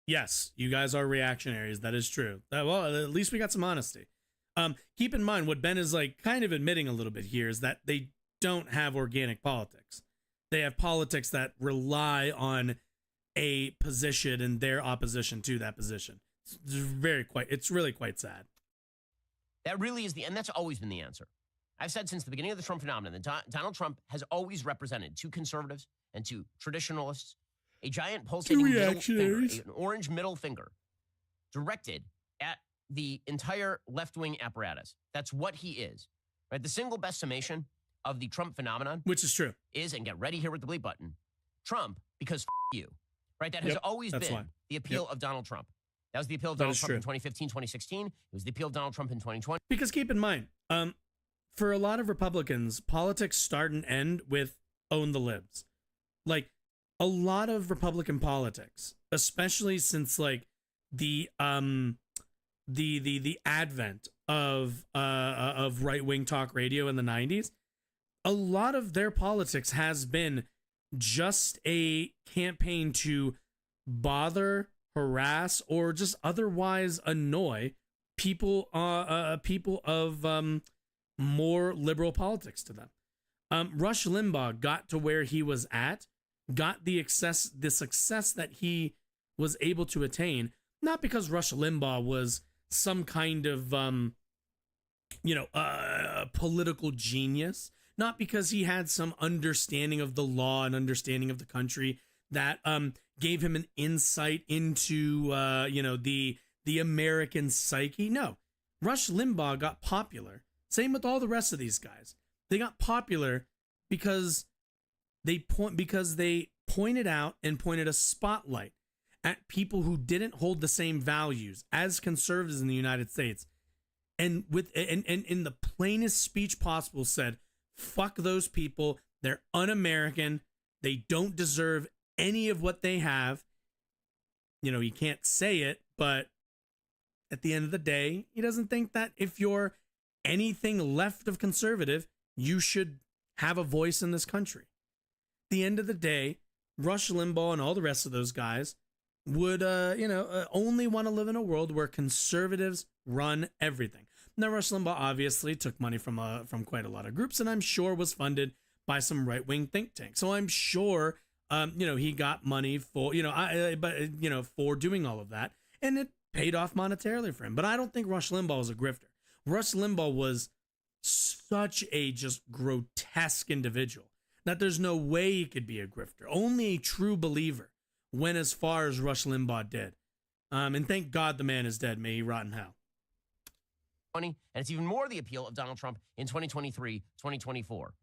Speaker 3: Yes, you guys are reactionaries. That is true. Well, at least we got some honesty. Keep in mind what Ben is like kind of admitting a little bit here is that they don't have organic politics. They have politics that rely on a position and their opposition to that position. It's really quite sad.
Speaker 2: That really is and that's always been the answer. I've said since the beginning of the Trump phenomenon that Donald Trump has always represented to conservatives and to traditionalists a giant pulsating middle finger, an orange middle finger directed at the entire left-wing apparatus. That's what he is. Right? The single best summation of the Trump phenomenon,
Speaker 3: which is true,
Speaker 2: is, and get ready here with the bleep button, Trump because you. Right? That has always been the appeal of Donald Trump. That was the appeal of Donald Trump in 2015, 2016. It was the appeal of Donald Trump in 2020.
Speaker 3: Because keep in mind, for a lot of Republicans, politics start and end with own the libs. Like a lot of Republican politics, especially since like the advent of right-wing talk radio in the 90s, a lot of their politics has been just a campaign to bother, harass, or just otherwise annoy people of more liberal politics to them. Rush Limbaugh got to where he was at, got the success that he was able to attain, not because Rush Limbaugh was some kind of political genius, not because he had some understanding of the law and understanding of the country that gave him an insight into the American psyche. No, Rush Limbaugh got popular. Same with all the rest of these guys. They got popular because they pointed out and pointed a spotlight at people who didn't hold the same values as conservatives in the United States, and in the plainest speech possible said, "Fuck those people. They're un-American. They don't deserve any of what they have." You know, you can't say it, but at the end of the day, he doesn't think that if you're anything left of conservative, you should have a voice in this country. At the end of the day, Rush Limbaugh and all the rest of those guys would, only want to live in a world where conservatives run everything. Now, Rush Limbaugh obviously took money from quite a lot of groups, and I'm sure was funded by some right-wing think tank. So I'm sure, he got money for, for doing all of that, and it paid off monetarily for him. But I don't think Rush Limbaugh was a grifter. Rush Limbaugh was such a just grotesque individual that there's no way he could be a grifter. Only a true believer went as far as Rush Limbaugh did. And thank God the man is dead. May he rot in hell.
Speaker 2: And it's even more the appeal of Donald Trump in 2023, 2024.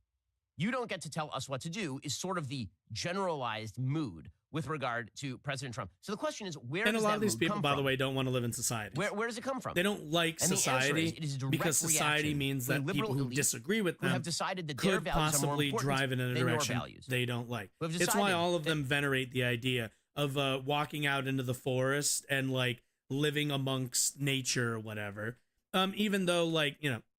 Speaker 2: You don't get to tell us what to do is sort of the generalized mood with regard to President Trump. So the question is, where does that mood come from?
Speaker 3: And a lot of these people, by the way, don't want to live in society.
Speaker 2: Where does it come from?
Speaker 3: They don't like society because society means that people who disagree with them
Speaker 2: have decided that
Speaker 3: could possibly drive in a direction they don't like. It's why all of them venerate the idea of walking out into the forest and like living amongst nature or whatever. Even though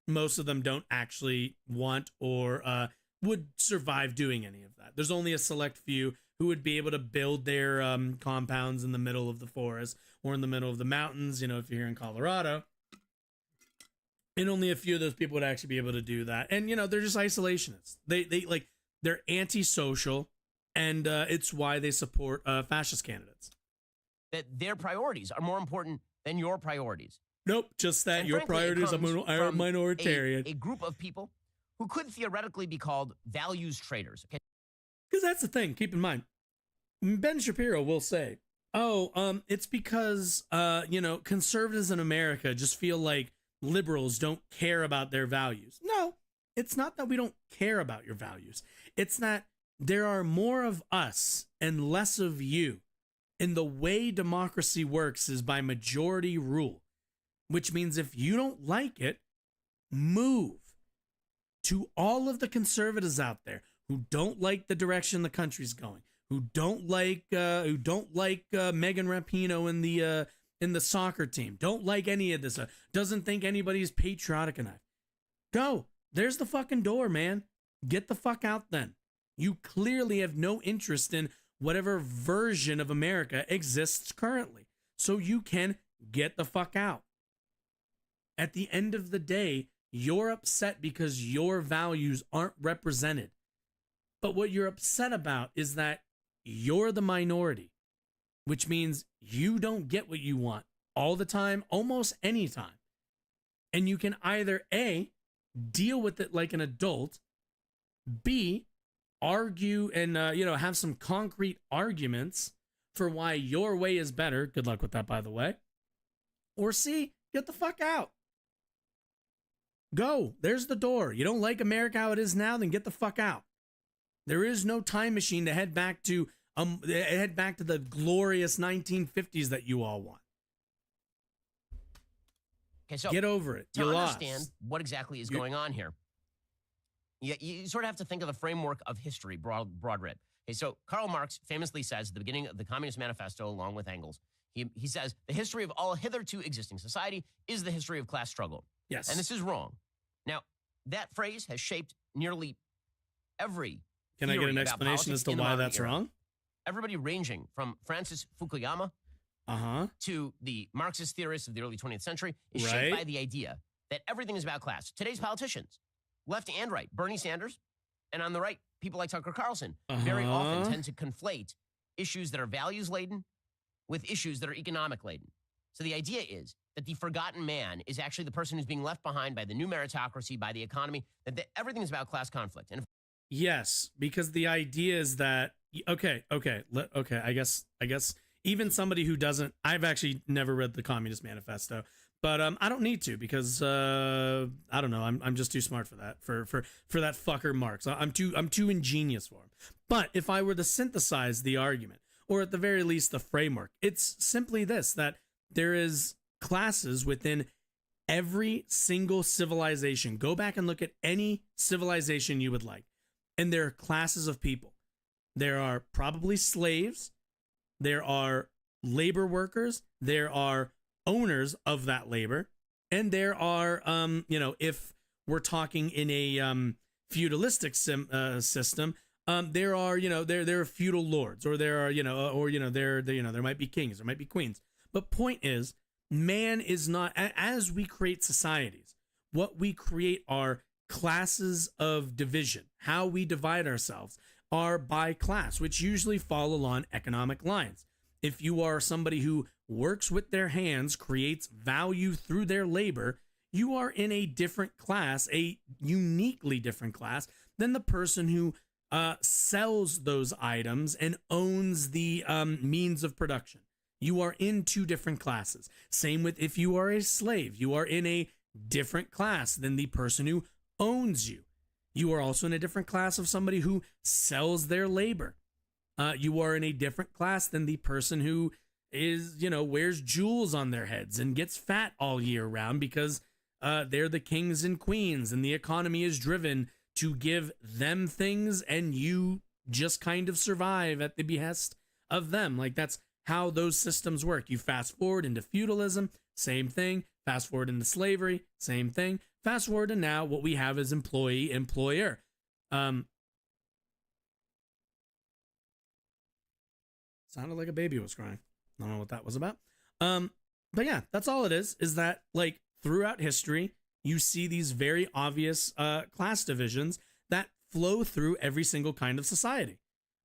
Speaker 3: most of them don't actually want or would survive doing any of that. There's only a select few who would be able to build their compounds in the middle of the forest or in the middle of the mountains, if you're here in Colorado. And only a few of those people would actually be able to do that. And, they're just isolationists. They're antisocial, and it's why they support fascist candidates.
Speaker 2: That their priorities are more important than your priorities.
Speaker 3: Nope, just that your priorities are minoritarian.
Speaker 2: A group of people who could theoretically be called values traders. Okay?
Speaker 3: Because that's the thing. Keep in mind, Ben Shapiro will say, it's because, conservatives in America just feel like liberals don't care about their values. No, it's not that we don't care about your values. It's that there are more of us and less of you. And the way democracy works is by majority rule, which means if you don't like it, move. To all of the conservatives out there who don't like the direction the country's going, who don't like Megan Rapinoe in the soccer team, don't like any of this, doesn't think anybody's patriotic enough. Go. There's the fucking door, man. Get the fuck out then. You clearly have no interest in whatever version of America exists currently. So you can get the fuck out. At the end of the day, you're upset because your values aren't represented. But what you're upset about is that you're the minority, which means you don't get what you want all the time, almost any time. And you can either A, deal with it like an adult, B, argue and, have some concrete arguments for why your way is better. Good luck with that, by the way. Or C, get the fuck out. Go. There's the door. You don't like America how it is now, then get the fuck out. There is no time machine to head back to the glorious 1950s that you all want.
Speaker 2: Okay, so
Speaker 3: get over it.
Speaker 2: To understand what exactly is going on here, you sort of have to think of the framework of history, broad read. Okay, so Karl Marx famously says at the beginning of the Communist Manifesto, along with Engels, he says, the history of all hitherto existing society is the history of class struggle.
Speaker 3: Yes.
Speaker 2: And this is wrong. Now, that phrase has shaped nearly every
Speaker 3: Can I get
Speaker 2: theory
Speaker 3: an
Speaker 2: about
Speaker 3: explanation as
Speaker 2: politics
Speaker 3: to
Speaker 2: in the
Speaker 3: why
Speaker 2: modern
Speaker 3: that's
Speaker 2: era.
Speaker 3: wrong?
Speaker 2: Everybody ranging from Francis Fukuyama to the Marxist theorists of the early 20th century is shaped by the idea that everything is about class. Today's politicians, left and right, Bernie Sanders, and on the right, people like Tucker Carlson, very often tend to conflate issues that are values-laden with issues that are economic-laden. So the idea is that the forgotten man is actually the person who's being left behind by the new meritocracy, by the economy, that everything is about class conflict. And
Speaker 3: Yes, because the idea is that okay. I guess even somebody who doesn't, I've actually never read the Communist Manifesto, but I don't need to because I don't know. I'm just too smart for that for that fucker Marx. I'm too ingenious for him. But if I were to synthesize the argument, or at the very least the framework, it's simply this: that there is classes within every single civilization. Go back and look at any civilization you would like. And there are classes of people. There are probably slaves. There are labor workers. There are owners of that labor. And there are, if we're talking in a feudalistic system, there are, there are feudal lords, or there are, there might be kings, there might be queens. But point is, man is not, as we create societies, what we create are classes of division. How we divide ourselves are by class, which usually fall along economic lines. If you are somebody who works with their hands, creates value through their labor, you are in a different class, a uniquely different class than the person who sells those items and owns the means of production. You are in two different classes. Same with if you are a slave, you are in a different class than the person who owns you. You are also in a different class of somebody who sells their labor. You are in a different class than the person who is, wears jewels on their heads and gets fat all year round because they're the kings and queens and the economy is driven to give them things and you just kind of survive at the behest of them. Like, that's how those systems work. You fast forward into feudalism, same thing. Fast forward into slavery, same thing. Fast forward to now, what we have is employee-employer. Sounded like a baby was crying. I don't know what that was about. But yeah, that's all it is that, like, throughout history, you see these very obvious class divisions that flow through every single kind of society.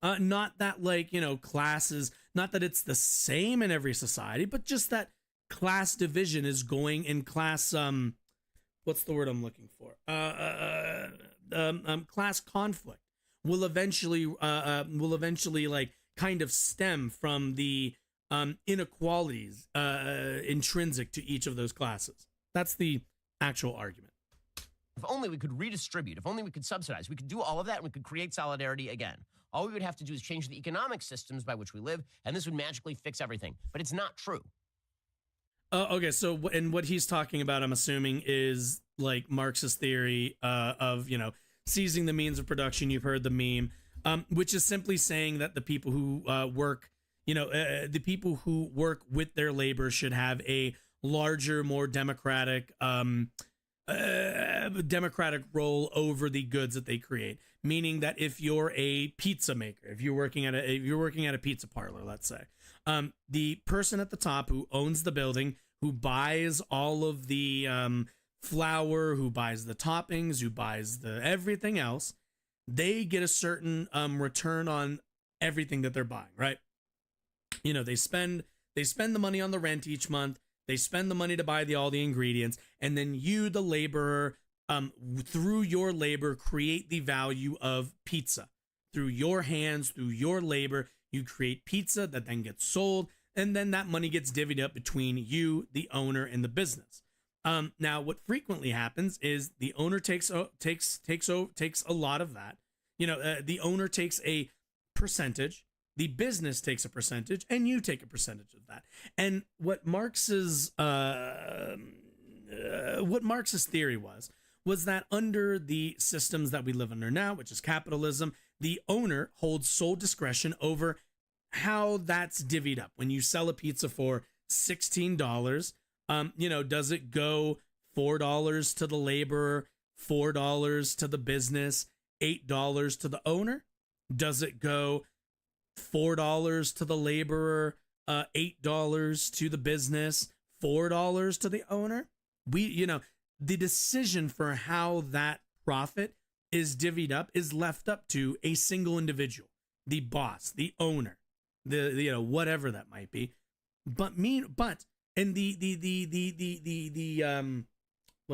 Speaker 3: Not that, like, classes, not that it's the same in every society, but just that class division is going in class, what's the word I'm looking for? Class conflict will eventually like kind of stem from the inequalities intrinsic to each of those classes. That's the actual argument.
Speaker 2: If only we could redistribute, if only we could subsidize, we could do all of that and we could create solidarity again. All we would have to do is change the economic systems by which we live, and this would magically fix everything. But it's not true.
Speaker 3: Okay, so and what he's talking about, I'm assuming, is like Marxist theory of, seizing the means of production. You've heard the meme, which is simply saying that the people who work, the people who work with their labor should have a larger, more democratic role over the goods that they create. Meaning that if you're a pizza maker, if you're working at a pizza parlor, let's say, the person at the top who owns the building, who buys all of the flour, who buys the toppings, who buys the everything else, they get a certain return on everything that they're buying, right? They spend the money on the rent each month. They spend the money to buy all the ingredients, and then you, the laborer, through your labor, create the value of pizza. Through your hands, through your labor, you create pizza that then gets sold, and then that money gets divvied up between you, the owner, and the business. Now, what frequently happens is the owner takes a lot of that. The owner takes a percentage, the business takes a percentage, and you take a percentage of that. And what Marx's theory was that under the systems that we live under now, which is capitalism, the owner holds sole discretion over how that's divvied up. When you sell a pizza for $16, does it go $4 to the laborer, $4 to the business, $8 to the owner? Does it go $4 to the laborer, $8 to the business, $4 to the owner? The decision for how that profit is divvied up is left up to a single individual, the boss, the owner, whatever that might be. What did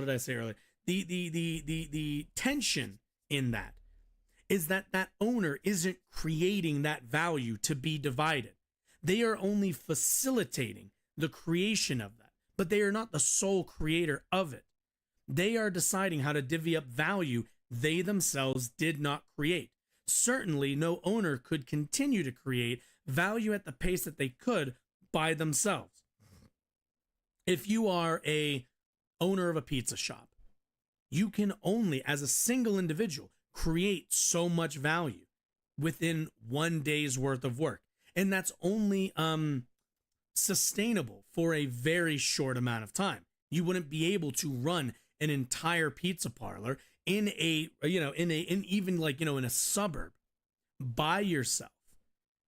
Speaker 3: I say earlier? The tension in that is that owner isn't creating that value to be divided. They are only facilitating the creation of that, but they are not the sole creator of it. They are deciding how to divvy up value they themselves did not create. Certainly, no owner could continue to create value at the pace that they could by themselves. If you are a owner of a pizza shop, you can only, as a single individual, create so much value within one day's worth of work. And that's only sustainable for a very short amount of time. You wouldn't be able to run an entire pizza parlor in a suburb by yourself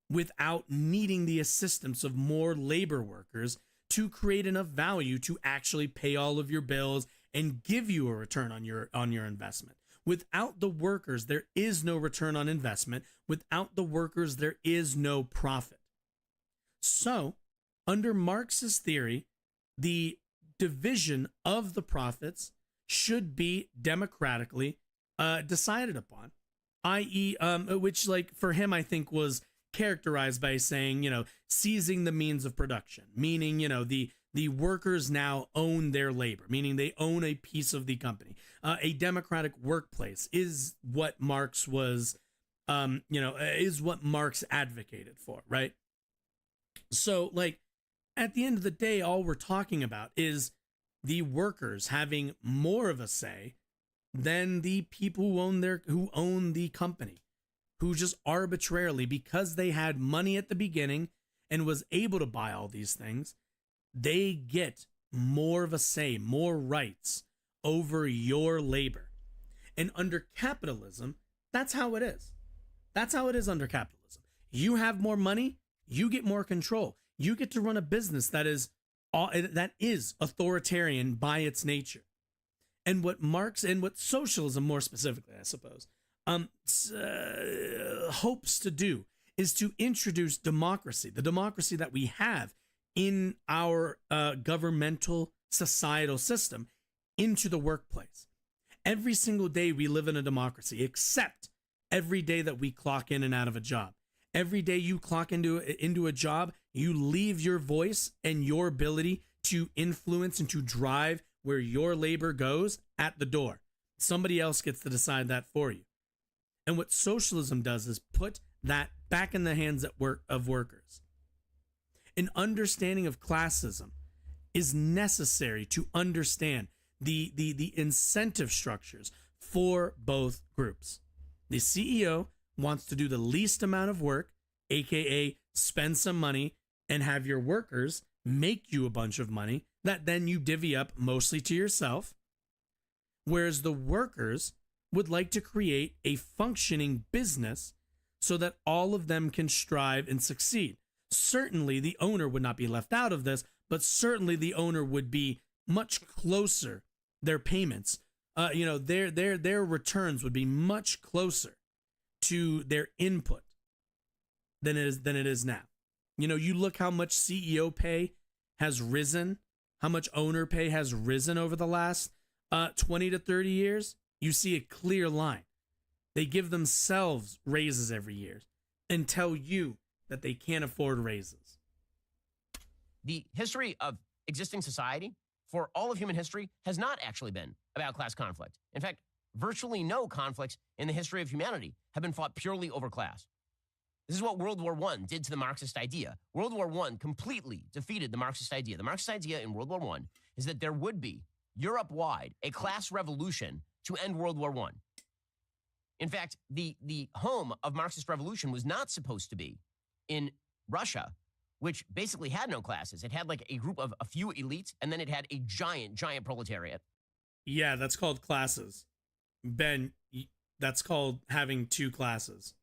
Speaker 3: without needing the assistance of more labor workers to create enough value to actually pay all of your bills and give you a return on your investment. Without the workers, there is no return on investment. Without the workers, there is no profit. So, under Marx's theory, the division of the profits should be democratically decided upon, i.e., which, like, for him, I think was characterized by saying, seizing the means of production, meaning, the workers now own their labor, meaning they own a piece of the company. A democratic workplace is what Marx was, is what Marx advocated for, right? So, like, at the end of the day, all we're talking about is the workers having more of a say than the people who own the company, who just arbitrarily, because they had money at the beginning and was able to buy all these things, they get more of a say, more rights over your labor. And under capitalism, that's how it is. That's how it is under capitalism. You have more money, you get more control. You get to run a business that is authoritarian by its nature. And what Marx and what socialism, more specifically, I suppose, hopes to do is to introduce democracy, the democracy that we have in our governmental societal system, into the workplace. Every single day we live in a democracy, except every day that we clock in and out of a job. Every day you clock into a job, you leave your voice and your ability to influence and to drive where your labor goes at the door. Somebody else gets to decide that for you. And what socialism does is put that back in the hands of workers. An understanding of classism is necessary to understand the incentive structures for both groups. The CEO wants to do the least amount of work, aka spend some money and have your workers make you a bunch of money that then you divvy up mostly to yourself. Whereas the workers would like to create a functioning business so that all of them can strive and succeed. Certainly the owner would not be left out of this, but certainly the owner would be much closer, their payments, their returns would be much closer to their input than it is now. You look how much CEO pay has risen, how much owner pay has risen over the last 20 to 30 years. You see a clear line. They give themselves raises every year and tell you that they can't afford raises.
Speaker 2: The history of existing society for all of human history has not actually been about class conflict. In fact, virtually no conflicts in the history of humanity have been fought purely over class. This is what World War I did to the Marxist idea. World War I completely defeated the Marxist idea. The Marxist idea in World War I is that there would be, Europe-wide, a class revolution to end World War I. In fact, the home of Marxist revolution was not supposed to be in Russia, which basically had no classes. It had like a group of a few elites, and then it had a giant proletariat.
Speaker 3: Yeah, that's called classes. Ben, that's called having two classes.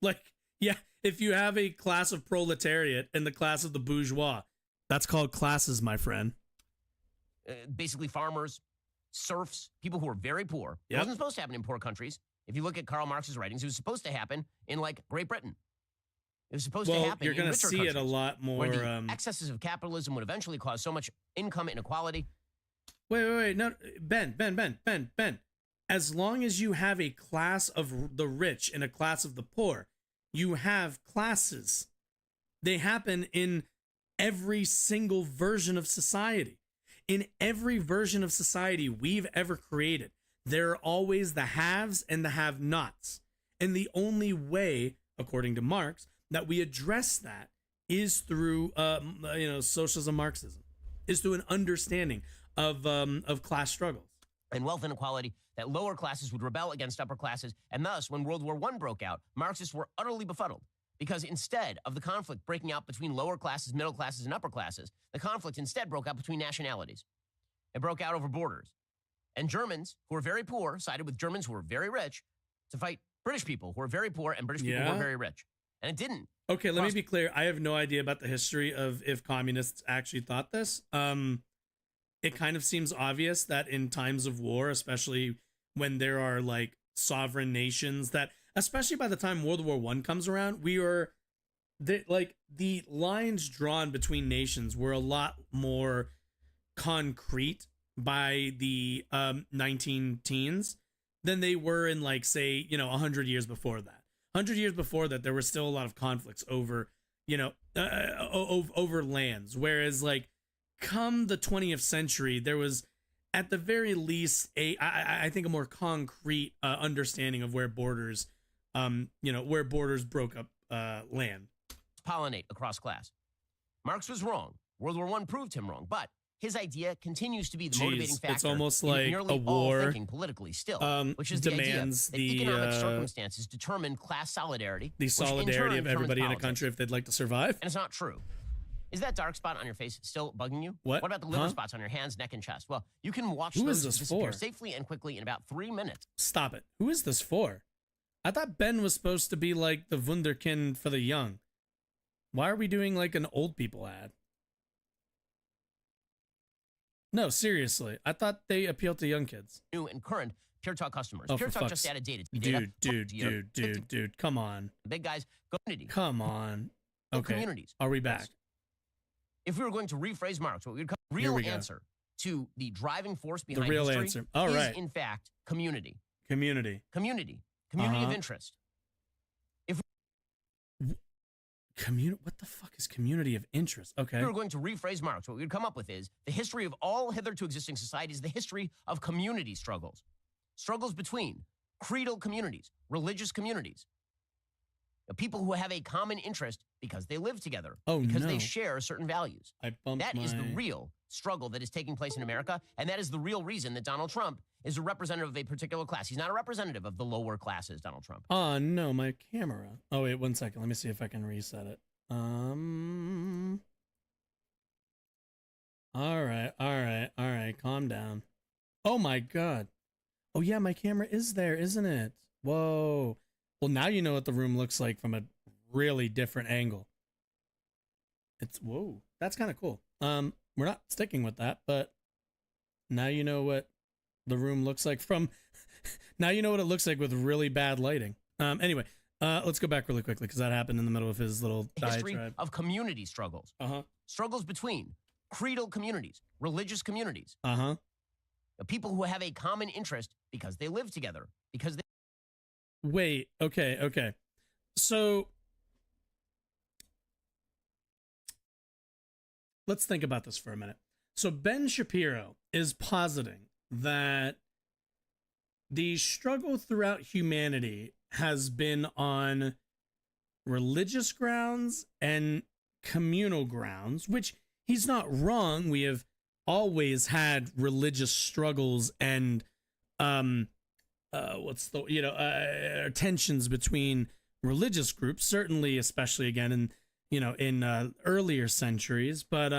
Speaker 3: Like, yeah, if you have a class of proletariat and the class of the bourgeois, that's called classes, my friend.
Speaker 2: Basically, farmers, serfs, people who are very poor. It wasn't supposed to happen in poor countries. If you look at Karl Marx's writings, it was supposed to happen in, like, Great Britain. It was supposed to happen
Speaker 3: you're
Speaker 2: in
Speaker 3: gonna
Speaker 2: richer
Speaker 3: see
Speaker 2: countries,
Speaker 3: it a lot more.
Speaker 2: where the excesses of capitalism would eventually cause so much income inequality.
Speaker 3: Wait. No, Ben. As long as you have a class of the rich and a class of the poor, you have classes. They happen in every single version of society. In every version of society we've ever created, there are always the haves and the have-nots. And the only way, according to Marx, that we address that is through, socialism, Marxism, is through an understanding of class struggles
Speaker 2: and wealth inequality, that lower classes would rebel against upper classes. And thus, when World War I broke out, Marxists were utterly befuddled, because instead of the conflict breaking out between lower classes, middle classes, and upper classes, the conflict instead broke out between nationalities. It broke out over borders. And Germans, who were very poor, sided with Germans who were very rich to fight British people who were very poor and British people who were very rich. And it didn't.
Speaker 3: Okay, let me be clear. I have no idea about the history of if communists actually thought this. It kind of seems obvious that in times of war, especially when there are like sovereign nations, that especially by the time World War I comes around, the lines drawn between nations were a lot more concrete by the 19 teens than they were in, like, say, 100 years before that. 100 years before that, there were still a lot of conflicts over, over lands. Whereas, like, come the 20th century, there was, at the very least, I think a more concrete understanding of where borders, broke up land.
Speaker 2: Pollinate across class. Marx was wrong. World War I proved him wrong, but his idea continues to be the motivating factor.
Speaker 3: It's almost
Speaker 2: in
Speaker 3: like
Speaker 2: nearly
Speaker 3: a war
Speaker 2: all thinking politically still, which is
Speaker 3: demands
Speaker 2: the idea that economic circumstances determine class solidarity.
Speaker 3: The solidarity of everybody in a country if they'd like to survive.
Speaker 2: And it's not true. Is that dark spot on your face still bugging you?
Speaker 3: What?
Speaker 2: What about the liver spots on your hands, neck, and chest? Well, you can watch
Speaker 3: Who
Speaker 2: those
Speaker 3: is this
Speaker 2: disappear
Speaker 3: for?
Speaker 2: safely and quickly in about 3 minutes.
Speaker 3: Stop it. Who is this for? I thought Ben was supposed to be like the wunderkind for the young. Why are we doing like an old people ad? No, seriously. I thought they appealed to young kids.
Speaker 2: New and current Pure Talk customers.
Speaker 3: Oh,
Speaker 2: Pure
Speaker 3: for
Speaker 2: Talk
Speaker 3: fuck's
Speaker 2: just added data.
Speaker 3: Dude, come on.
Speaker 2: Big guys, community.
Speaker 3: Come on. Okay.
Speaker 2: Communities.
Speaker 3: Are we back?
Speaker 2: If we were going to rephrase Marx, what we would call the real answer to the driving force behind
Speaker 3: real
Speaker 2: history
Speaker 3: answer. All right.
Speaker 2: is, in fact, community.
Speaker 3: Community
Speaker 2: Of interest.
Speaker 3: What the fuck is community of interest? Okay.
Speaker 2: If we were going to rephrase Marx, what we would come up with is the history of all hitherto existing societies, the history of community struggles. Struggles between creedal communities, religious communities, people who have a common interest because they live together, because they share certain values. That is the real struggle that is taking place in America, and that is the real reason that Donald Trump is a representative of a particular class. He's not a representative of the lower classes, Donald Trump.
Speaker 3: Oh, no, my camera. Oh, wait, 1 second. Let me see if I can reset it. All right. Calm down. Oh, my God. Oh, yeah, my camera is there, isn't it? Whoa. Well, now you know what the room looks like from a really different angle. Whoa, that's kind of cool. We're not sticking with that, but now you know what the room looks like now you know what it looks like with really bad lighting. Anyway, let's go back really quickly because that happened in the middle of his little
Speaker 2: history
Speaker 3: diatribe.
Speaker 2: Of community struggles. Struggles between creedal communities, religious communities. People who have a common interest because they live together, because they...
Speaker 3: Wait, okay. So let's think about this for a minute. So Ben Shapiro is positing that the struggle throughout humanity has been on religious grounds and communal grounds, which he's not wrong. We have always had religious struggles and tensions between religious groups, certainly, especially again in earlier centuries, but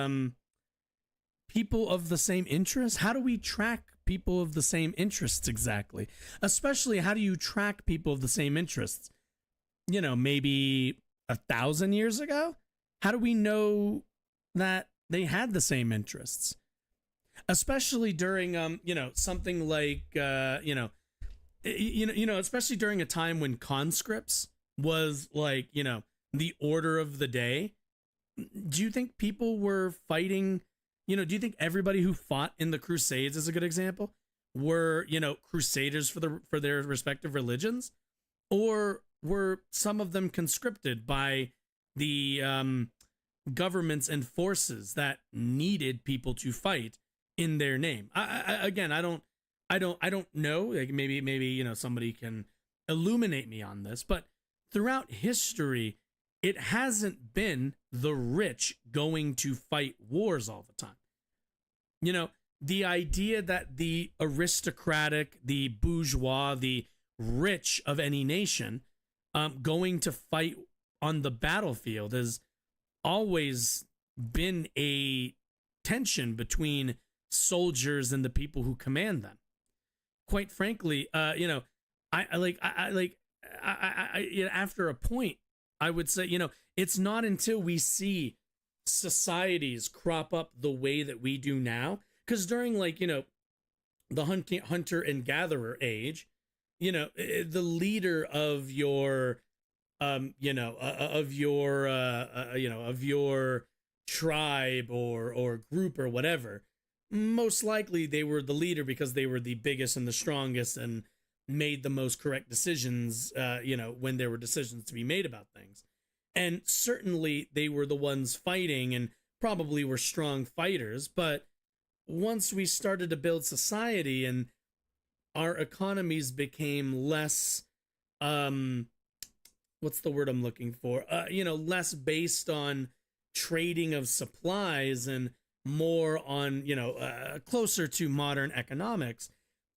Speaker 3: people of the same interests. How do we track people of the same interests exactly? Especially, how do you track people of the same interests? maybe 1,000 years ago? How do we know that they had the same interests? Especially during, something like, especially during a time when conscripts was like, the order of the day. Do you think people were fighting? Do you think everybody who fought in the Crusades is a good example? Were, crusaders for their respective religions? Or were some of them conscripted by the governments and forces that needed people to fight in their name? I don't know. Like maybe somebody can illuminate me on this, but throughout history, it hasn't been the rich going to fight wars all the time. The idea that the aristocratic, the bourgeois, the rich of any nation going to fight on the battlefield has always been a tension between soldiers and the people who command them. Quite frankly, after a point, I would say, it's not until we see societies crop up the way that we do now, because during the hunter and gatherer age, the leader of your of your tribe or group or whatever, most likely they were the leader because they were the biggest and the strongest and made the most correct decisions, when there were decisions to be made about things. And certainly they were the ones fighting and probably were strong fighters. But once we started to build society and our economies became less, what's the word I'm looking for? Less based on trading of supplies and more on, closer to modern economics,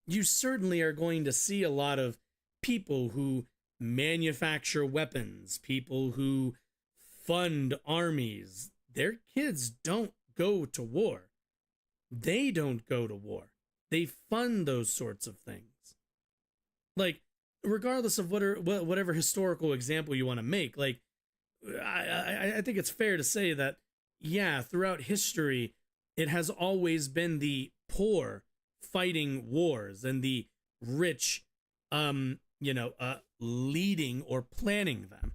Speaker 3: you certainly are going to see a lot of people who manufacture weapons, people who fund armies. Their kids don't go to war. They don't go to war. They fund those sorts of things. Like, regardless of whatever historical example you want to make, like, I think it's fair to say that, yeah, throughout history, it has always been the poor fighting wars and the rich, leading or planning them.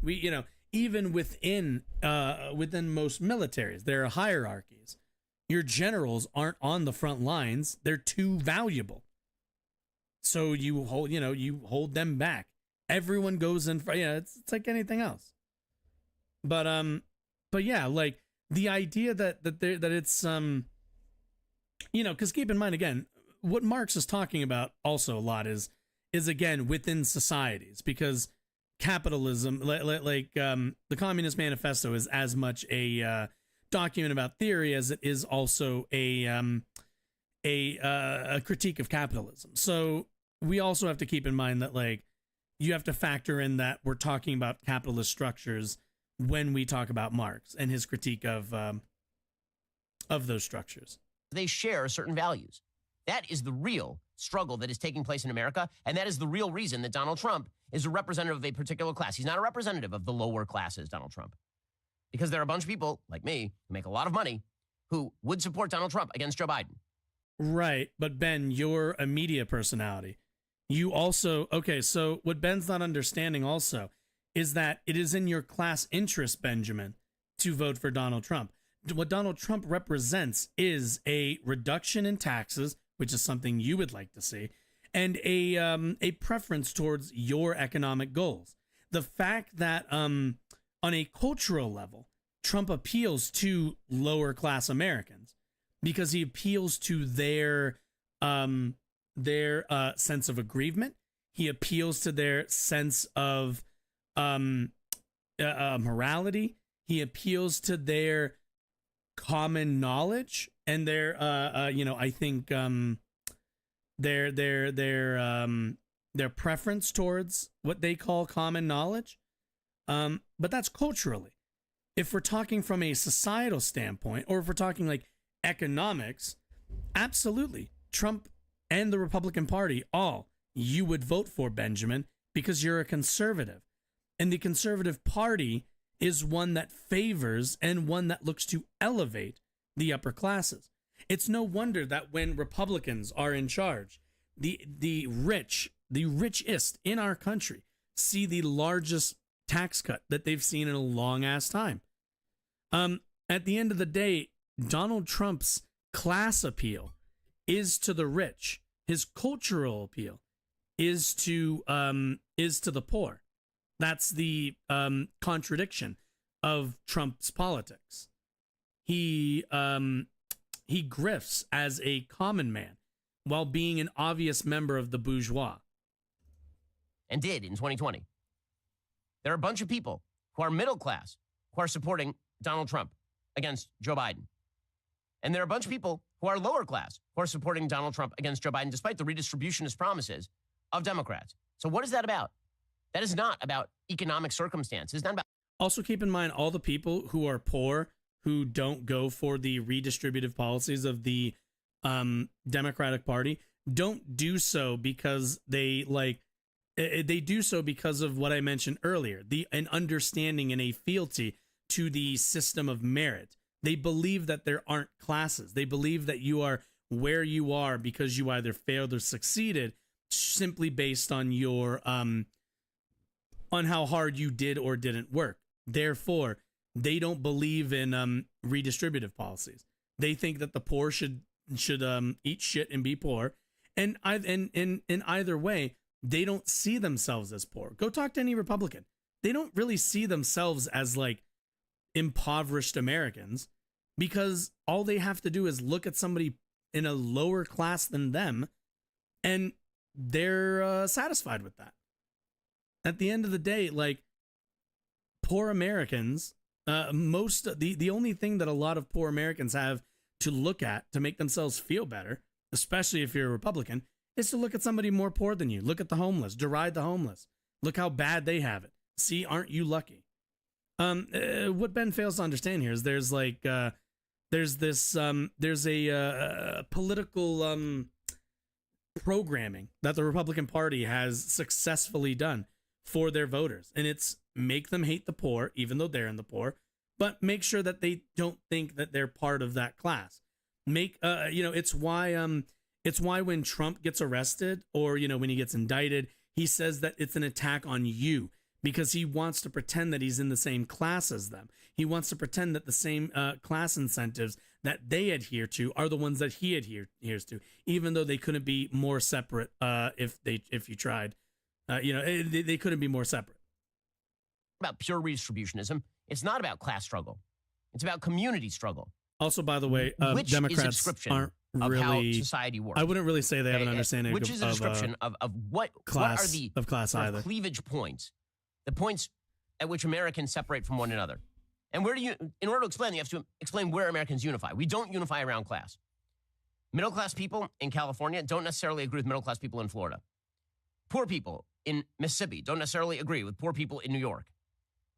Speaker 3: We, even within most militaries, there are hierarchies. Your generals aren't on the front lines. They're too valuable. So you hold them back. Everyone goes in for, it's like anything else. But yeah, like the idea that it's, because keep in mind, again, what Marx is talking about also a lot is again within societies, because capitalism, the Communist Manifesto, is as much a document about theory as it is also a critique of capitalism. So we also have to keep in mind that, like, you have to factor in that we're talking about capitalist structures when we talk about Marx and his critique of those structures.
Speaker 2: They share certain values. That is the real struggle that is taking place in America, and that is the real reason that Donald Trump is a representative of a particular class. He's not a representative of the lower classes, Donald Trump, because there are a bunch of people like me who make a lot of money who would support Donald Trump against Joe Biden.
Speaker 3: Right, but Ben, you're a media personality. You also, okay, so what Ben's not understanding also is that it is in your class interest, Benjamin, to vote for Donald Trump. What Donald Trump represents is a reduction in taxes, which is something you would like to see, and a preference towards your economic goals. The fact that on a cultural level, Trump appeals to lower class Americans because he appeals to their sense of aggrievement. He appeals to their sense of morality. He appeals to their common knowledge and their I think their preference towards what they call common knowledge. But that's culturally. If we're talking from a societal standpoint, or if we're talking like economics, absolutely, Trump and the Republican Party, you would vote for, Benjamin, because you're a conservative. And the Conservative Party is one that favors and one that looks to elevate the upper classes. It's no wonder that when Republicans are in charge, the richest in our country see the largest tax cut that they've seen in a long ass time. At the end of the day, Donald Trump's class appeal is to the rich. His cultural appeal is to the poor. That's the contradiction of Trump's politics. He grifts as a common man while being an obvious member of the bourgeois.
Speaker 2: And did in 2020. There are a bunch of people who are middle class who are supporting Donald Trump against Joe Biden. And there are a bunch of people who are lower class who are supporting Donald Trump against Joe Biden, despite the redistributionist promises of Democrats. So what is that about? That is not about economic circumstances. It's not about.
Speaker 3: Also keep in mind all the people who are poor who don't go for the redistributive policies of the Democratic Party don't do so because they do so because of what I mentioned earlier, an understanding and a fealty to the system of merit. They believe that there aren't classes. They believe that you are where you are because you either failed or succeeded simply based on your on how hard you did or didn't work. Therefore, they don't believe in redistributive policies. They think that the poor should eat shit and be poor. And in either way, they don't see themselves as poor. Go talk to any Republican. They don't really see themselves as like impoverished Americans because all they have to do is look at somebody in a lower class than them and they're satisfied with that. At the end of the day, like poor Americans, the only thing that a lot of poor Americans have to look at to make themselves feel better, especially if you're a Republican, is to look at somebody more poor than you. Look at the homeless, deride the homeless. Look how bad they have it. See, aren't you lucky? What Ben fails to understand here is there's a political programming that the Republican Party has successfully done for their voters, and it's make them hate the poor, even though they're in the poor, but make sure that they don't think that they're part of that class. It's why when Trump gets arrested or, when he gets indicted, he says that it's an attack on you because he wants to pretend that he's in the same class as them. He wants to pretend that the same class incentives that they adhere to are the ones that he adheres to, even though they couldn't be more separate if you tried. They couldn't be more separate.
Speaker 2: About pure redistributionism. It's not about class struggle. It's about community struggle.
Speaker 3: Also, by the way,
Speaker 2: which
Speaker 3: Democrats aren't really,
Speaker 2: of how society works.
Speaker 3: I wouldn't really say they have an understanding
Speaker 2: which is a description of what are the
Speaker 3: class either.
Speaker 2: Cleavage points, the points at which Americans separate from one another. And in order to explain, you have to explain where Americans unify. We don't unify around class. Middle class people in California don't necessarily agree with middle class people in Florida. Poor people in Mississippi don't necessarily agree with poor people in New York.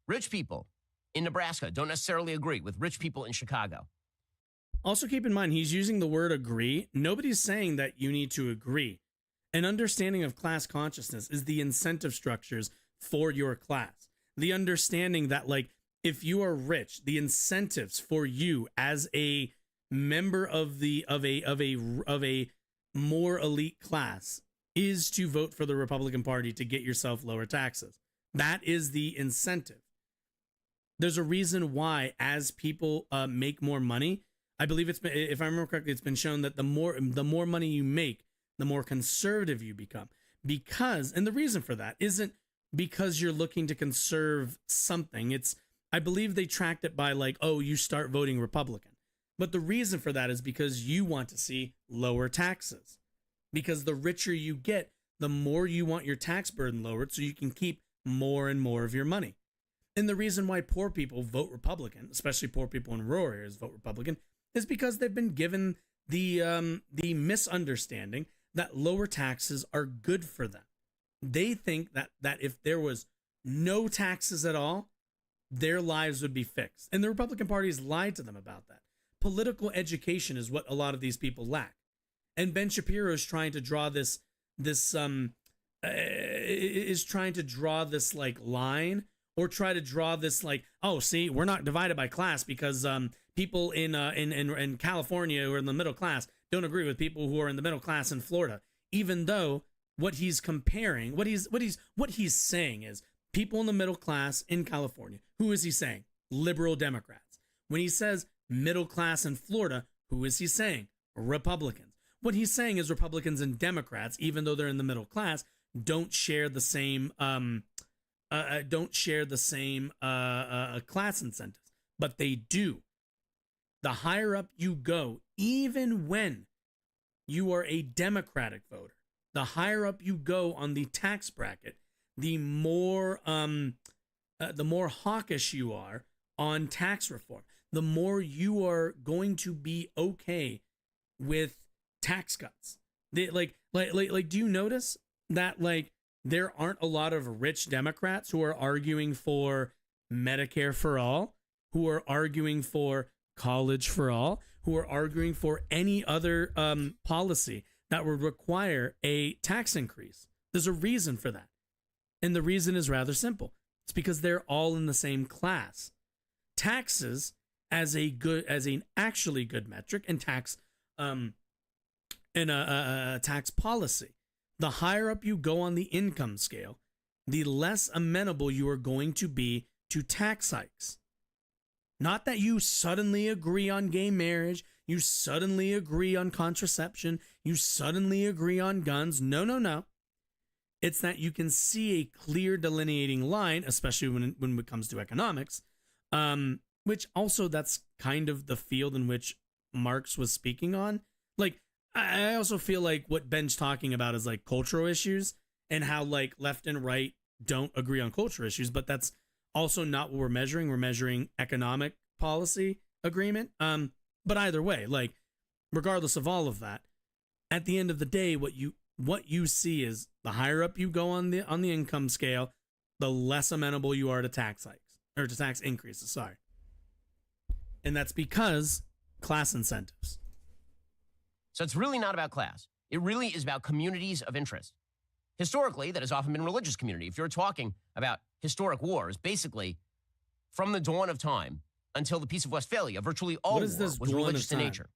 Speaker 2: Rich people in Nebraska don't necessarily agree with rich people in Chicago.
Speaker 3: Also keep in mind, he's using the word agree. Nobody's saying that you need to agree. An understanding of class consciousness is the incentive structures for your class. The understanding that, like, if you are rich, the incentives for you as a member of a more elite class is to vote for the Republican Party to get yourself lower taxes. That is the incentive. There's a reason why, as people make more money, I believe it's been, if I remember correctly, it's been shown that the more money you make, the more conservative you become. And the reason for that isn't because you're looking to conserve something. I believe they tracked it by like, oh, you start voting Republican. But the reason for that is because you want to see lower taxes. Because the richer you get, the more you want your tax burden lowered so you can keep more and more of your money. And the reason why poor people vote Republican, especially poor people in rural areas vote Republican, is because they've been given the misunderstanding that lower taxes are good for them. They think that if there was no taxes at all, their lives would be fixed. And the Republican Party has lied to them about that. Political education is what a lot of these people lack. And Ben Shapiro is trying to draw this is trying to draw this like line, or try to draw this like, oh, see, we're not divided by class because people in California who are in the middle class don't agree with people who are in the middle class in Florida. Even though what he's comparing, what he's saying is people in the middle class in California. Who is he saying? Liberal Democrats. When he says middle class in Florida, who is he saying? Republicans. What he's saying is Republicans and Democrats, even though they're in the middle class, don't share the same class incentives, but they do. The higher up you go, even when you are a Democratic voter, the higher up you go on the tax bracket, the more hawkish you are on tax reform, the more you are going to be okay with tax cuts. Do you notice that like there aren't a lot of rich Democrats who are arguing for Medicare for all, who are arguing for college for all, who are arguing for any other policy that would require a tax increase? There's a reason for that. And the reason is rather simple. It's because they're all in the same class. Taxes as an actually good metric, and tax tax policy. The higher up you go on the income scale, the less amenable you are going to be to tax hikes. Not that you suddenly agree on gay marriage, you suddenly agree on contraception, you suddenly agree on guns. No. It's that you can see a clear delineating line, especially when it comes to economics, which also that's kind of the field in which Marx was speaking on. Like, I also feel like what Ben's talking about is like cultural issues and how like left and right don't agree on cultural issues, but that's also not what we're measuring. We're measuring economic policy agreement. But either way, like regardless of all of that, at the end of the day, what you see is the higher up you go on the income scale, the less amenable you are to tax hikes or to tax increases. Sorry. And that's because class incentives.
Speaker 2: So it's really not about class. It really is about communities of interest. Historically, that has often been religious community. If you're talking about historic wars, basically from the dawn of time until the Peace of Westphalia, virtually all war was religious in nature.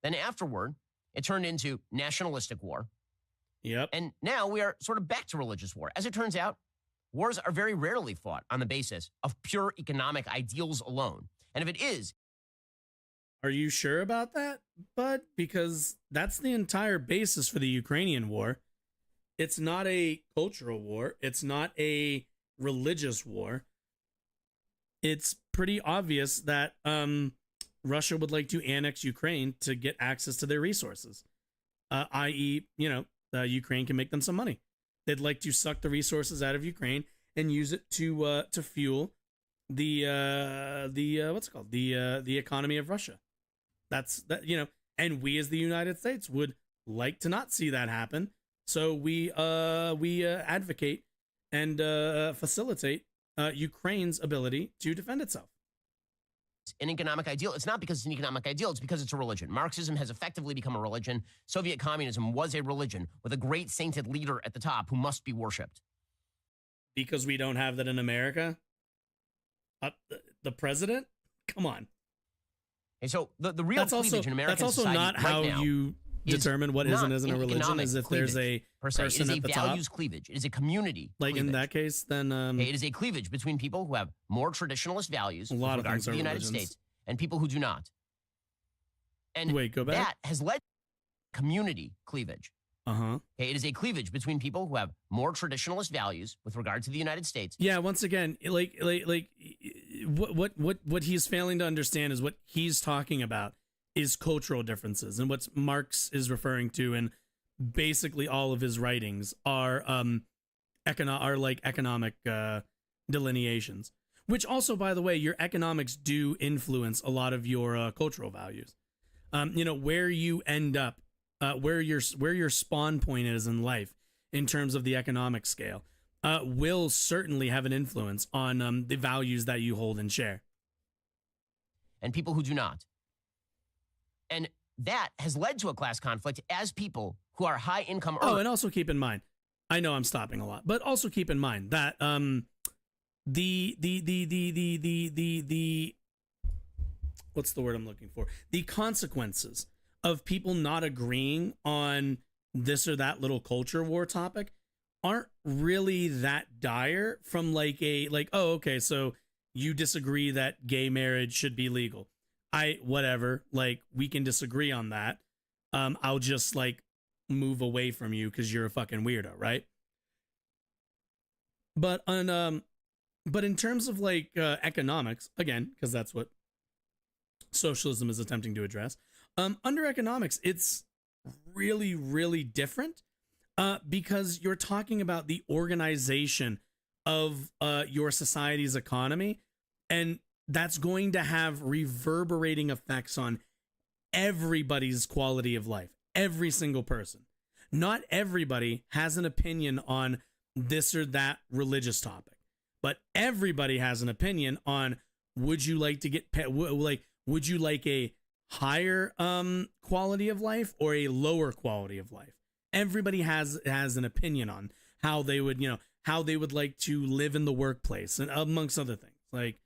Speaker 2: Then afterward, it turned into nationalistic war.
Speaker 3: Yep.
Speaker 2: And now we are sort of back to religious war. As it turns out, wars are very rarely fought on the basis of pure economic ideals alone. And if it is,
Speaker 3: are you sure about that, bud? Because that's the entire basis for the Ukrainian war. It's not a cultural war. It's not a religious war. It's pretty obvious that Russia would like to annex Ukraine to get access to their resources, i.e., Ukraine can make them some money. They'd like to suck the resources out of Ukraine and use it to fuel the economy of Russia. That's that, and we as the United States would like to not see that happen. So we advocate and facilitate Ukraine's ability to defend itself.
Speaker 2: An economic ideal. It's not because it's an economic ideal. It's because it's a religion. Marxism has effectively become a religion. Soviet communism was a religion with a great sainted leader at the top who must be worshipped.
Speaker 3: Because we don't have that in America? The president? Come on.
Speaker 2: And so the real cleavage in American society
Speaker 3: that's also not how you determine what is and isn't a religion, is if there's a person at the top.
Speaker 2: It is a values cleavage. It is a community
Speaker 3: like
Speaker 2: cleavage.
Speaker 3: In that case, then
Speaker 2: it is a cleavage between people who have more traditionalist values with regard to the United States and people who do not. And
Speaker 3: wait, go back.
Speaker 2: That has led to community cleavage. It is a cleavage between people who have more traditionalist values with regard to the United States.
Speaker 3: Yeah, once again, like what he's failing to understand is what he's talking about is cultural differences, and what Marx is referring to, and basically all of his writings are economic delineations. Which also, by the way, your economics do influence a lot of your cultural values. Where you end up. Where your spawn point is in life in terms of the economic scale will certainly have an influence on the values that you hold and share.
Speaker 2: And people who do not. And that has led to a class conflict as people who are high income earners.
Speaker 3: Oh, and also keep in mind, I know I'm stopping a lot, but also keep in mind that the what's the word I'm looking for? The consequences of people not agreeing on this or that little culture war topic aren't really that dire from like oh, okay, so you disagree that gay marriage should be legal. Whatever, like we can disagree on that. I'll just like move away from you because you're a fucking weirdo, right? But in terms of like economics, again, because that's what socialism is attempting to address. Under economics, it's really, really different because you're talking about the organization of your society's economy, and that's going to have reverberating effects on everybody's quality of life, every single person. Not everybody has an opinion on this or that religious topic, but everybody has an opinion on would you like to get would you like a higher quality of life or a lower quality of life? Everybody has an opinion on how they would, how they would like to live in the workplace, and amongst other things. Like,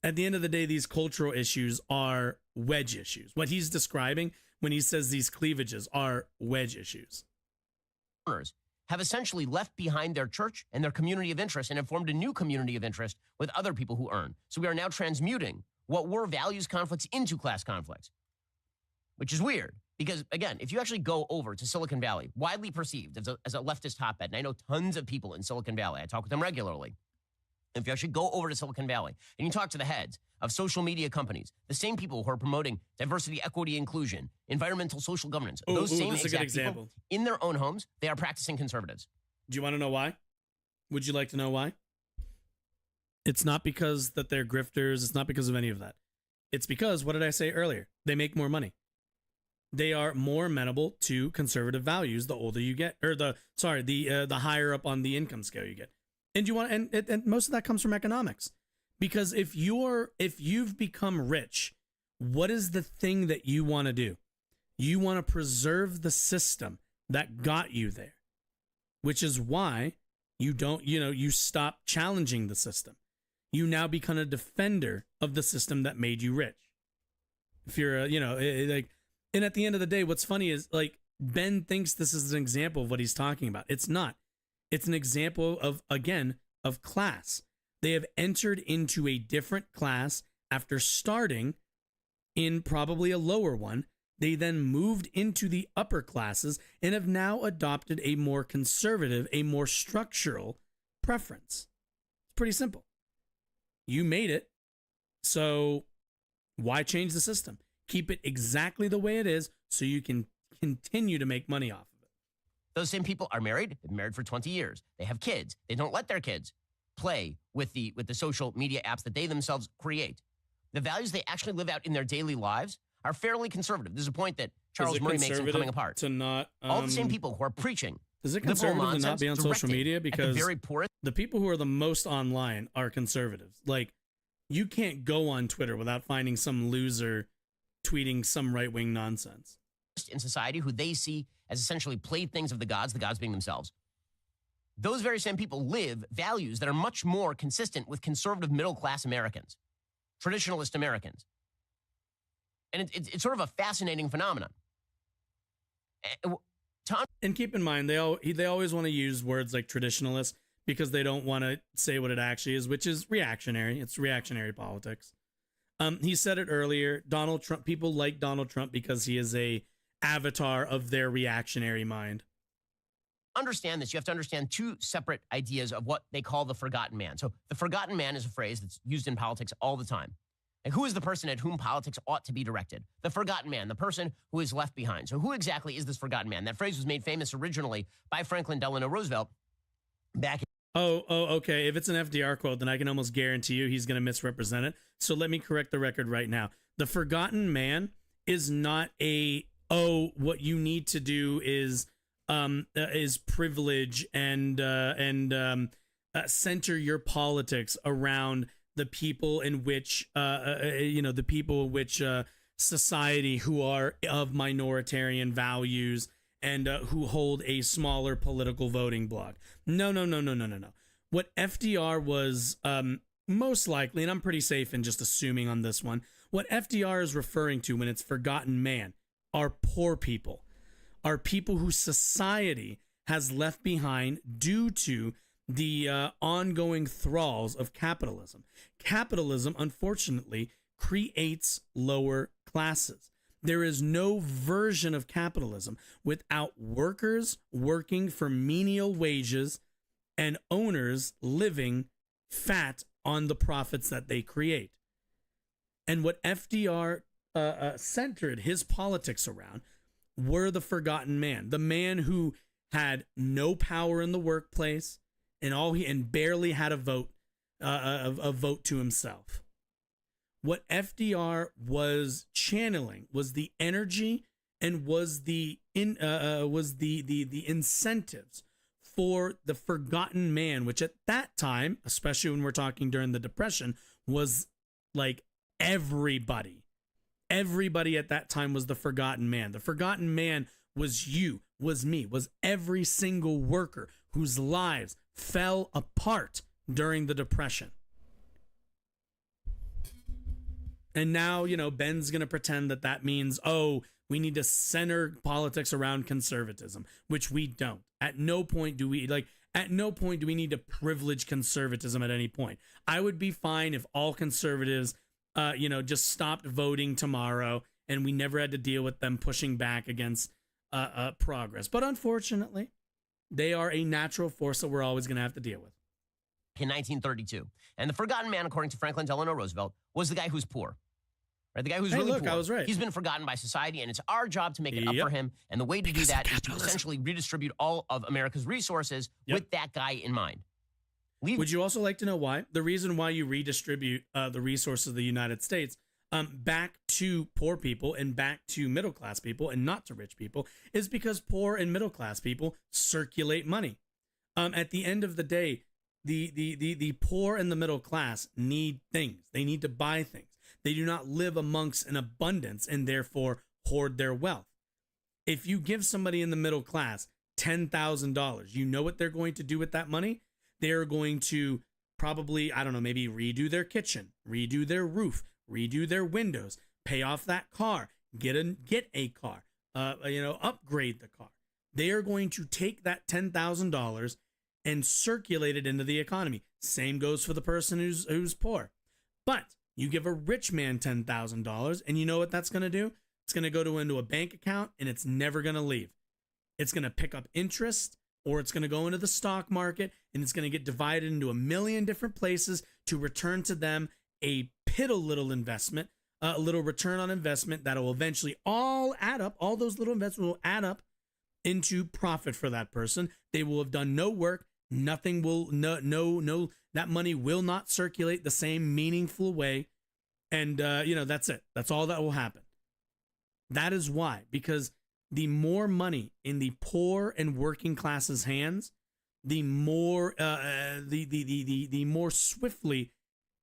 Speaker 3: at the end of the day, these cultural issues are wedge issues. What he's describing when he says these cleavages are wedge issues.
Speaker 2: Have essentially left behind their church and their community of interest and have formed a new community of interest with other people who earn. So we are now transmuting what were values conflicts into class conflicts, which is weird because, again, if you actually go over to Silicon Valley, widely perceived as a leftist hotbed, and I know tons of people in Silicon Valley, I talk with them regularly. If you actually go over to Silicon Valley and you talk to the heads of social media companies, the same people who are promoting diversity, equity, inclusion, environmental, social governance, those same exact people in their own homes, they are practicing conservatives.
Speaker 3: Do you want to know why? Would you like to know why? It's not because that they're grifters. It's not because of any of that. It's because, what did I say earlier? They make more money. They are more amenable to conservative values the older you get, or the higher up on the income scale you get. And and most of that comes from economics, because if you've become rich, what is the thing that you want to do? You want to preserve the system that got you there, which is why you stop challenging the system. You now become a defender of the system that made you rich. If you're and at the end of the day, what's funny is like Ben thinks this is an example of what he's talking about. It's not. It's an example of class. They have entered into a different class after starting in probably a lower one. They then moved into the upper classes and have now adopted a more conservative, a more structural preference. It's pretty simple. You made it, so why change the system? Keep it exactly the way it is so you can continue to make money off of it.
Speaker 2: Those same people are married. They've been married for 20 years. They have kids. They don't let their kids play with the social media apps that they themselves create. The values they actually live out in their daily lives are fairly conservative. There's a point that Charles Murray makes in Coming Apart.
Speaker 3: To not,
Speaker 2: all the same people who are preaching.
Speaker 3: Is it conservative to not be on social media? Because the people who are the most online are conservatives. Like, you can't go on Twitter without finding some loser tweeting some right-wing nonsense.
Speaker 2: In society who they see as essentially playthings of the gods being themselves. Those very same people live values that are much more consistent with conservative middle-class Americans, traditionalist Americans. And it's sort of a fascinating phenomenon.
Speaker 3: And keep in mind, they always want to use words like traditionalist because they don't want to say what it actually is, which is reactionary. It's reactionary politics. He said it earlier. Donald Trump, people like Donald Trump because he is a avatar of their reactionary mind.
Speaker 2: Understand this. You have to understand two separate ideas of what they call the forgotten man. So the forgotten man is a phrase that's used in politics all the time. Like, who is the person at whom politics ought to be directed? The forgotten man, the person who is left behind. So who exactly is this forgotten man? That phrase was made famous originally by Franklin Delano Roosevelt back in...
Speaker 3: Oh, okay. If it's an FDR quote, then I can almost guarantee you he's going to misrepresent it. So let me correct the record right now. The forgotten man is not what you need to do is privilege and center your politics around the people in which society who are of minoritarian values and who hold a smaller political voting bloc. No. What FDR was most likely, and I'm pretty safe in just assuming on this one, what FDR is referring to when it's forgotten man are poor people, are people whose society has left behind due to the ongoing thralls of capitalism. Capitalism, unfortunately, creates lower classes. There is no version of capitalism without workers working for menial wages and owners living fat on the profits that they create. And what FDR centered his politics around were the forgotten man, the man who had no power in the workplace and barely had a vote to himself. What FDR was channeling was the energy and was the incentives for the forgotten man, which at that time, especially when we're talking during the Depression, was like everybody. Everybody at that time was the forgotten man. The forgotten man was you, was me, was every single worker whose lives fell apart during the Depression. And now, Ben's going to pretend that means, we need to center politics around conservatism, which we don't. At no point do we need to privilege conservatism at any point. I would be fine if all conservatives, just stopped voting tomorrow and we never had to deal with them pushing back against progress. But unfortunately, they are a natural force that we're always going to have to deal with.
Speaker 2: In 1932. And the forgotten man, according to Franklin Delano Roosevelt, was the guy who's poor. Right? The guy who's really poor.
Speaker 3: I was right.
Speaker 2: He's been forgotten by society, and it's our job to make it up for him. And the way to do that is to essentially redistribute all of America's resources with that guy in mind.
Speaker 3: Would you also like to know why? The reason why you redistribute the resources of the United States back to poor people and back to middle class people and not to rich people is because poor and middle class people circulate money. At the end of the day, the poor and the middle class need things. They need to buy things. They do not live amongst an abundance and therefore hoard their wealth. If you give somebody in the middle class $10,000, you know what they're going to do with that money? They're going to probably, maybe redo their kitchen, redo their roof, redo their windows, pay off that car, get a car, upgrade the car. They are going to take that $10,000 and circulate it into the economy. Same goes for the person who's poor. But you give a rich man $10,000 and you know what that's going to do? It's going to go into a bank account and it's never going to leave. It's going to pick up interest, or it's going to go into the stock market and it's going to get divided into a million different places to return to them a piddle little investment, a little return on investment that will eventually all add up. All those little investments will add up into profit for that person. They will have done no work. Nothing will, no, that money will not circulate the same meaningful way. And, that's it. That's all that will happen. That is why, because the more money in the poor and working class's hands, the more, the more swiftly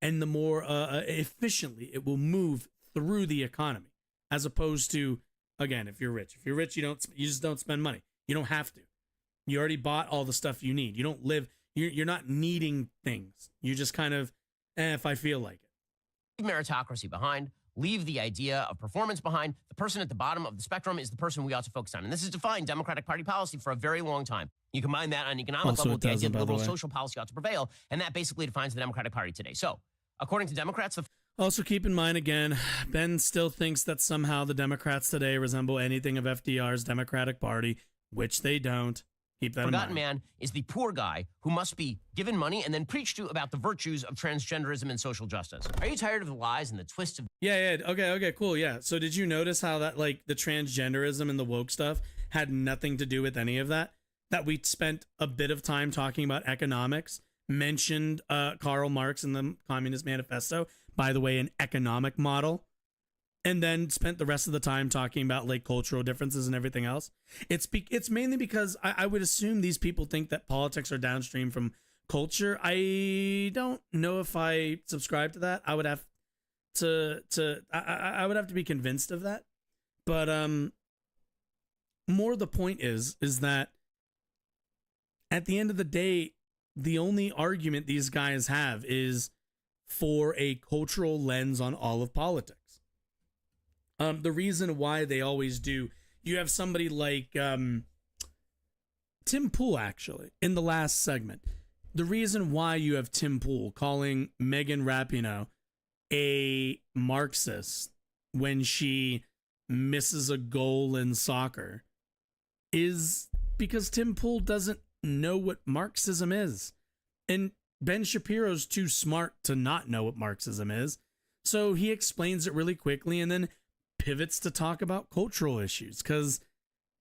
Speaker 3: and the more efficiently it will move through the economy, as opposed to, again, if you're rich, you just don't spend money. You don't have to. You already bought all the stuff you need. You don't live, you're not needing things. You just kind of, if I feel like it.
Speaker 2: Leave meritocracy behind. Leave the idea of performance behind. The person at the bottom of the spectrum is the person we ought to focus on. And this has defined Democratic Party policy for a very long time. You combine that on an economic level with the idea that liberal social policy ought to prevail, and that basically defines the Democratic Party today. So, according to Democrats,
Speaker 3: also keep in mind, again, Ben still thinks that somehow the Democrats today resemble anything of FDR's Democratic Party, which they don't. Keep that in mind.
Speaker 2: Forgotten man is the poor guy who must be given money and then preached to about the virtues of transgenderism and social justice. Are you tired of the lies and the twists of...
Speaker 3: Yeah. Okay, cool, yeah. So did you notice how that, the transgenderism and the woke stuff had nothing to do with any of that? That we spent a bit of time talking about economics, mentioned Karl Marx in the Communist Manifesto, by the way, an economic model, and then spent the rest of the time talking about cultural differences and everything else. It's mainly because I would assume these people think that politics are downstream from culture. I don't know if I subscribe to that. I would have I would have to be convinced of that. But more the point is that at the end of the day, the only argument these guys have is for a cultural lens on all of politics. The reason why they always do, you have somebody like Tim Pool, actually, in the last segment. The reason why you have Tim Pool calling Megan Rapinoe a Marxist when she misses a goal in soccer is because Tim Pool doesn't know what Marxism is. And Ben Shapiro's too smart to not know what Marxism is. So he explains it really quickly and then pivots to talk about cultural issues, because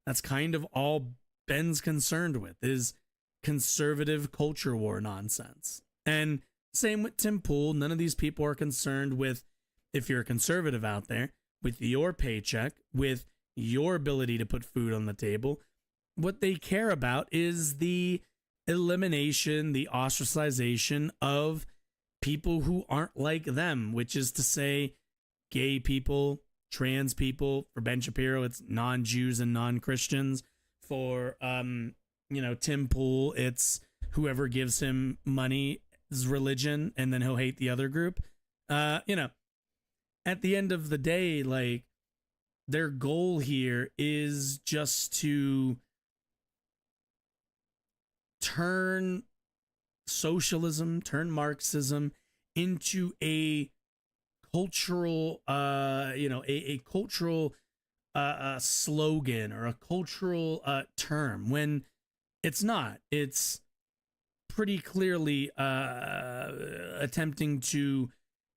Speaker 3: that's kind of all Ben's concerned with, is conservative culture war nonsense. And same with Tim Pool. None of these people are concerned with, if you're a conservative out there, with your paycheck, with your ability to put food on the table. What they care about is the elimination, the ostracization of people who aren't like them, which is to say gay people, trans people. For Ben Shapiro, it's non-Jews and non-Christians. For Tim Pool, it's whoever gives him money's religion, and then he'll hate the other group. At the end of the day, like, their goal here is just to turn socialism, turn Marxism into a cultural, a cultural slogan or a cultural term, when it's not. It's pretty clearly attempting to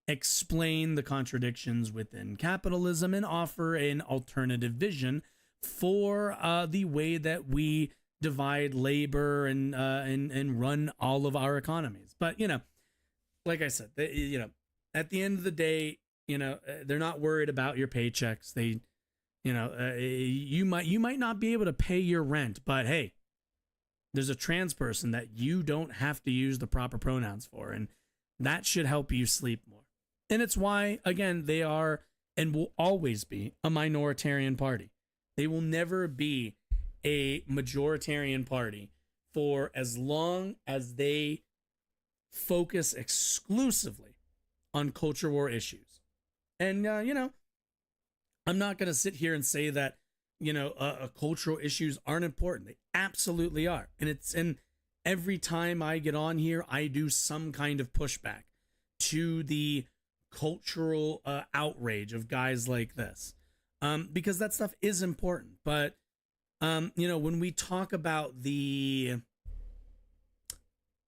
Speaker 3: explain the contradictions within capitalism and offer an alternative vision for the way that we divide labor and run all of our economies. But like I said, at the end of the day, they're not worried about your paychecks. They, you might not be able to pay your rent, but hey, there's a trans person that you don't have to use the proper pronouns for, and that should help you sleep more. And it's why, again, they are and will always be a minoritarian party. They will never be a majoritarian party for as long as they focus exclusively on culture war issues. And, I'm not going to sit here and say that, cultural issues aren't important. They absolutely are. And every time I get on here, I do some kind of pushback to the cultural outrage of guys like this, because that stuff is important. But when we talk about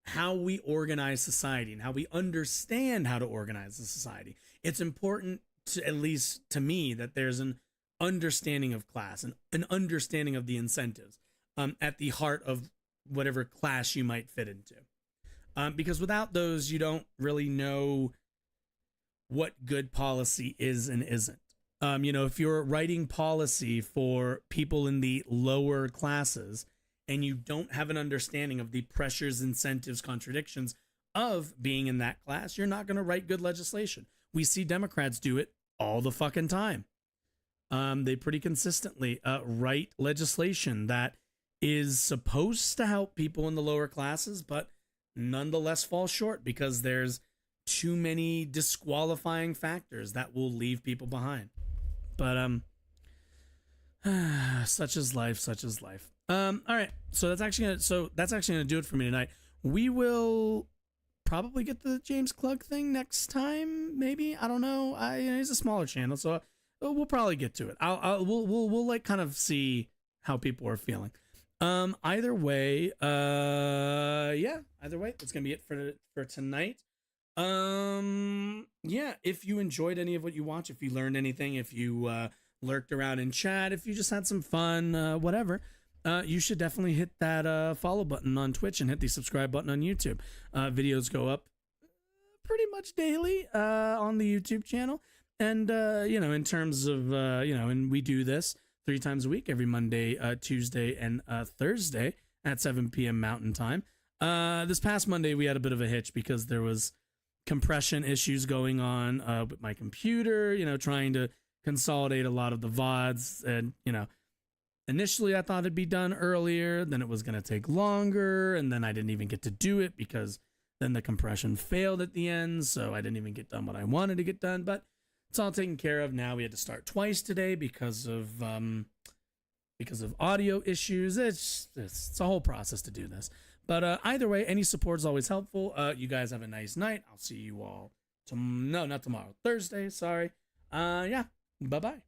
Speaker 3: how we organize society and how we understand how to organize the society, it's important to, at least to me, that there's an understanding of class and an understanding of the incentives at the heart of whatever class you might fit into. Because without those, you don't really know what good policy is and isn't. If you're writing policy for people in the lower classes and you don't have an understanding of the pressures, incentives, contradictions of being in that class, you're not going to write good legislation. We see Democrats do it all the fucking time. They pretty consistently write legislation that is supposed to help people in the lower classes, but nonetheless fall short because there's too many disqualifying factors that will leave people behind. But such is life. All right, so that's actually gonna do it for me tonight. We will probably get the James Klug thing next time, maybe. I don't know. He's a smaller channel, so we'll probably get to it. We'll like kind of see how people are feeling. Either way, that's gonna be it for tonight. If you enjoyed any of what you watched, if you learned anything, if you lurked around in chat, if you just had some fun, whatever, you should definitely hit that follow button on Twitch and hit the subscribe button on YouTube. Videos go up pretty much daily on the YouTube channel. And, in terms of, and we do this 3 times a week, every Monday, Tuesday, and Thursday at 7 p.m. Mountain Time. This past Monday, we had a bit of a hitch because there was compression issues going on with my computer, trying to consolidate a lot of the VODs. And, Initially, I thought it'd be done earlier, then it was going to take longer, and then I didn't even get to do it because then the compression failed at the end, so I didn't even get done what I wanted to get done, but it's all taken care of now. We had to start twice today because of audio issues. It's a whole process to do this. But either way, any support is always helpful. You guys have a nice night. I'll see you all no, not tomorrow. Thursday, sorry. Yeah, bye-bye.